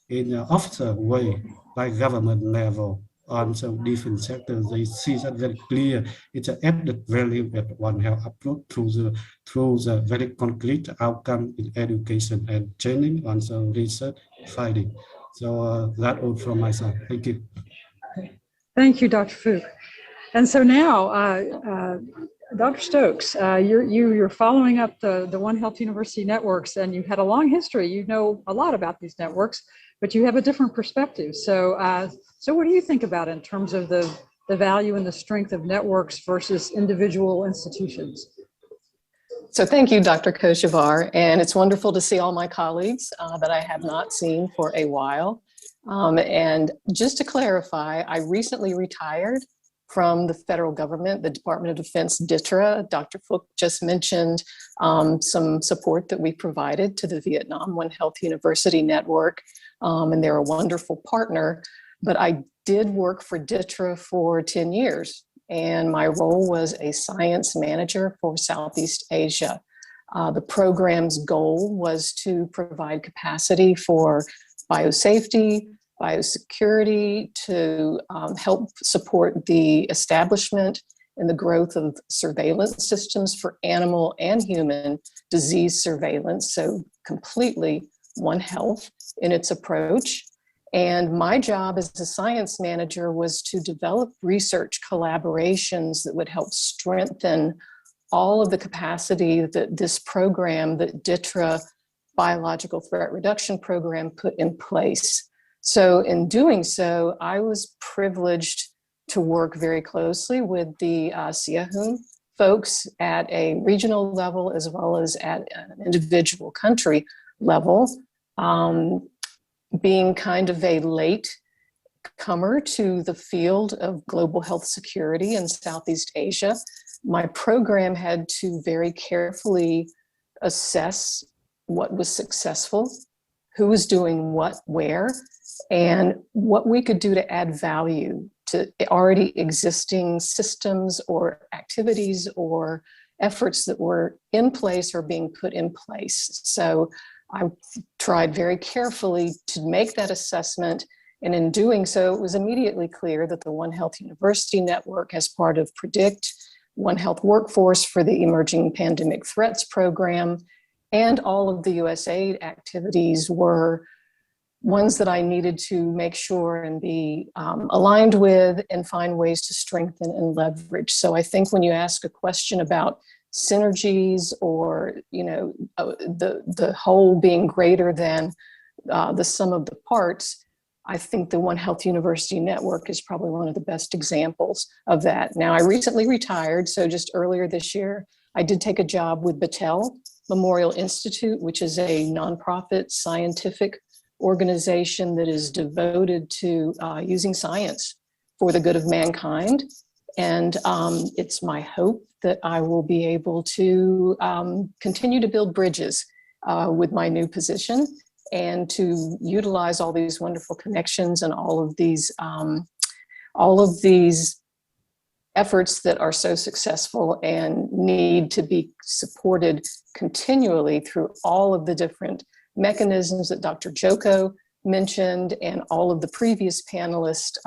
in an officer way by government level on some different sectors. They see that very clear. It's an added value that One Health approach through the very concrete outcome in education and training on some research finding. So that all from my side. Thank you. Thank you, Dr. Phuc. And so now, Dr. Stokes, you're following up the One Health University networks, and you've had a long history. You know a lot about these networks, but you have a different perspective. So, so what do you think about in terms of the value and the strength of networks versus individual institutions? So thank you, Dr. Koshivar, and it's wonderful to see all my colleagues that I have not seen for a while. And just to clarify, I recently retired from the federal government, the Department of Defense, DTRA. Dr. Phuc just mentioned some support that we provided to the Vietnam One Health University Network, and they're a wonderful partner. But I did work for DTRA for 10 years, and my role was a science manager for Southeast Asia. The program's goal was to provide capacity for biosafety, biosecurity, to help support the establishment and the growth of surveillance systems for animal and human disease surveillance, so completely One Health in its approach. And my job as a science manager was to develop research collaborations that would help strengthen all of the capacity that this program, that DTRA Biological Threat Reduction Program, put in place. So in doing so, I was privileged to work very closely with the Siahum folks at a regional level as well as at an individual country level. Being kind of a late comer to the field of global health security in Southeast Asia, my program had to very carefully assess what was successful, who was doing what, where, and what we could do to add value to already existing systems or activities or efforts that were in place or being put in place. So I tried very carefully to make that assessment, and in doing so, it was immediately clear that the One Health University Network, as part of PREDICT, One Health Workforce for the Emerging Pandemic Threats Program, and all of the USAID activities were ones that I needed to make sure and be aligned with and find ways to strengthen and leverage. So I think when you ask a question about synergies or the whole being greater than the sum of the parts, I think the One Health University Network is probably one of the best examples of that. Now, I recently retired, so just earlier this year, I did take a job with Battelle Memorial Institute, which is a nonprofit scientific organization that is devoted to using science for the good of mankind. And it's my hope that I will be able to continue to build bridges with my new position and to utilize all these wonderful connections and all of these efforts that are so successful and need to be supported continually through all of the different mechanisms that Dr. Joko mentioned and all of the previous panelist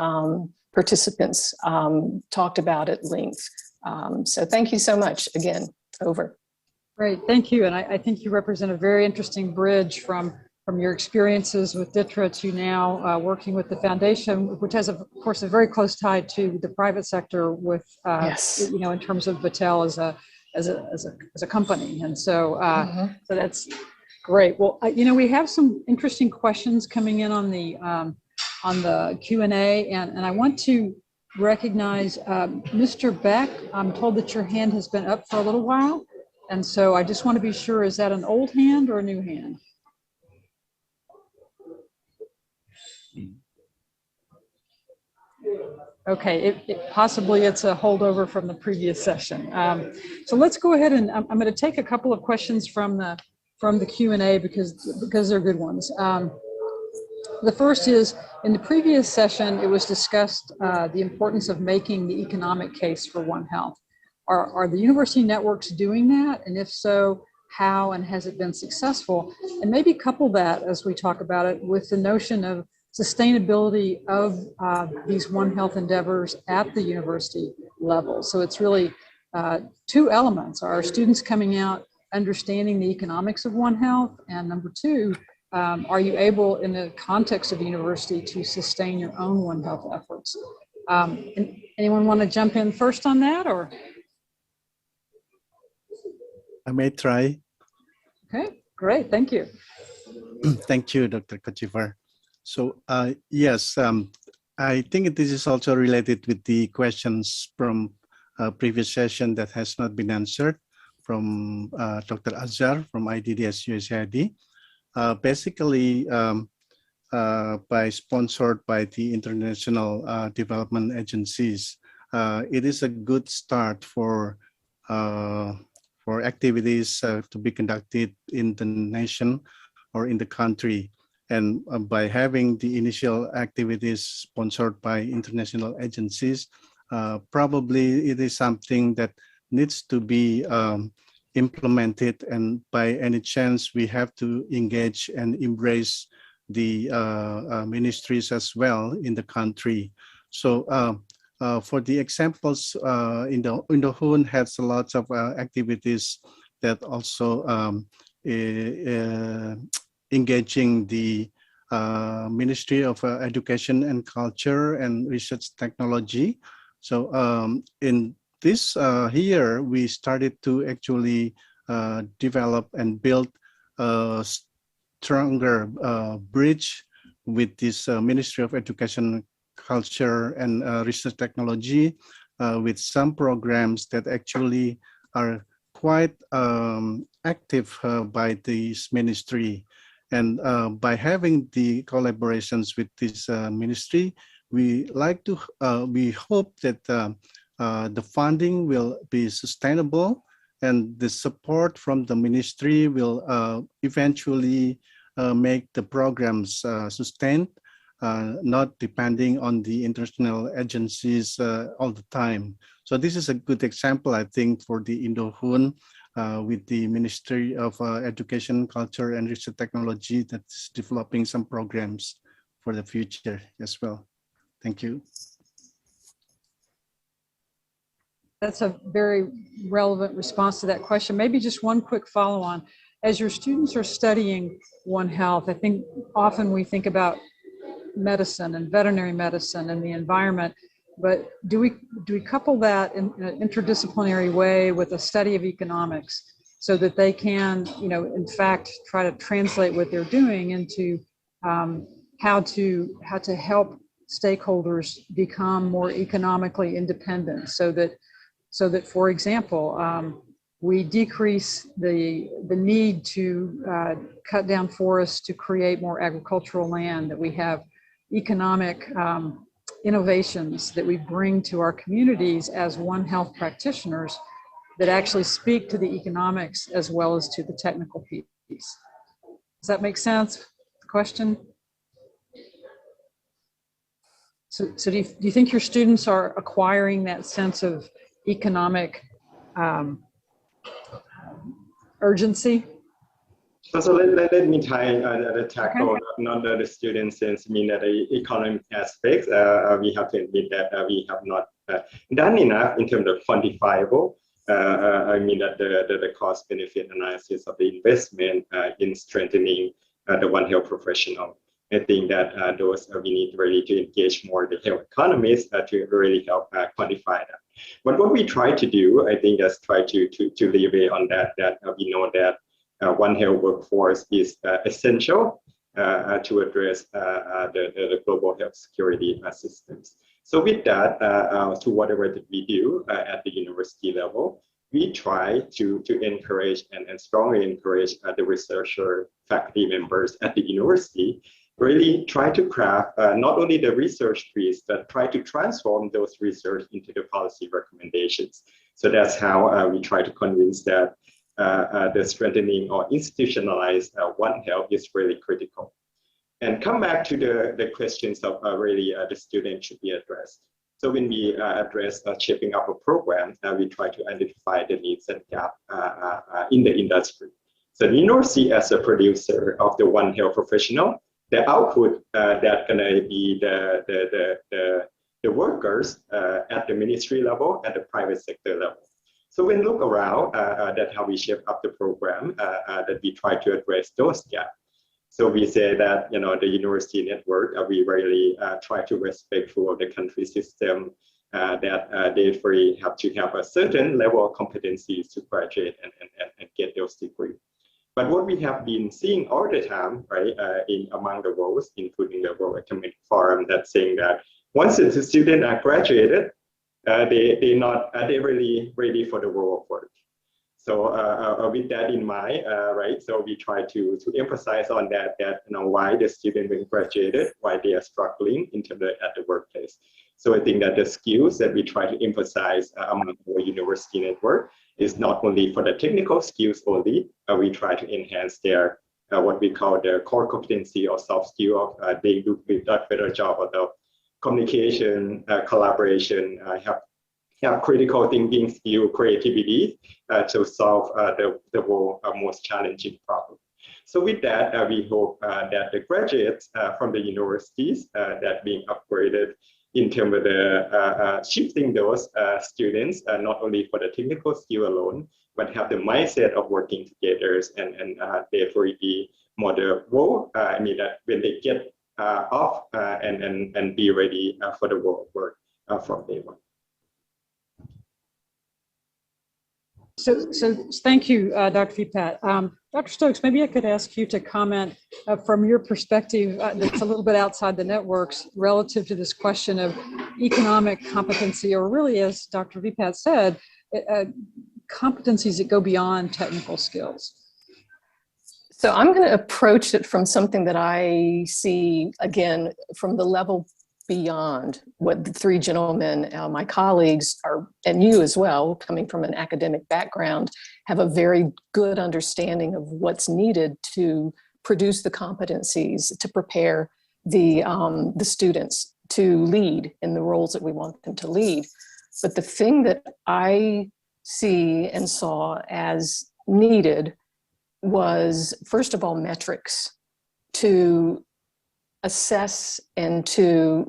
participants talked about at length. So thank you so much again. Over. Great, thank you. And I think you represent a very interesting bridge from your experiences with DITRA to now working with the foundation, which has, of course, a very close tie to the private sector with, yes, you know, in terms of Battelle as a company. And so, so that's great. Well, you know, we have some interesting questions coming in on the Q&A, and I want to recognize Mr. Beck. I'm told that your hand has been up for a little while. And so I just want to be sure, is that an old hand or a new hand? Okay, possibly it's a holdover from the previous session. So let's go ahead and I'm going to take a couple of questions from the Q&A because they're good ones. The first is, in the previous session, it was discussed the importance of making the economic case for One Health. Are the university networks doing that? And if so, how, and has it been successful? And maybe couple that, as we talk about it, with the notion of sustainability of these One Health endeavors at the university level. So it's really two elements. Are students coming out understanding the economics of One Health? And number two, are you able, in the context of the university, to sustain your own One Health efforts? And anyone want to jump in first on that, or? I may try. Okay, great, thank you. Thank you, Dr. Kochevar. So yes, I think this is also related with the questions from a previous session that has not been answered from Dr. Azhar from IDDS USAID. Basically, sponsored by the international development agencies, it is a good start for activities to be conducted in the nation or in the country. And by having the initial activities sponsored by international agencies, probably it is something that needs to be implemented, and by any chance we have to engage and embrace the ministries as well in the country. So for the examples, Indohoon has lots of activities that also engaging the Ministry of Education and Culture and Research Technology. So in this here, we started to actually develop and build a stronger bridge with this Ministry of Education, Culture and Research Technology, with some programs that actually are quite active by this ministry. And by having the collaborations with this ministry, we hope that the funding will be sustainable, and the support from the ministry will eventually make the programs sustained, not depending on the international agencies all the time. So this is a good example, I think, for the Indohoon with the Ministry of Education, Culture and Research Technology that's developing some programs for the future as well. Thank you. That's a very relevant response to that question. Maybe just one quick follow on. As your students are studying One Health, I think often we think about medicine and veterinary medicine and the environment, but do we couple that in an interdisciplinary way with a study of economics so that they can, in fact, try to translate what they're doing into how to help stakeholders become more economically independent, so that for example, we decrease the need to cut down forests to create more agricultural land, that we have economic innovations that we bring to our communities as One Health practitioners that actually speak to the economics as well as to the technical piece. Does that make sense? The question? So do you think your students are acquiring that sense of economic urgency? So let me tackle not the students, since the economic aspects. We have to admit that we have not done enough in terms of quantifiable. The cost benefit analysis of the investment in strengthening the One Health professional. I think that those we need really to engage more the health economists to really help quantify that. But what we try to do, I think, is try to leeway on that. That we know that One Health workforce is essential to address the global health security systems. So with that, to whatever that we do at the university level, we try to encourage and strongly encourage the researcher faculty members at the university really try to craft not only the research piece, but try to transform those research into the policy recommendations. So that's how we try to convince that the strengthening or institutionalized One Health is really critical. And come back to the questions of really the student should be addressed. So when we address shaping up a program, we try to identify the needs and gap in the industry. So the university as a producer of the One Health professional, the output that's gonna be the workers at the ministry level, at the private sector level. So when look around, that's how we shape up the program, that we try to address those gaps. So we say that, the university network, we really try to respectful of the country system, that they really have to have a certain level of competencies to graduate and get those degrees. But what we have been seeing all the time, right, among the worlds, including the World Economic Forum, that's saying that once the students are graduated, they're really ready for the world of work. So with that in mind, right, so we try to emphasize on that why the student when graduated, why they are struggling in terms of at the workplace. So I think that the skills that we try to emphasize among our university network is not only for the technical skills only, we try to enhance their what we call the core competency or soft skill of they do a better job of the communication, collaboration, have critical thinking skill, creativity to solve the world most challenging problem. So with that, we hope that the graduates from the universities that being upgraded in terms of the shifting those students, not only for the technical skill alone, but have the mindset of working together and therefore be more the role, that when they get off and be ready for the world work from day one. So thank you, Dr. Vipat. Dr. Stokes, maybe I could ask you to comment from your perspective that's a little bit outside the networks relative to this question of economic competency, or really, as Dr. Vipat said, competencies that go beyond technical skills. So I'm going to approach it from something that I see, again, from the level beyond what the three gentlemen, my colleagues are, and you as well, coming from an academic background, have a very good understanding of what's needed to produce the competencies to prepare the students to lead in the roles that we want them to lead. But the thing that I see and saw as needed was, first of all, metrics to assess and to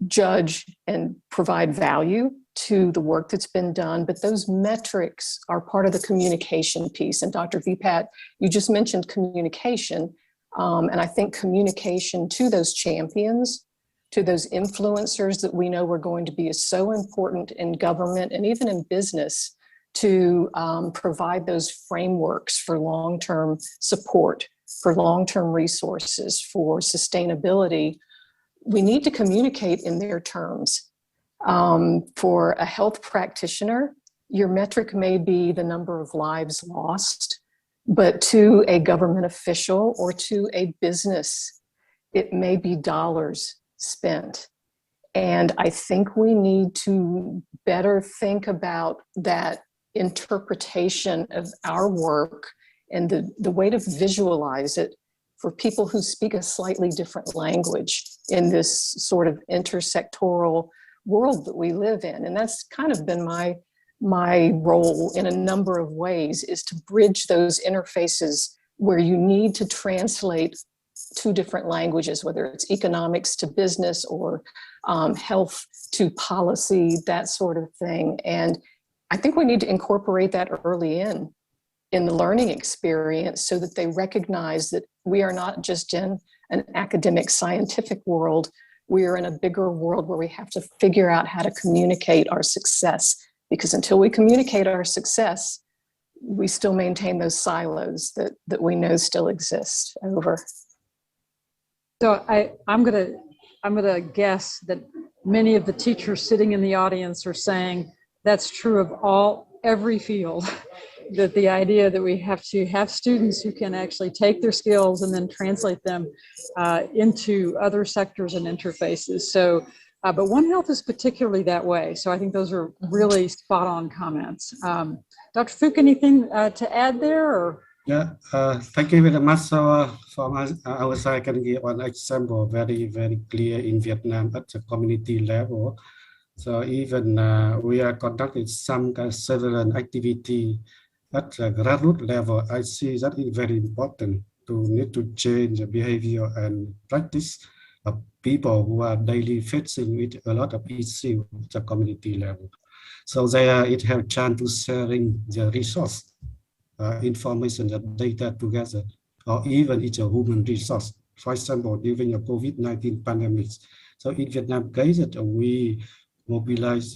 judge and provide value to the work that's been done. But those metrics are part of the communication piece. And Dr. Vipat, you just mentioned communication. And I think communication to those champions, to those influencers that we know are going to be so important in government and even in business to provide those frameworks for long-term support, for long-term resources, for sustainability, we need to communicate in their terms. For a health practitioner, your metric may be the number of lives lost, but to a government official or to a business, it may be dollars spent. And I think we need to better think about that interpretation of our work and the way to visualize it for people who speak a slightly different language in this sort of intersectoral world that we live in. And that's kind of been my role in a number of ways, is to bridge those interfaces where you need to translate two different languages, whether it's economics to business or health to policy, that sort of thing. And I think we need to incorporate that early in the learning experience so that they recognize that we are not just in an academic scientific world, we are in a bigger world where we have to figure out how to communicate our success. Because until we communicate our success, we still maintain those silos that we know still exist. Over. So I'm gonna guess that many of the teachers sitting in the audience are saying that's true of every field. That the idea that we have to have students who can actually take their skills and then translate them into other sectors and interfaces. So, but One Health is particularly that way. So I think those are really spot on comments. Dr. Phuc, anything to add there? Or? Yeah, thank you very much. So from our side, I can give one example very, very clear in Vietnam at the community level. So even we are conducting some kind of surveillance activity at the grassroots level. I see that is very important to need to change the behavior and practice of people who are daily facing with a lot of issues at the community level. So there it have chance to sharing the resource, information, the data together, or even it's a human resource. For example, during the COVID-19 pandemic. So in Vietnam case, we mobilize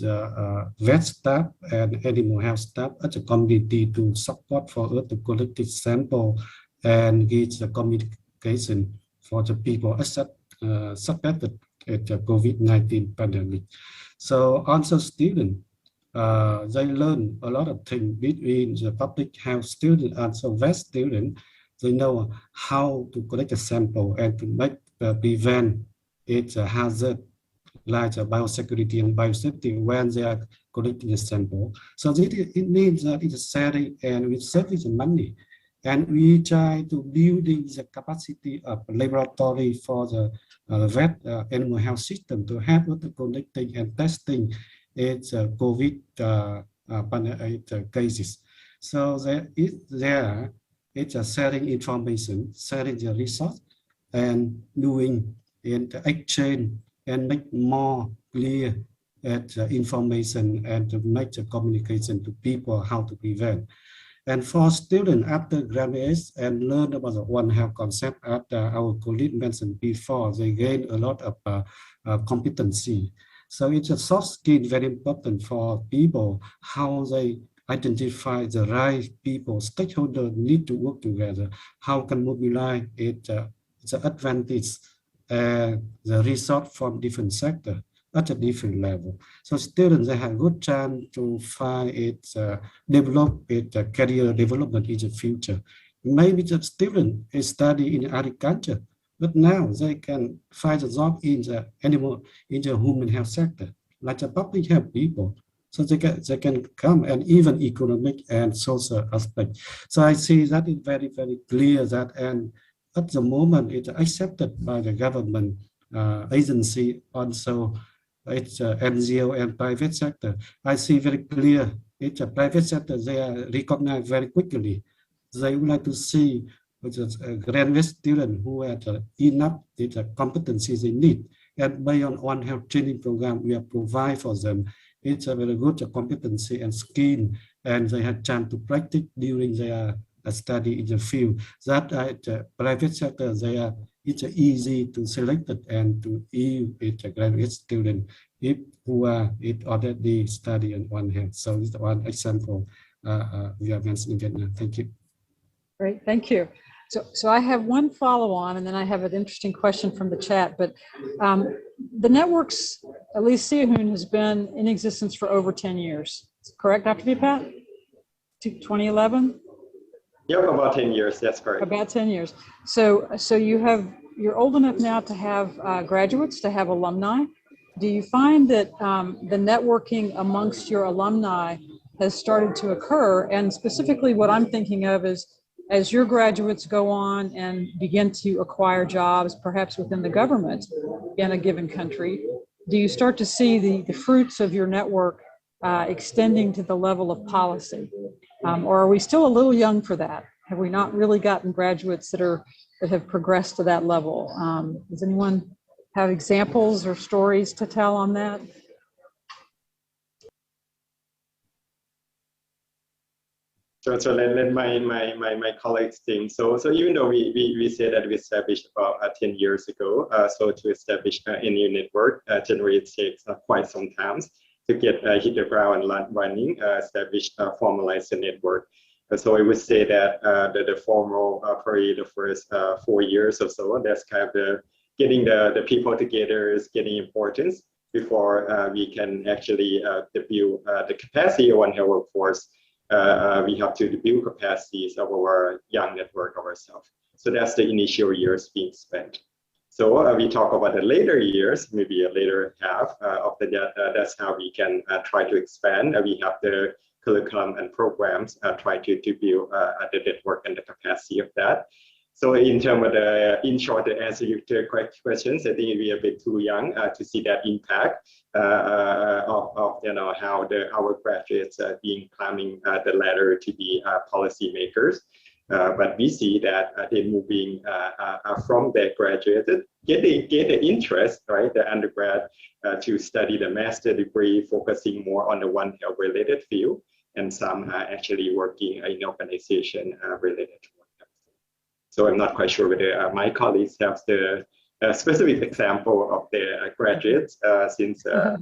vet staff and animal health staff at the community to support for us to collect the sample and get the communication for the people suspected at the COVID-19 pandemic. So also students, they learn a lot of things between the public health student and so vet student. They know how to collect a sample and to make prevent its hazard like biosecurity and biosafety when they are collecting a sample. So it means that it's sharing and we save the money. And we try to building the capacity of laboratory for the vet animal health system to help with the collecting and testing its COVID cases. So it's a sharing information, sharing the resource, and doing the exchange and make more clear information and to make the communication to people how to prevent. And for students after graduates and learn about the One Health concept, as our colleague mentioned before, they gain a lot of competency. So it's a soft skill very important for people, how they identify the right people, stakeholders need to work together, how can mobilize it, the advantage, the resource from different sectors at a different level. So students, they have good chance to find it, develop it, career development in the future. Maybe the student is study in agriculture, but now they can find a job in the human health sector, like the public health people. So they can come, and even economic and social aspect. So I see that is very, very clear that, and at the moment it's accepted by the government agency, also it's NGO and private sector. I see very clear it's a private sector, they are recognized very quickly. They would like to see graduate students who have enough competencies they need. And based on One Health training program we have provide for them, it's a very good competency and skill, and they have chance to practice during their study in the field. That at the private sector, it's easy to select it and to use it a graduate student who are already study in One Health. So it's one example we are mentioned in Vietnam. Thank you. Great, thank you. So I have one follow-on, and then I have an interesting question from the chat. But the networks, at least Siahun, has been in existence for over 10 years. Correct, Dr. Vipat? 2011? Yep, about 10 years. That's correct. About 10 years. So you're old enough now to have graduates, to have alumni. Do you find that the networking amongst your alumni has started to occur? And specifically, what I'm thinking of is, as your graduates go on and begin to acquire jobs, perhaps within the government in a given country, do you start to see the fruits of your network extending to the level of policy? Or are we still a little young for that? Have we not really gotten graduates that have progressed to that level? Does anyone have examples or stories to tell on that? So let my colleagues think. So even though we say that we established about 10 years ago, so to establish any network generally takes quite some time to get hit the ground and running, establish, formalize the network. So I would say that the formal probably the first 4 years or so, that's kind of getting the people together is getting important before we can actually build the capacity of One Health workforce. We have to build capacities of our young network of ourselves. So that's the initial years being spent. So we talk about the later years, maybe a later half of that. That's how we can try to expand. We have the curriculum and programs try to build the network and the capacity of that. So in terms of in short, to answer your questions, I think we are a bit too young to see that impact of how our graduates are being climbing the ladder to be policymakers. But we see that they're moving from their graduated, get the interest, right, the undergrad, to study the master degree, focusing more on the One Health related field, and some are actually working in organization related to One Health. So I'm not quite sure whether my colleagues have the specific example of their graduates since they're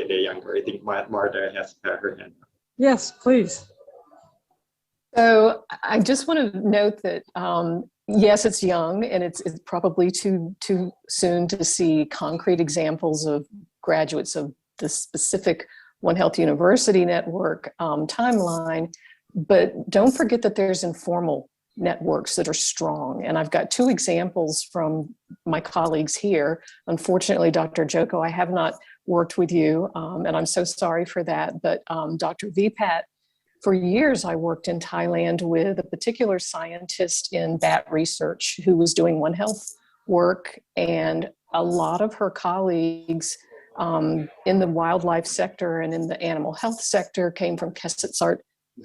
younger. I think Martha has her hand up. Yes, please. So I just want to note that, yes, it's young, and it's probably too soon to see concrete examples of graduates of the specific One Health University network timeline, but don't forget that there's informal networks that are strong. And I've got 2 examples from my colleagues here. Unfortunately, Dr. Joko, I have not worked with you, and I'm so sorry for that, but Dr. Vipat, for years, I worked in Thailand with a particular scientist in bat research who was doing One Health work, and a lot of her colleagues in the wildlife sector and in the animal health sector came from Kesetsart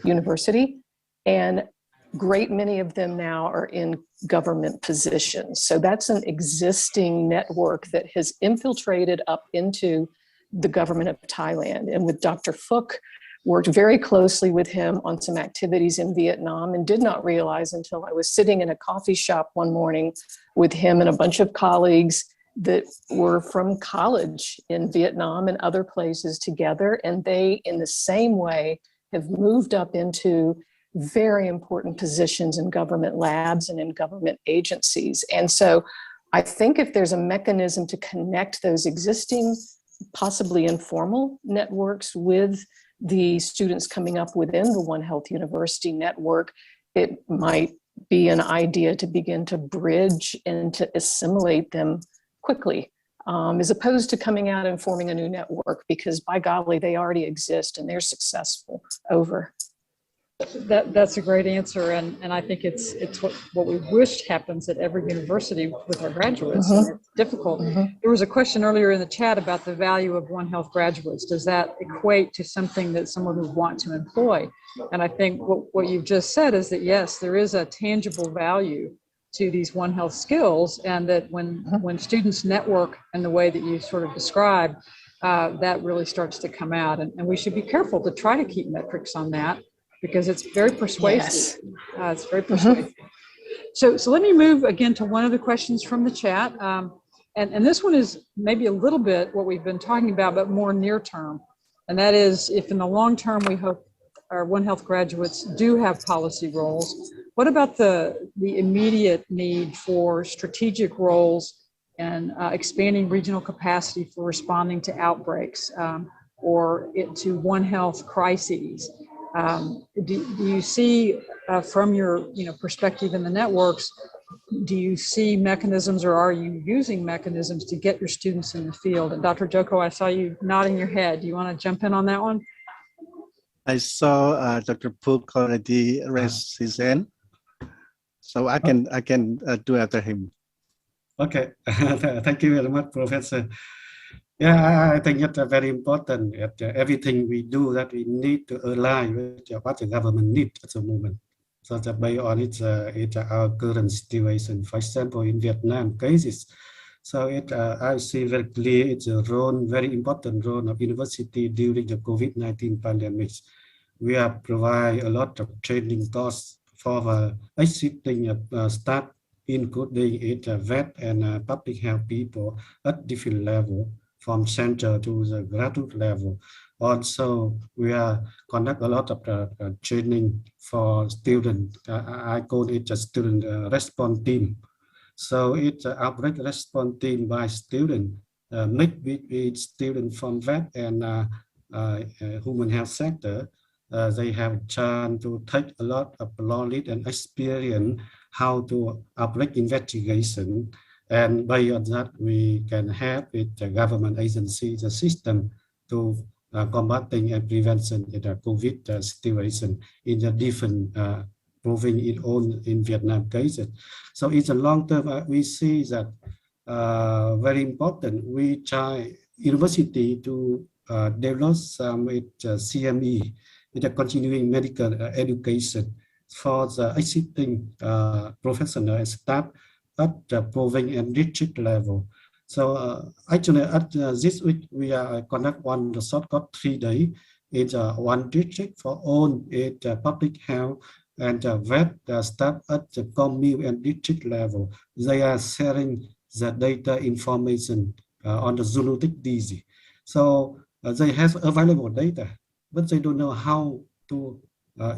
University, and great many of them now are in government positions. So that's an existing network that has infiltrated up into the government of Thailand. And with Dr. Phuc, worked very closely with him on some activities in Vietnam, and did not realize until I was sitting in a coffee shop one morning with him and a bunch of colleagues that were from college in Vietnam and other places together. And they, in the same way, have moved up into very important positions in government labs and in government agencies. And so I think if there's a mechanism to connect those existing, possibly informal networks with the students coming up within the One Health University network, it might be an idea to begin to bridge and to assimilate them quickly, as opposed to coming out and forming a new network, because by golly, they already exist and they're successful. Over. That's a great answer, and I think it's what we wish happens at every university with our graduates. And it's difficult. There was a question earlier in the chat about the value of One Health graduates. Does that equate to something that someone would want to employ? And I think what you've just said is that yes, there is a tangible value to these One Health skills, and that when students network in the way that you sort of described, that really starts to come out. And we should be careful to try to keep metrics on that, because it's very persuasive. Yes. It's very persuasive. So let me move again to one of the questions from the chat. And this one is maybe a little bit what we've been talking about, but more near term. And that is, if in the long term we hope our One Health graduates do have policy roles. What about the immediate need for strategic roles and expanding regional capacity for responding to outbreaks or to One Health crises? Do you see from your perspective in the networks, do you see mechanisms or are you using mechanisms to get your students in the field? And Dr. Joko, I saw you nodding your head. Do you want to jump in on that one? I saw Dr. Pook already raised his hand, so I can do after him. Okay, thank you very much, Professor. Yeah, I think it's very important that everything we do that we need to align with what the government needs at the moment. So that based on it's our current situation. For example, in Vietnam cases, so I see very clear it's a role, very important role of university during the COVID-19 pandemic. We have provide a lot of training courses for existing staff, including vet and public health people at different level, from center to the graduate level. Also, we conduct a lot of training for students. I call it a student response team. So it's an outbreak response team by student, mixed with students from vet and human health sector. They have a chance to take a lot of knowledge and experience how to outbreak investigation. And based on that, we can help with the government agency, the system to combating and prevention the COVID situation in the different province in Vietnam cases. So in the long term, we see that very important. We try university to develop some CME, with a continuing medical education for the existing professional and staff at the province and district level. So actually at this week, we are conduct one short-cut 3 days in one district for all public health and vet staff at the commune and district level. They are sharing the data information on the zoonotic disease. So they have available data, but they don't know how to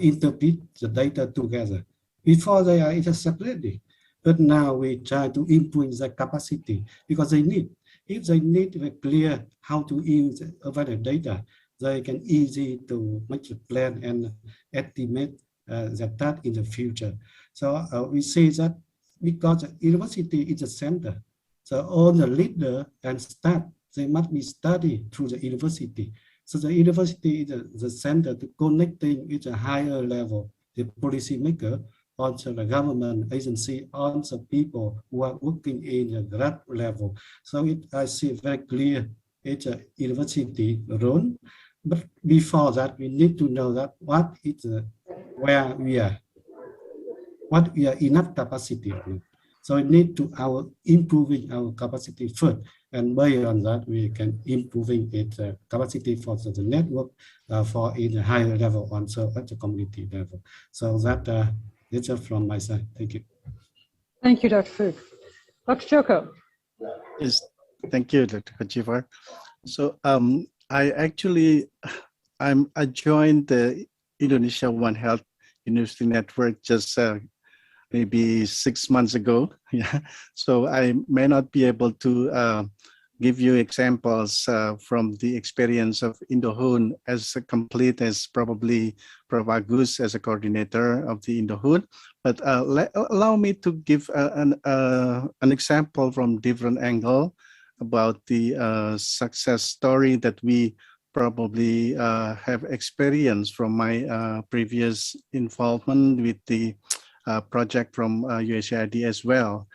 interpret the data together. Before they are separately. But now we try to improve the capacity because they need. If they need to be clear how to use available data, they can easy to make a plan and estimate that in the future. So we see that because the university is a center, so all the leader and staff, they must be studied through the university. So the university is the center to connecting with a higher level, the policy maker, also the government agency, also people who are working in the grad level. So I see very clear it's a university role. But before that, we need to know that what is where we are, what we are enough capacity. So we need to improving our capacity first, and based on that, we can improving its capacity for the network for in a higher level, also at the community level. So that it's from my side. Thank you. Thank you, Dr. Phuc. Dr. Joko. Yes, thank you, Dr. Kochivar. So I joined the Indonesia One Health University Network just maybe 6 months ago. Yeah, so I may not be able to give you examples from the experience of Indohoon as complete as probably Prof. Agus as a coordinator of the Indohoon, but allow me to give an example from different angle about the success story that we probably have experienced from my previous involvement with the project from USAID as well.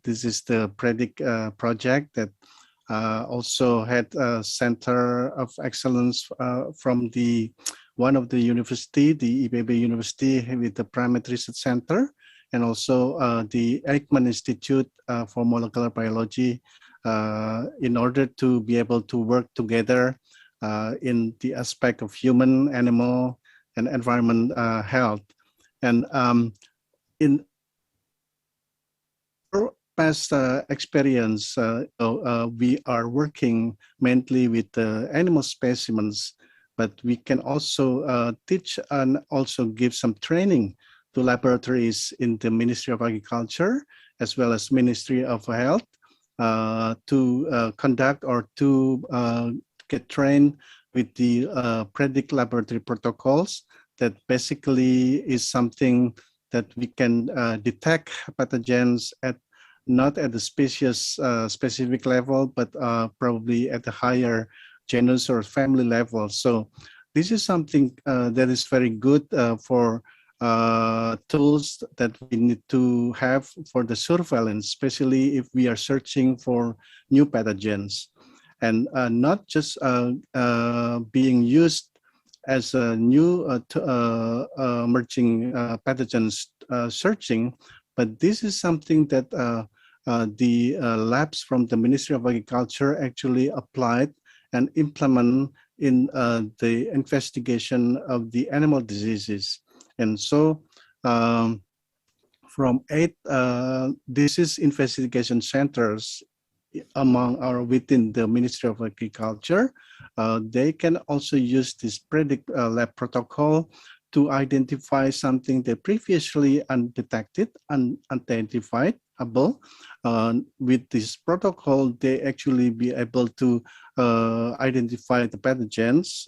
This is the PREDICT project that also had a center of excellence from one of the university, the IPB University, with the Primate Research Center, and also the Ekman Institute for Molecular Biology, in order to be able to work together in the aspect of human, animal, and environment health. And in past experience, we are working mainly with animal specimens but we can also teach and also give some training to laboratories in the Ministry of Agriculture as well as Ministry of Health to conduct or to get trained with the predict laboratory protocols. That basically is something that we can detect pathogens at not at the species specific level, but probably at the higher genus or family level. So this is something that is very good for tools that we need to have for the surveillance, especially if we are searching for new pathogens, and not just being used as a new emerging pathogens searching, but this is something that the labs from the Ministry of Agriculture actually applied and implement in the investigation of the animal diseases. And so from 8 disease investigation centers within the Ministry of Agriculture, they can also use this predict lab protocol to identify something they previously undetected, unidentifiable. With this protocol, they actually be able to identify the pathogens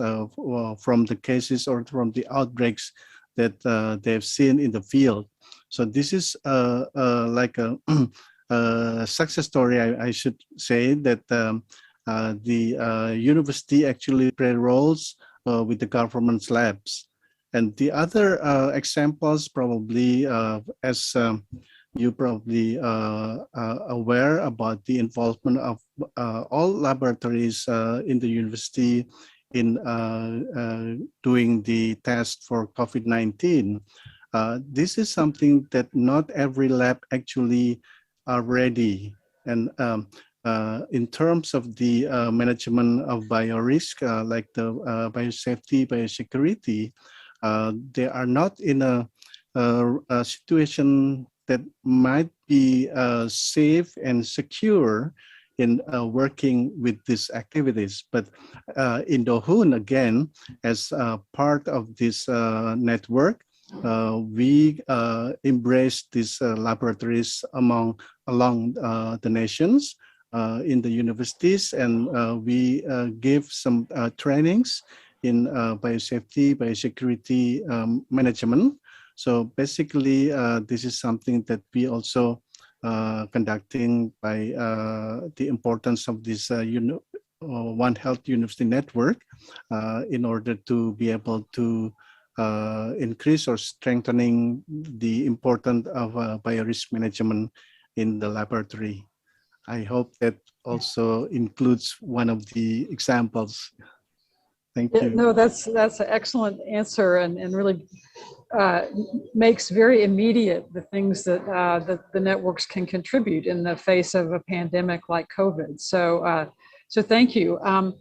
from the cases or from the outbreaks that they've seen in the field. So this is like a success story, I should say, that the university actually pre-rolls with the government's labs. And the other examples, probably as you probably aware about the involvement of all laboratories in the university in doing the test for COVID-19. This is something that not every lab actually are ready. And in terms of the management of biorisk, like the biosafety, biosecurity, they are not in a situation that might be safe and secure in working with these activities. But in Indohoon, again, as part of this network, we embrace these laboratories along the nations in the universities, and we give some trainings in biosafety, biosecurity management. So basically, this is something that we also conducting by the importance of this One Health University Network in order to be able to increase or strengthening the importance of biorisk management in the laboratory. I hope that also includes one of the examples. Thank you. No, that's an excellent answer, and really makes very immediate the things that the networks can contribute in the face of a pandemic like COVID. So, so thank you. I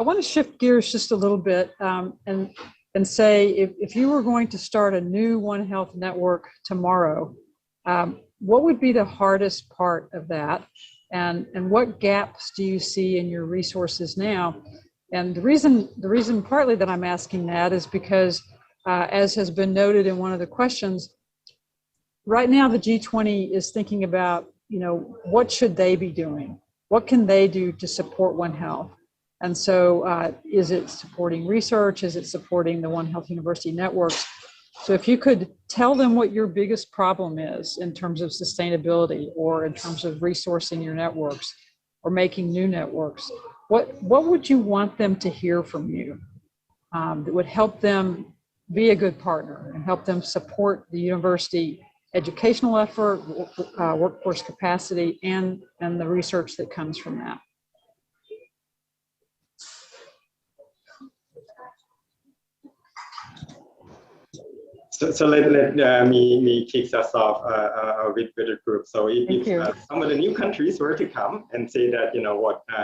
want to shift gears just a little bit and say, if you were going to start a new One Health network tomorrow, what would be the hardest part of that? And what gaps do you see in your resources now? And the reason partly that I'm asking that is because, as has been noted in one of the questions, right now the G20 is thinking about, what should they be doing? What can they do to support One Health? And so is it supporting research? Is it supporting the One Health University networks? So if you could tell them what your biggest problem is in terms of sustainability or in terms of resourcing your networks or making new networks, what would you want them to hear from you that would help them be a good partner and help them support the university educational effort, workforce capacity, and the research that comes from that? So let me kick us off with the group. So if some of the new countries were to come and say that,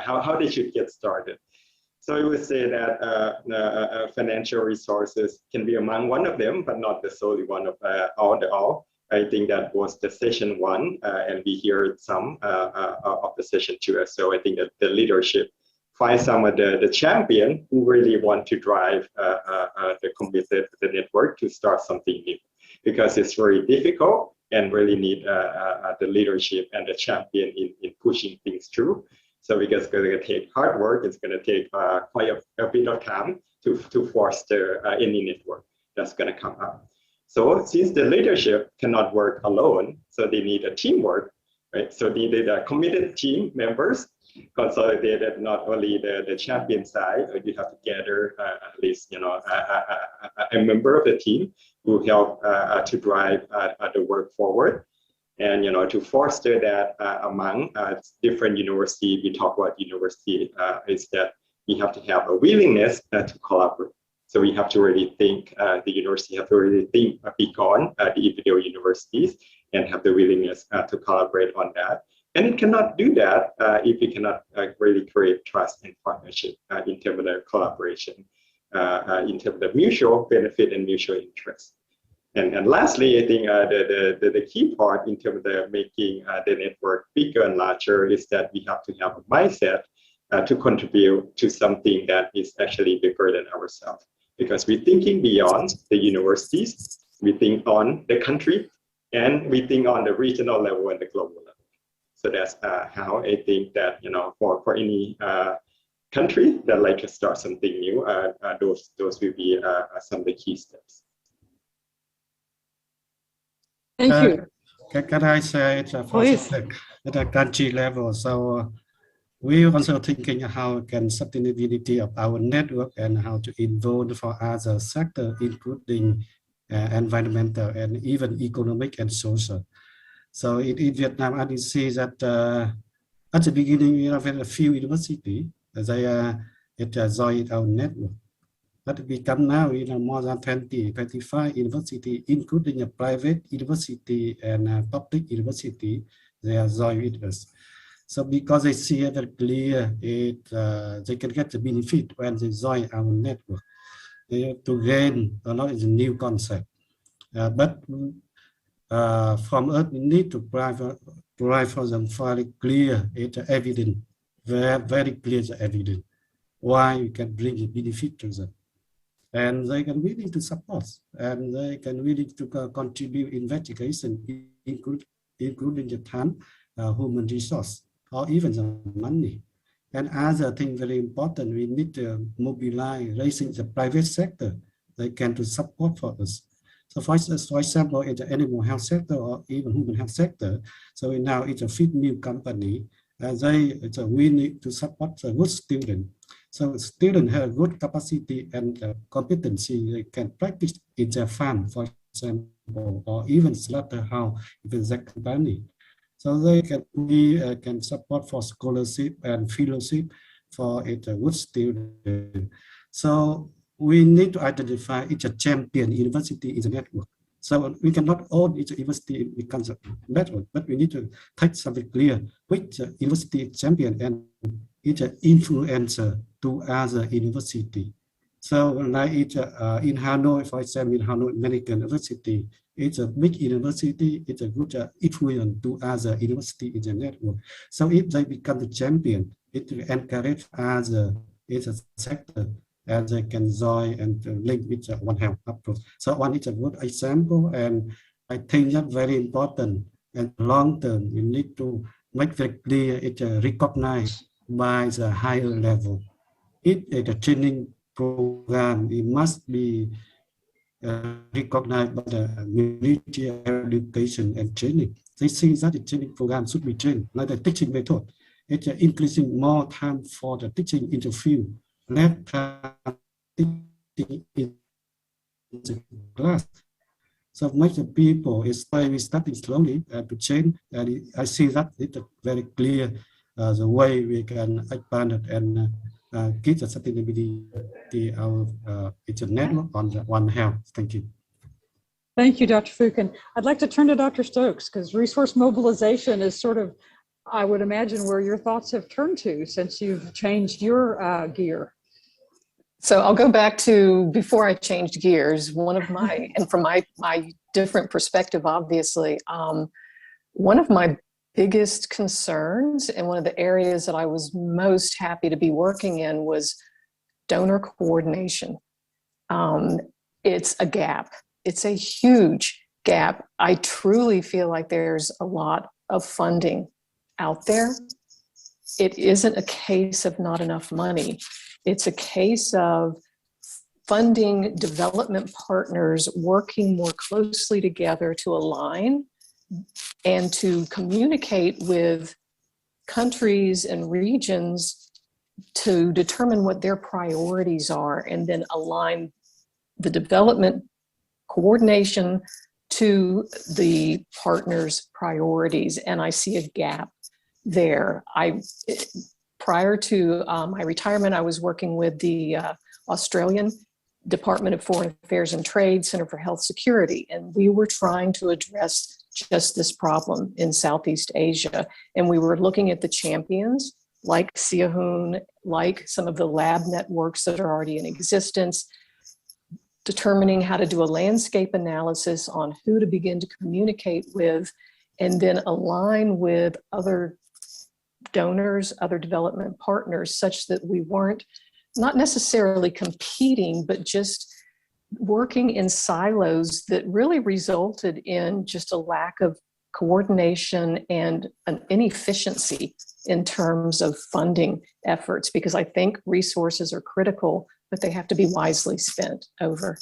how they should get started. So I would say that financial resources can be among one of them, but not the solely one of all. I think that was the session 1, and we heard some of the session 2. So I think that the leadership find some of the champion who really want to drive the network to start something new, because it's very difficult and really need the leadership and the champion in pushing things through. So because it's going to take hard work, it's going to take quite a bit of time to foster any network that's going to come up. So since the leadership cannot work alone, so they need a teamwork, right? So they need committed team members, consolidated not only the champion side, but you have to gather at least a member of the team who help to drive the work forward, and to foster that among different universities. We talk about university is that we have to have a willingness to collaborate. So we have to really think, the university have to really think beyond the individual universities and have the willingness to collaborate on that. And it cannot do that if we cannot really create trust and partnership in terms of the collaboration, in terms of the mutual benefit and mutual interest. And lastly, I think the key part in terms of the making the network bigger and larger is that we have to have a mindset to contribute to something that is actually bigger than ourselves. Because we're thinking beyond the universities, we think on the country, and we think on the regional level and the global level. So that's how I think that, for any country that like to start something new, those will be some of the key steps. Thank you. Can I say it's at the country level? So we also thinking how can sustainability of our network and how to involve for other sectors, including environmental and even economic and social. So in Vietnam, I see that at the beginning we have a few universities. They joined our network. But we come now, more than 25 universities, including a private university and a public university, they are joined with us. So because they see it very clear, they can get the benefit when they join our network. To gain a lot of the new concept. But from us, we need to provide for them very clear evidence, very clear evidence, why we can bring a benefit to them. And they can willing to support, and they can willing to contribute investigation, including the time, human resource, or even the money. And other thing very important, we need to mobilize, raising the private sector. They can to support for us. So for example, in the animal health sector or even human health sector, so now it's a fit new company. We need to support the good student. So students have good capacity and competency. They can practice in their farm, for example, or even slaughterhouse in their company. So they can support for scholarship and fellowship for a good student. So we need to identify each champion university in the network. So we cannot own each university becomes a network, but we need to take something clear which university champion and each influencer to other university. So like in Hanoi, for example, in Hanoi American University, it's a big university, it's a good influence to other university in the network. So if they become the champion, it will encourage other sector, and they can join and link with One Health approach. So one is a good example, and I think that's very important. And long term, we need to make very clear it's recognized by the higher level. It's a training program, it must be recognized by the Ministry of Education and Training. They see that the training program should be trained, like the teaching method. It's increasing more time for the teaching in the field, less time teaching in the class. So make the people, it's why we starting slowly to change. And I see that it's very clear the way we can expand it and keep the sustainability of it's a network on the One Health. Thank you. Thank you, Dr. Phuc. I'd like to turn to Dr. Stokes, because resource mobilization is sort of, I would imagine, where your thoughts have turned to since you've changed your gear. So I'll go back to before I changed gears. One of my, and from my different perspective, obviously, one of my biggest concerns, and one of the areas that I was most happy to be working in, was donor coordination. It's a gap. It's a huge gap. I truly feel like there's a lot of funding out there. It isn't a case of not enough money. It's a case of funding development partners working more closely together to align and to communicate with countries and regions to determine what their priorities are, and then align the development coordination to the partners' priorities. And I see a gap there. Prior to my retirement, I was working with the Australian Department of Foreign Affairs and Trade, Center for Health Security, and we were trying to address just this problem in Southeast Asia. And we were looking at the champions like Siahun, like some of the lab networks that are already in existence, determining how to do a landscape analysis on who to begin to communicate with, and then align with other donors, other development partners, such that we weren't not necessarily competing, but just working in silos that really resulted in just a lack of coordination and an inefficiency in terms of funding efforts, because I think resources are critical, but they have to be wisely spent. Over.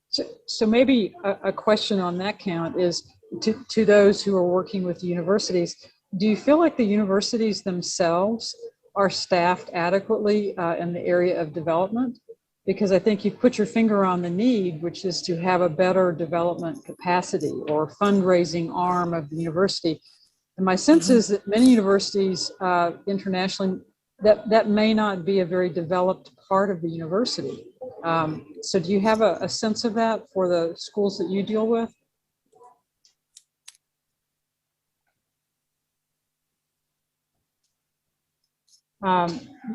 So maybe a question on that count is to those who are working with the universities, do you feel like the universities themselves are staffed adequately in the area of development? Because I think you put your finger on the need, which is to have a better development capacity or fundraising arm of the university. And my sense is that many universities internationally, that may not be a very developed part of the university. So do you have a sense of that for the schools that you deal with?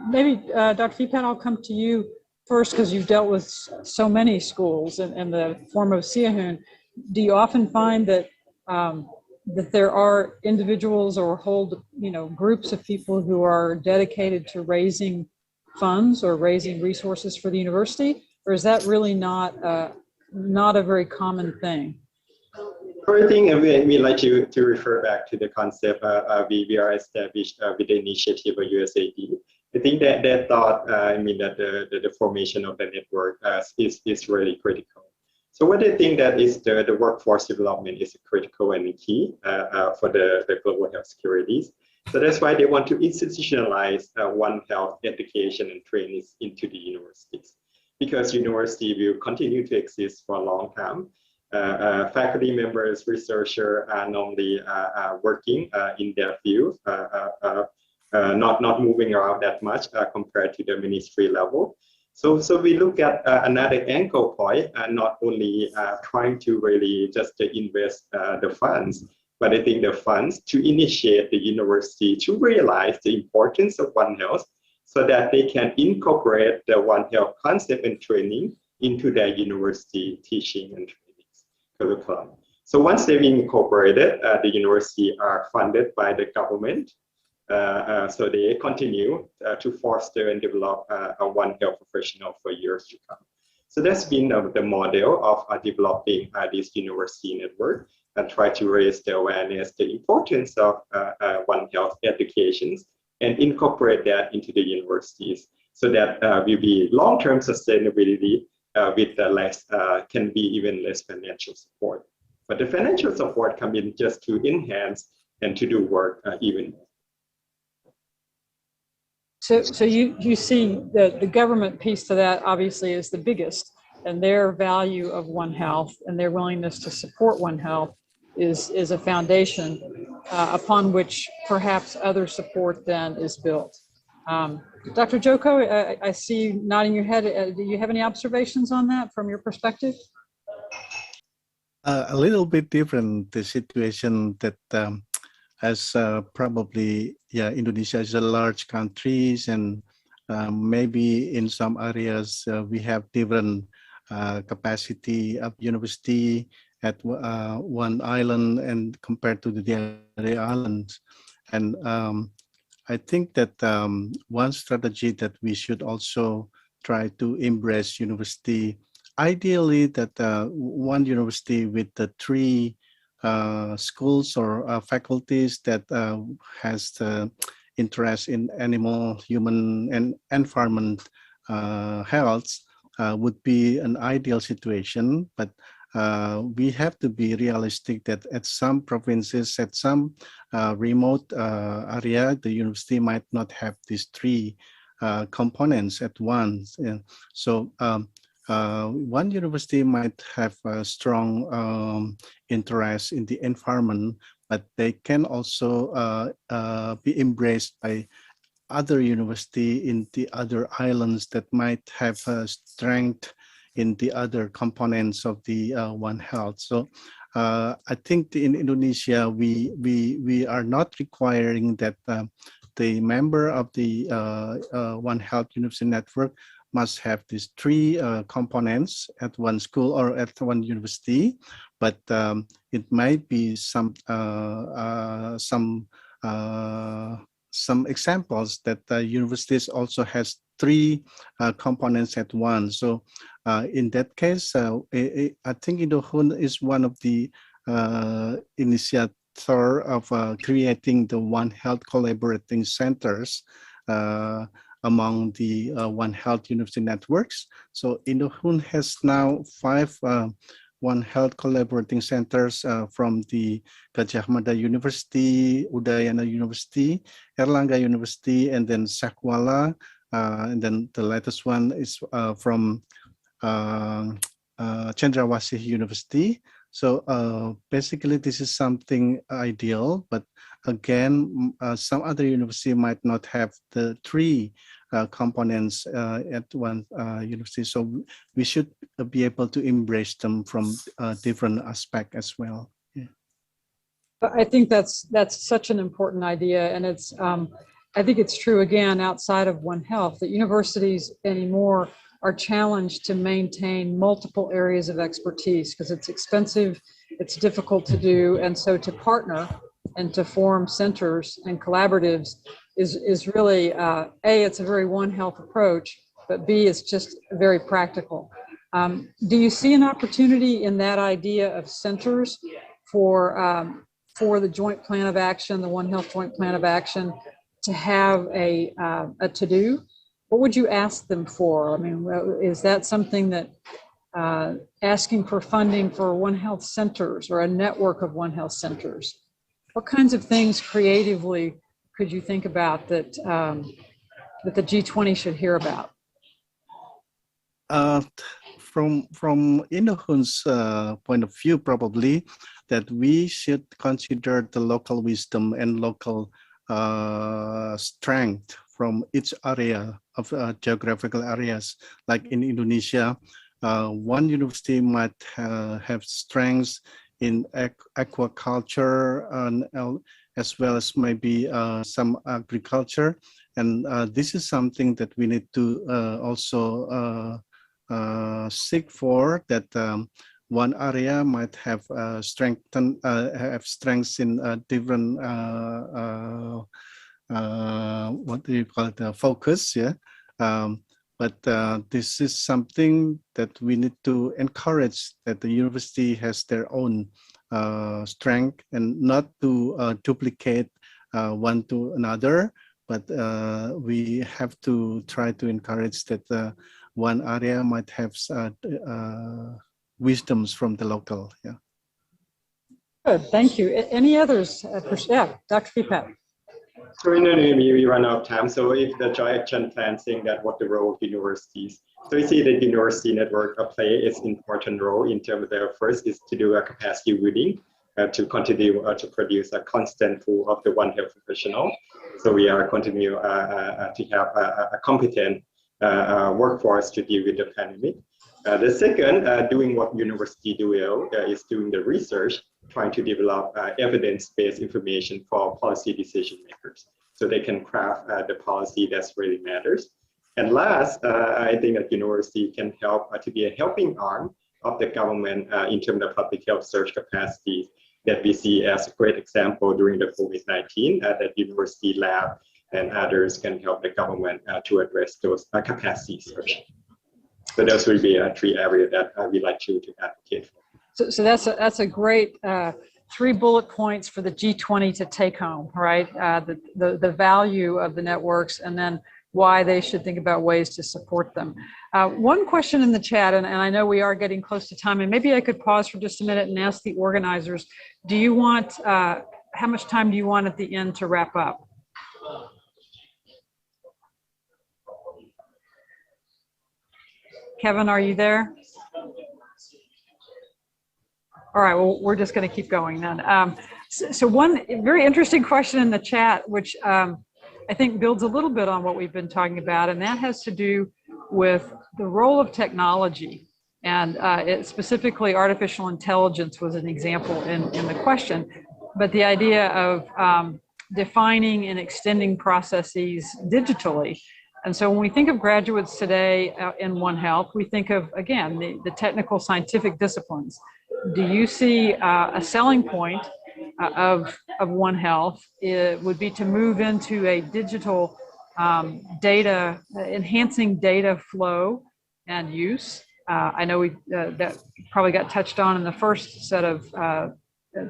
Maybe Dr. Phiphat, I'll come to you first, because you've dealt with so many schools in the form of Siahun. Do you often find that that there are individuals or whole groups of people who are dedicated to raising funds or raising resources for the university, or is that really not a very common thing? I think we like to refer back to the concept we are established with the initiative of USAID. I think that thought, that the formation of the network is really critical. So what I think that is the workforce development is critical and key for the global health securities. So that's why they want to institutionalize One Health education and training into the universities, because university will continue to exist for a long time. Faculty members, researchers are normally working in their field, not moving around that much compared to the ministry level. So we look at another anchor point, not only trying to really just invest the funds, but I think the funds to initiate the university to realize the importance of One Health, so that they can incorporate the One Health concept and training into their university teaching and training curriculum. So once they've incorporated, the university are funded by the government. So they continue to foster and develop a One Health professional for years to come. So that's been the model of developing this university network, and try to raise the awareness, the importance of One Health educations, and incorporate that into the universities, so that will be long-term sustainability with less, can be even less financial support. But the financial support can be just to enhance and to do work even more. So you see that the government piece to that obviously is the biggest, and their value of One Health and their willingness to support One Health is a foundation upon which perhaps other support then is built. Dr. Joko, I see you nodding your head. Do you have any observations on that from your perspective? A little bit different, the situation that as probably, Indonesia is a large country, and maybe in some areas we have different capacity of university at one island and compared to the other islands. And I think that one strategy that we should also try to embrace university, ideally that one university with the 3 schools or faculties that has the interest in animal, human, and environment health would be an ideal situation. But we have to be realistic that at some provinces, at some remote area, the university might not have these 3 components at once. And so one university might have a strong interest in the environment, but they can also be embraced by other university in the other islands that might have a strength in the other components of the One Health. So I think in Indonesia, we are not requiring that the member of the One Health University Network must have these 3 components at one school or at one university, but it might be some examples that universities also has 3 components at once. So in that case, I think Indohun is one of the initiator of creating the One Health collaborating centers among the One Health University networks. So Indohun has now 5 One Health collaborating centers from the Gadjah Mada University, Udayana University, Erlangga University, and then Sakwala. And then the latest one is from Cendrawasih University. So basically this is something ideal, but again, some other university might not have the 3 components at one university. So we should be able to embrace them from different aspects as well. Yeah. I think that's such an important idea, and it's I think it's true again outside of One Health that universities anymore are challenged to maintain multiple areas of expertise because it's expensive, it's difficult to do, and so to partner and to form centers and collaboratives is really A, it's a very One Health approach, but B, it's just very practical. Do you see an opportunity in that idea of centers for the Joint Plan of Action, the One Health Joint Plan of Action, to have a to-do? What would you ask them for? I mean, is that something that asking for funding for One Health centers or a network of One Health centers? What kinds of things creatively could you think about that that the G20 should hear about? From Indohun's point of view, probably that we should consider the local wisdom and local strength from each area of geographical areas. Like in Indonesia, one university might have strengths in aquaculture and as well as maybe some agriculture. And this is something that we need to also seek for, that one area might have strengths in different what do you call it, focus, yeah. But this is something that we need to encourage, that the university has their own strength and not to duplicate one to another, but we have to try to encourage that one area might have wisdoms from the local. Yeah. Good, thank you. Any others? Yeah, Dr. Fipat. So in the name, we run out of time. So if the Joint Action Plan saying that what the role of universities. So we see that university network play its important role in terms of their first is to do a capacity building, to continue to produce a constant pool of the One Health professional. So we are continue to have a competent workforce to deal with the pandemic. The second, doing what university do well, is doing the research, trying to develop evidence-based information for policy decision makers, so they can craft the policy that really matters. And last, I think that university can help to be a helping arm of the government in terms of public health research capacities that we see as a great example during the COVID-19 that university lab and others can help the government to address those capacity search. So those will be 3 areas that we like to advocate for. So that's a great 3 bullet points for the G20 to take home, right? The value of the networks, and then why they should think about ways to support them. One question in the chat, and I know we are getting close to time, and maybe I could pause for just a minute and ask the organizers, do you want, how much time do you want at the end to wrap up? Kevin, are you there? All right, well, we're just going to keep going then. So one very interesting question in the chat, which I think builds a little bit on what we've been talking about, and that has to do with the role of technology. And specifically, artificial intelligence was an example in the question, but the idea of defining and extending processes digitally. And so when we think of graduates today in One Health, we think of, again, the technical scientific disciplines. Do you see a selling point of One Health would be to move into a digital data, enhancing data flow and use? I know that probably got touched on in the first set of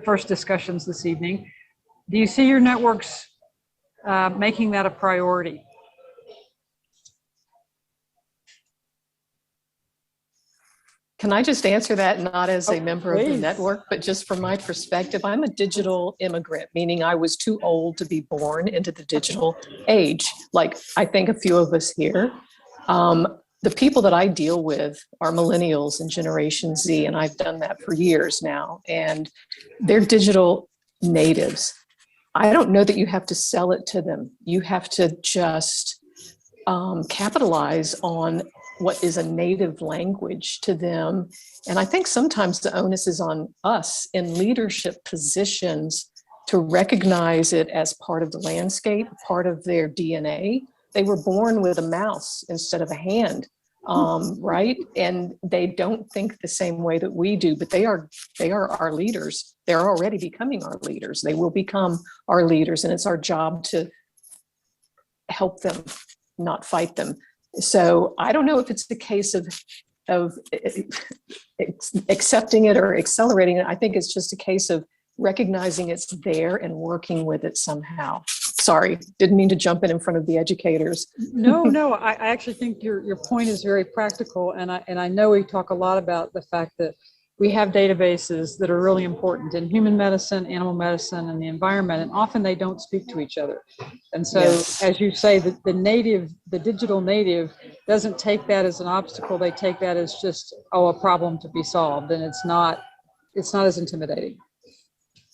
first discussions this evening. Do you see your networks making that a priority? Can I just answer that not as a member of the network, but just from my perspective? I'm a digital immigrant, meaning I was too old to be born into the digital age, like I think a few of us here. The people that I deal with are millennials and Generation Z, and I've done that for years now, and they're digital natives. I don't know that you have to sell it to them. You have to just capitalize on what is a native language to them. And I think sometimes the onus is on us in leadership positions to recognize it as part of the landscape, part of their DNA. They were born with a mouse instead of a hand, right? And they don't think the same way that we do, but they are our leaders. They're already becoming our leaders. They will become our leaders, and it's our job to help them, not fight them. So I don't know if it's the case of accepting it or accelerating it. I think it's just a case of recognizing it's there and working with it somehow. Sorry, didn't mean to jump in front of the educators. No, I actually think your point is very practical, and I know we talk a lot about the fact that we have databases that are really important in human medicine, animal medicine, and the environment, and often they don't speak to each other. And so, yes, as you say, the digital native doesn't take that as an obstacle. They take that as just, a problem to be solved, and it's not as intimidating.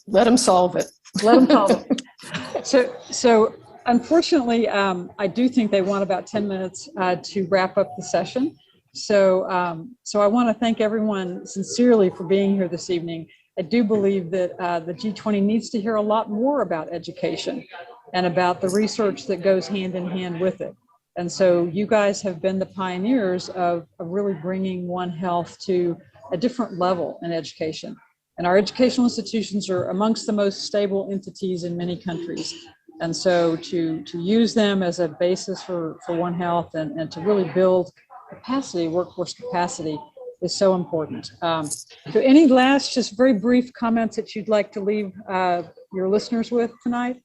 Let them solve it. Let them solve it. So unfortunately, I do think they want about 10 minutes to wrap up the session. So I want to thank everyone sincerely for being here this evening. I do believe that the G20 needs to hear a lot more about education and about the research that goes hand in hand with it. And so you guys have been the pioneers of really bringing One Health to a different level in education. And our educational institutions are amongst the most stable entities in many countries. And so to use them as a basis for One Health and to really build capacity, workforce capacity, is so important. So any last, just very brief comments that you'd like to leave your listeners with tonight?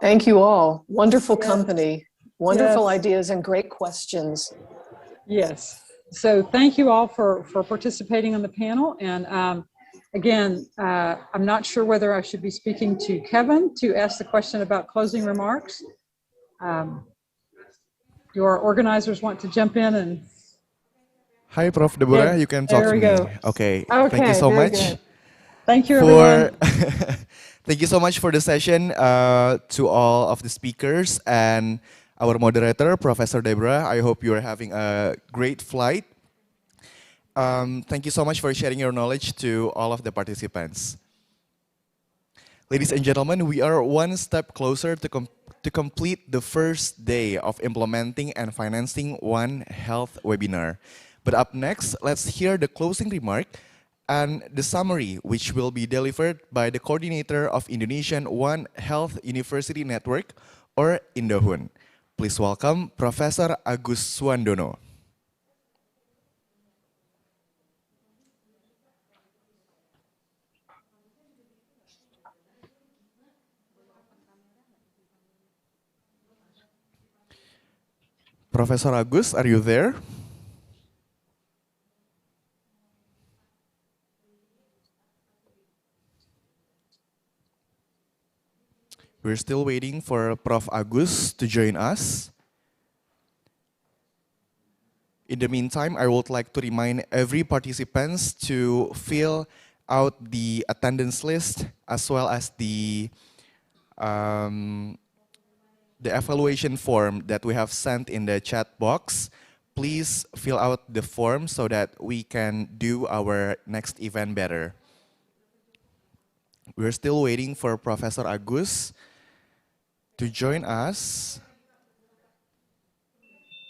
Thank you all. Wonderful company, wonderful Yes. ideas, and great questions. Yes. So thank you all for participating on the panel. And again, I'm not sure whether I should be speaking to Kevin to ask the question about closing remarks. Do our organizers want to jump in and? Hi, Prof. Deborah. You can talk there to we me. go. Okay. Thank you so very much. good. Thank you, everyone. Thank you so much for the session to all of the speakers and our moderator, Professor Deborah. I hope you are having a great flight. Thank you so much for sharing your knowledge to all of the participants. Ladies and gentlemen, we are one step closer to complete the first day of implementing and financing One Health webinar. But up next, let's hear the closing remark and the summary, which will be delivered by the coordinator of Indonesian One Health University Network, or Indohun. Please welcome Professor Agus Suwandono. Professor Agus, are you there? We're still waiting for Prof. Agus to join us. In the meantime, I would like to remind every participants to fill out the attendance list as well as the evaluation form that we have sent in the chat box. Please fill out the form so that we can do our next event better. We're still waiting for Professor Agus to join us.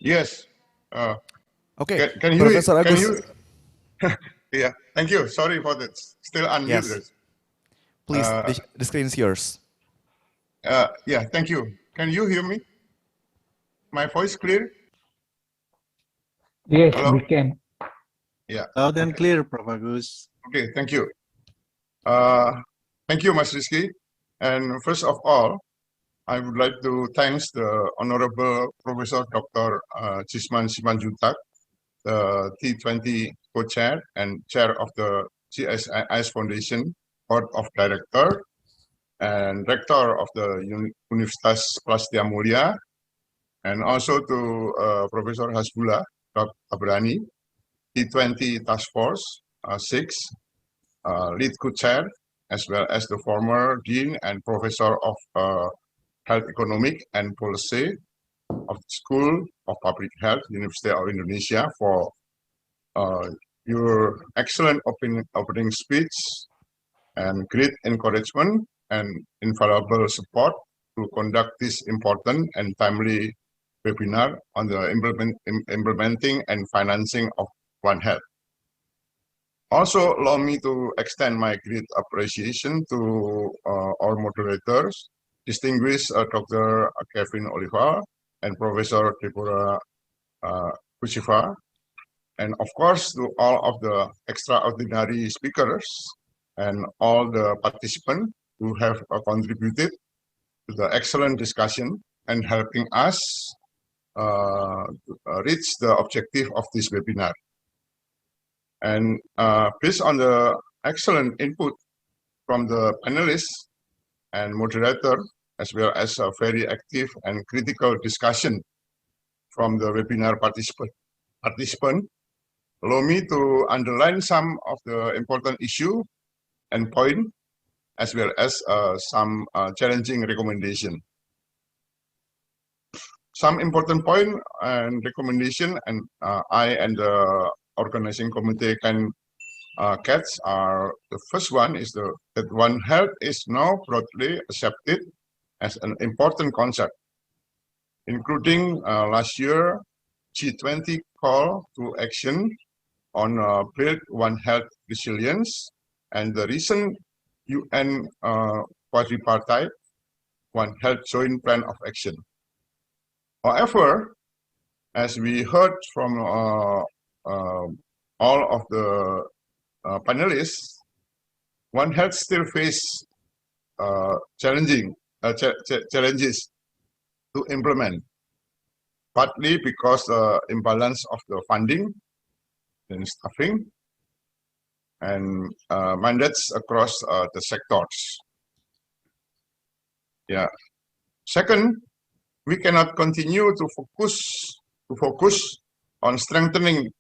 Yes. Okay. Can you, Professor Agus. Can you, yeah, thank you. Sorry for that. Still unmuted. Yes. Please, the screen is yours. Yeah, thank you. Can you hear me? My voice clear? Yes, Hello? we can. Yeah. Loud and clear, Prof. Agus. Okay, thank you. Thank you, Mas Rizky. And first of all, I would like to thank the Honorable Professor Dr. Jisman Simanjuntak, the T20 co-chair and chair of the GSIS Foundation Board of Director, and rector of the Universitas Prasetya Mulia, and also to Professor Hasbullah Tabrani, T20 Task Force 6, lead co-chair, as well as the former dean and professor of Health Economic and Policy of the School of Public Health, University of Indonesia, for your excellent opening speech and great encouragement and invaluable support to conduct this important and timely webinar on the implementing and financing of One Health. Also, allow me to extend my great appreciation to our moderators, distinguished Dr. Kevin Oliva and Professor Deborah Kushiva, and of course to all of the extraordinary speakers and all the participants who have contributed to the excellent discussion and helping us reach the objective of this webinar. And based on the excellent input from the panelists and moderator, as well as a very active and critical discussion from the webinar participant, allow me to underline some of the important issue and point, as well as some challenging recommendation. Some important point and recommendation, and I and the organizing committee can catch are: the first one is that One Health is now broadly accepted as an important concept, including last year G20 call to action on build One Health resilience and the recent UN quadripartite One Health joint plan of action. However, as we heard from all of the panelists, One Health still face challenges to implement, partly because the imbalance of the funding and staffing and mandates across the sectors. Yeah. Second, we cannot continue to focus on strengthening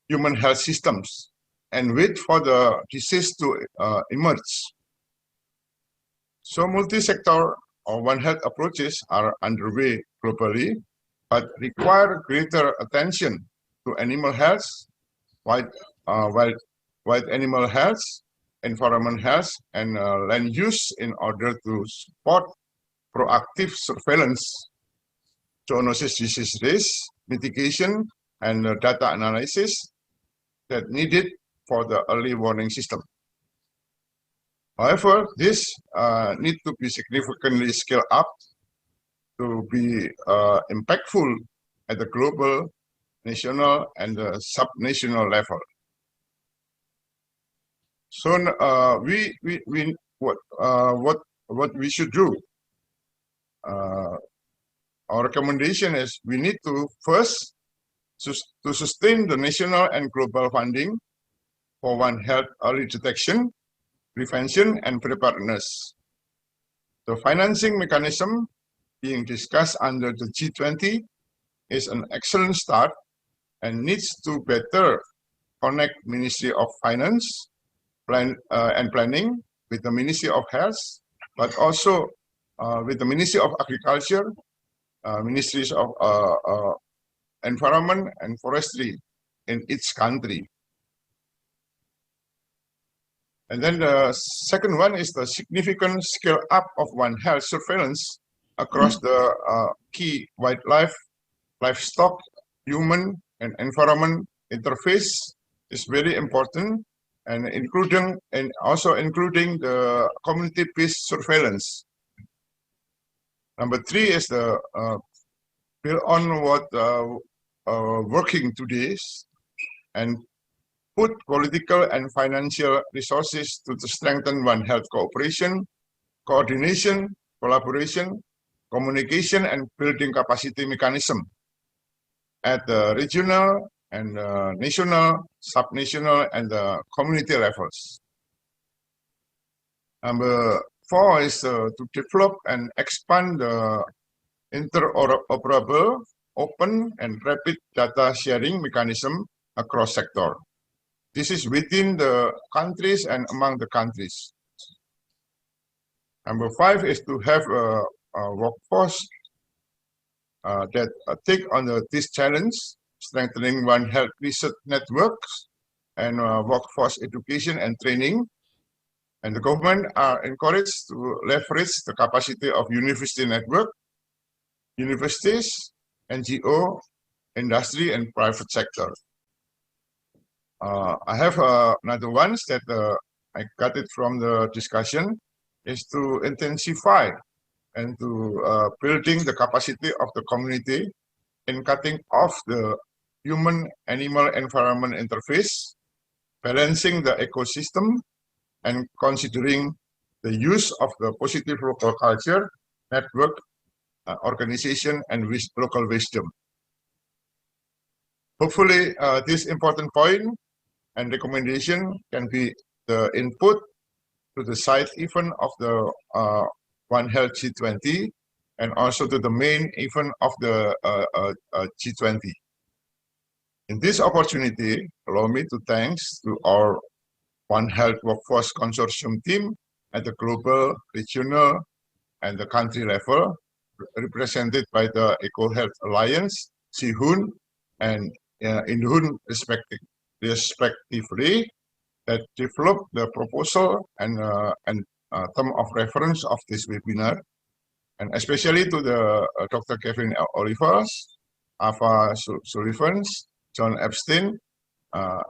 human health systems and wait for the disease to emerge. So multi-sector or One Health approaches are underway globally, but require greater attention to animal health, wild animal health, environment health, and land use in order to support proactive surveillance, zoonosis disease risk, mitigation, and data analysis that needed for the early warning system. However, this need to be significantly scaled up to be impactful at the global, national, and the sub-national level. So what we should do? Our recommendation is we need to first to sustain the national and global funding for One Health early detection, prevention, and preparedness. The financing mechanism being discussed under the G20 is an excellent start and needs to better connect Ministry of Finance and Planning with the Ministry of Health, but also with the Ministry of Agriculture, Ministries of Environment and Forestry in each country. And then the second one is the significant scale up of One Health surveillance across the key wildlife, livestock, human, and environment interface is very important, and also including the community-based surveillance. Number three is the build on what working today and put political and financial resources to strengthen One Health cooperation, coordination, collaboration, communication, and building capacity mechanism at the regional and national, sub-national, and the community levels. Number four is to develop and expand the interoperable, open, and rapid data sharing mechanism across sector. This is within the countries and among the countries. Number five is to have a workforce that take on this challenge, strengthening One Health research networks and workforce education and training. And the government are encouraged to leverage the capacity of university network, universities, NGO, industry, and private sector. I have another one that I got it from the discussion, is to intensify and to building the capacity of the community in cutting off the human-animal environment interface, balancing the ecosystem, and considering the use of the positive local culture, network, organization, and local wisdom. Hopefully, this important point and recommendation can be the input to the side event of the One Health G20 and also to the main event of the G20. In this opportunity, allow me to thanks to our One Health Workforce Consortium team at the global, regional, and the country level, represented by the EcoHealth Alliance, SIHUN, and INDOHUN respectively, that developed the proposal and term of reference of this webinar, and especially to the Dr. Kevin Olivers, Ava Sullivan, John Epstein,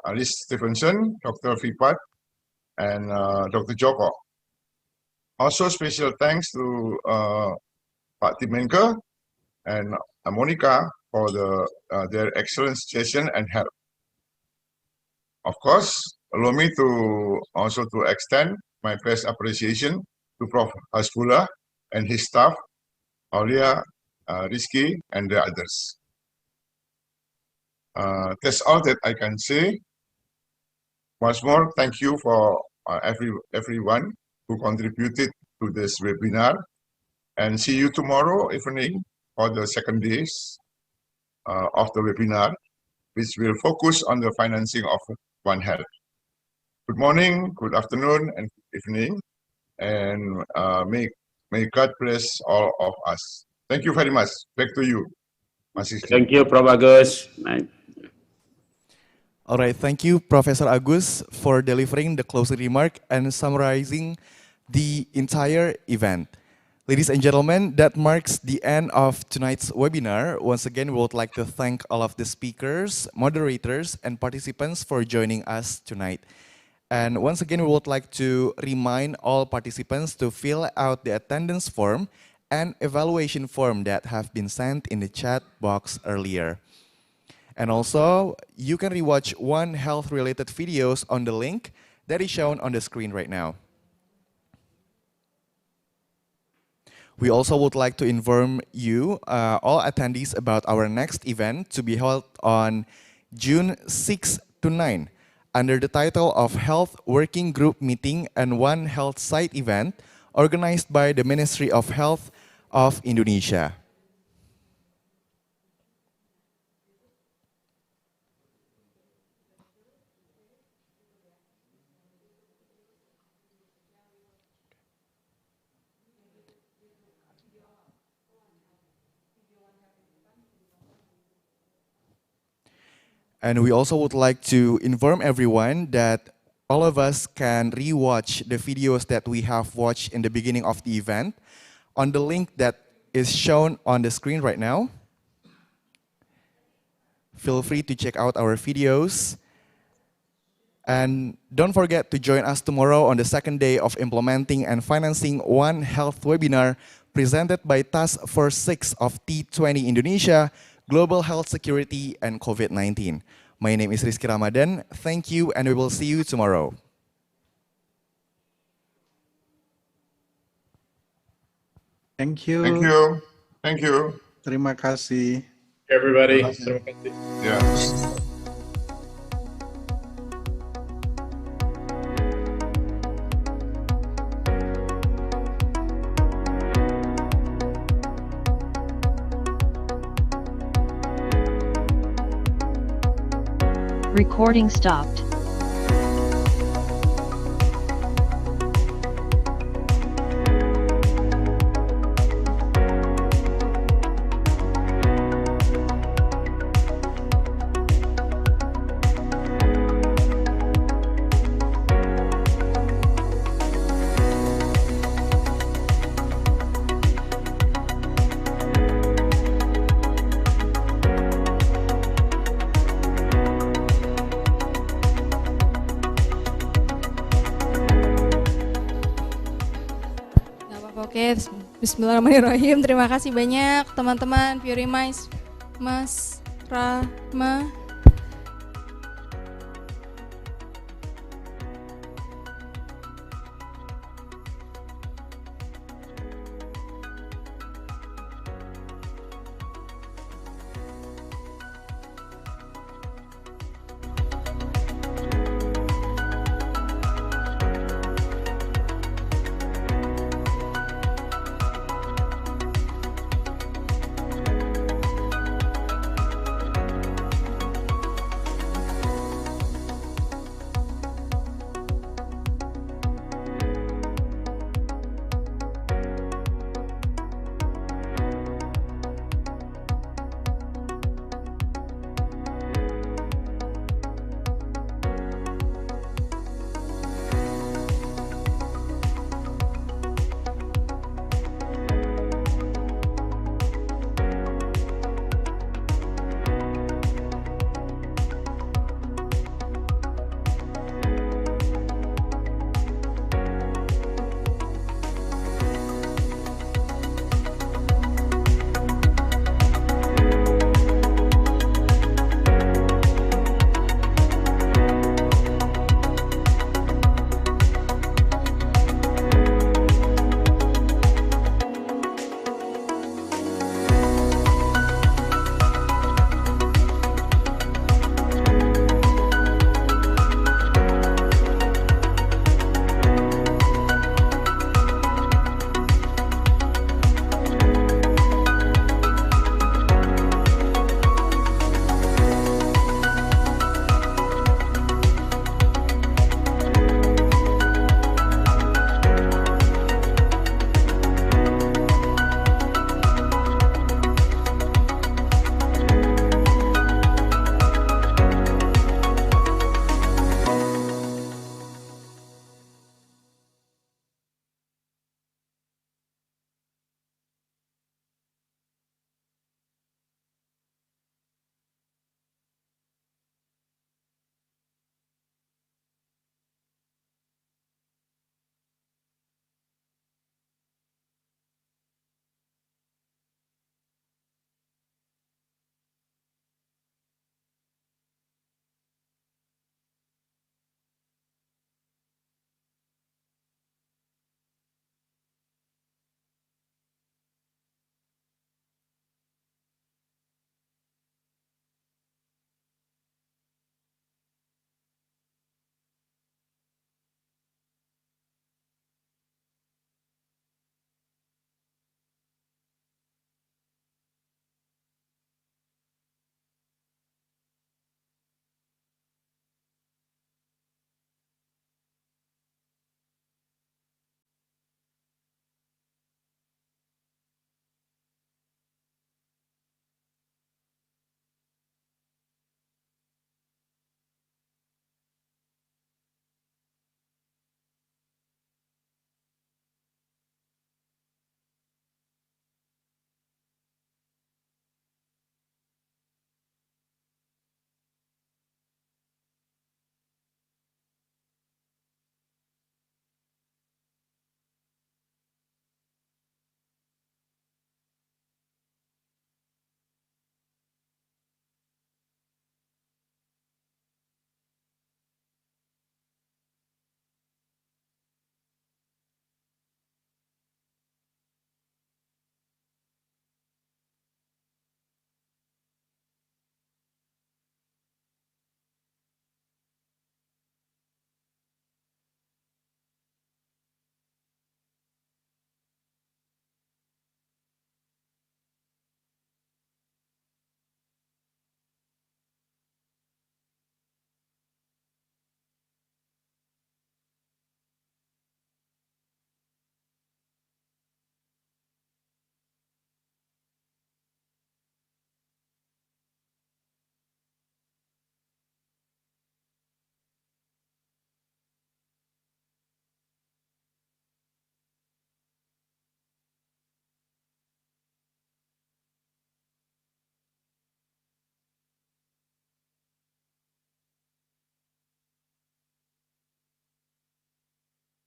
Alice Stevenson, Dr. Vipat, and Dr. Joko. Also, special thanks to Pak Timenke and Monica for their excellent suggestion and help. Of course, allow me to also to extend my best appreciation to Prof. Hasbullah and his staff, Aulia, Rizky, and the others. That's all that I can say. Once more, thank you for everyone who contributed to this webinar, and see you tomorrow evening for the second days of the webinar, which will focus on the financing of One Health. Good morning, good afternoon, and good evening, and may God bless all of us. Thank you very much. Back to you, Mas Rizky. Thank you, Prof. Agus. All right, thank you, Professor Agus, for delivering the closing remark and summarizing the entire event. Ladies and gentlemen, that marks the end of tonight's webinar. Once again, we would like to thank all of the speakers, moderators, and participants for joining us tonight. And once again, we would like to remind all participants to fill out the attendance form and evaluation form that have been sent in the chat box earlier. And also, you can rewatch One Health related videos on the link that is shown on the screen right now. We also would like to inform you, all attendees, about our next event to be held on June 6 to 9 under the title of Health Working Group Meeting and One Health Site event organized by the Ministry of Health of Indonesia. And we also would like to inform everyone that all of us can rewatch the videos that we have watched in the beginning of the event on the link that is shown on the screen right now. Feel free to check out our videos. And don't forget to join us tomorrow on the second day of implementing and financing One Health webinar presented by Task Force 6 of T20 Indonesia, Global Health Security and COVID-19. My name is Rizky Ramadan. Thank you, and we will see you tomorrow. Thank you. Thank you. Thank you. Terima kasih. Everybody. Terima kasih. Yeah. Recording stopped. Oke, bismillahirrahmanirrahim. Terima kasih banyak teman-teman, Puri Mas Rama.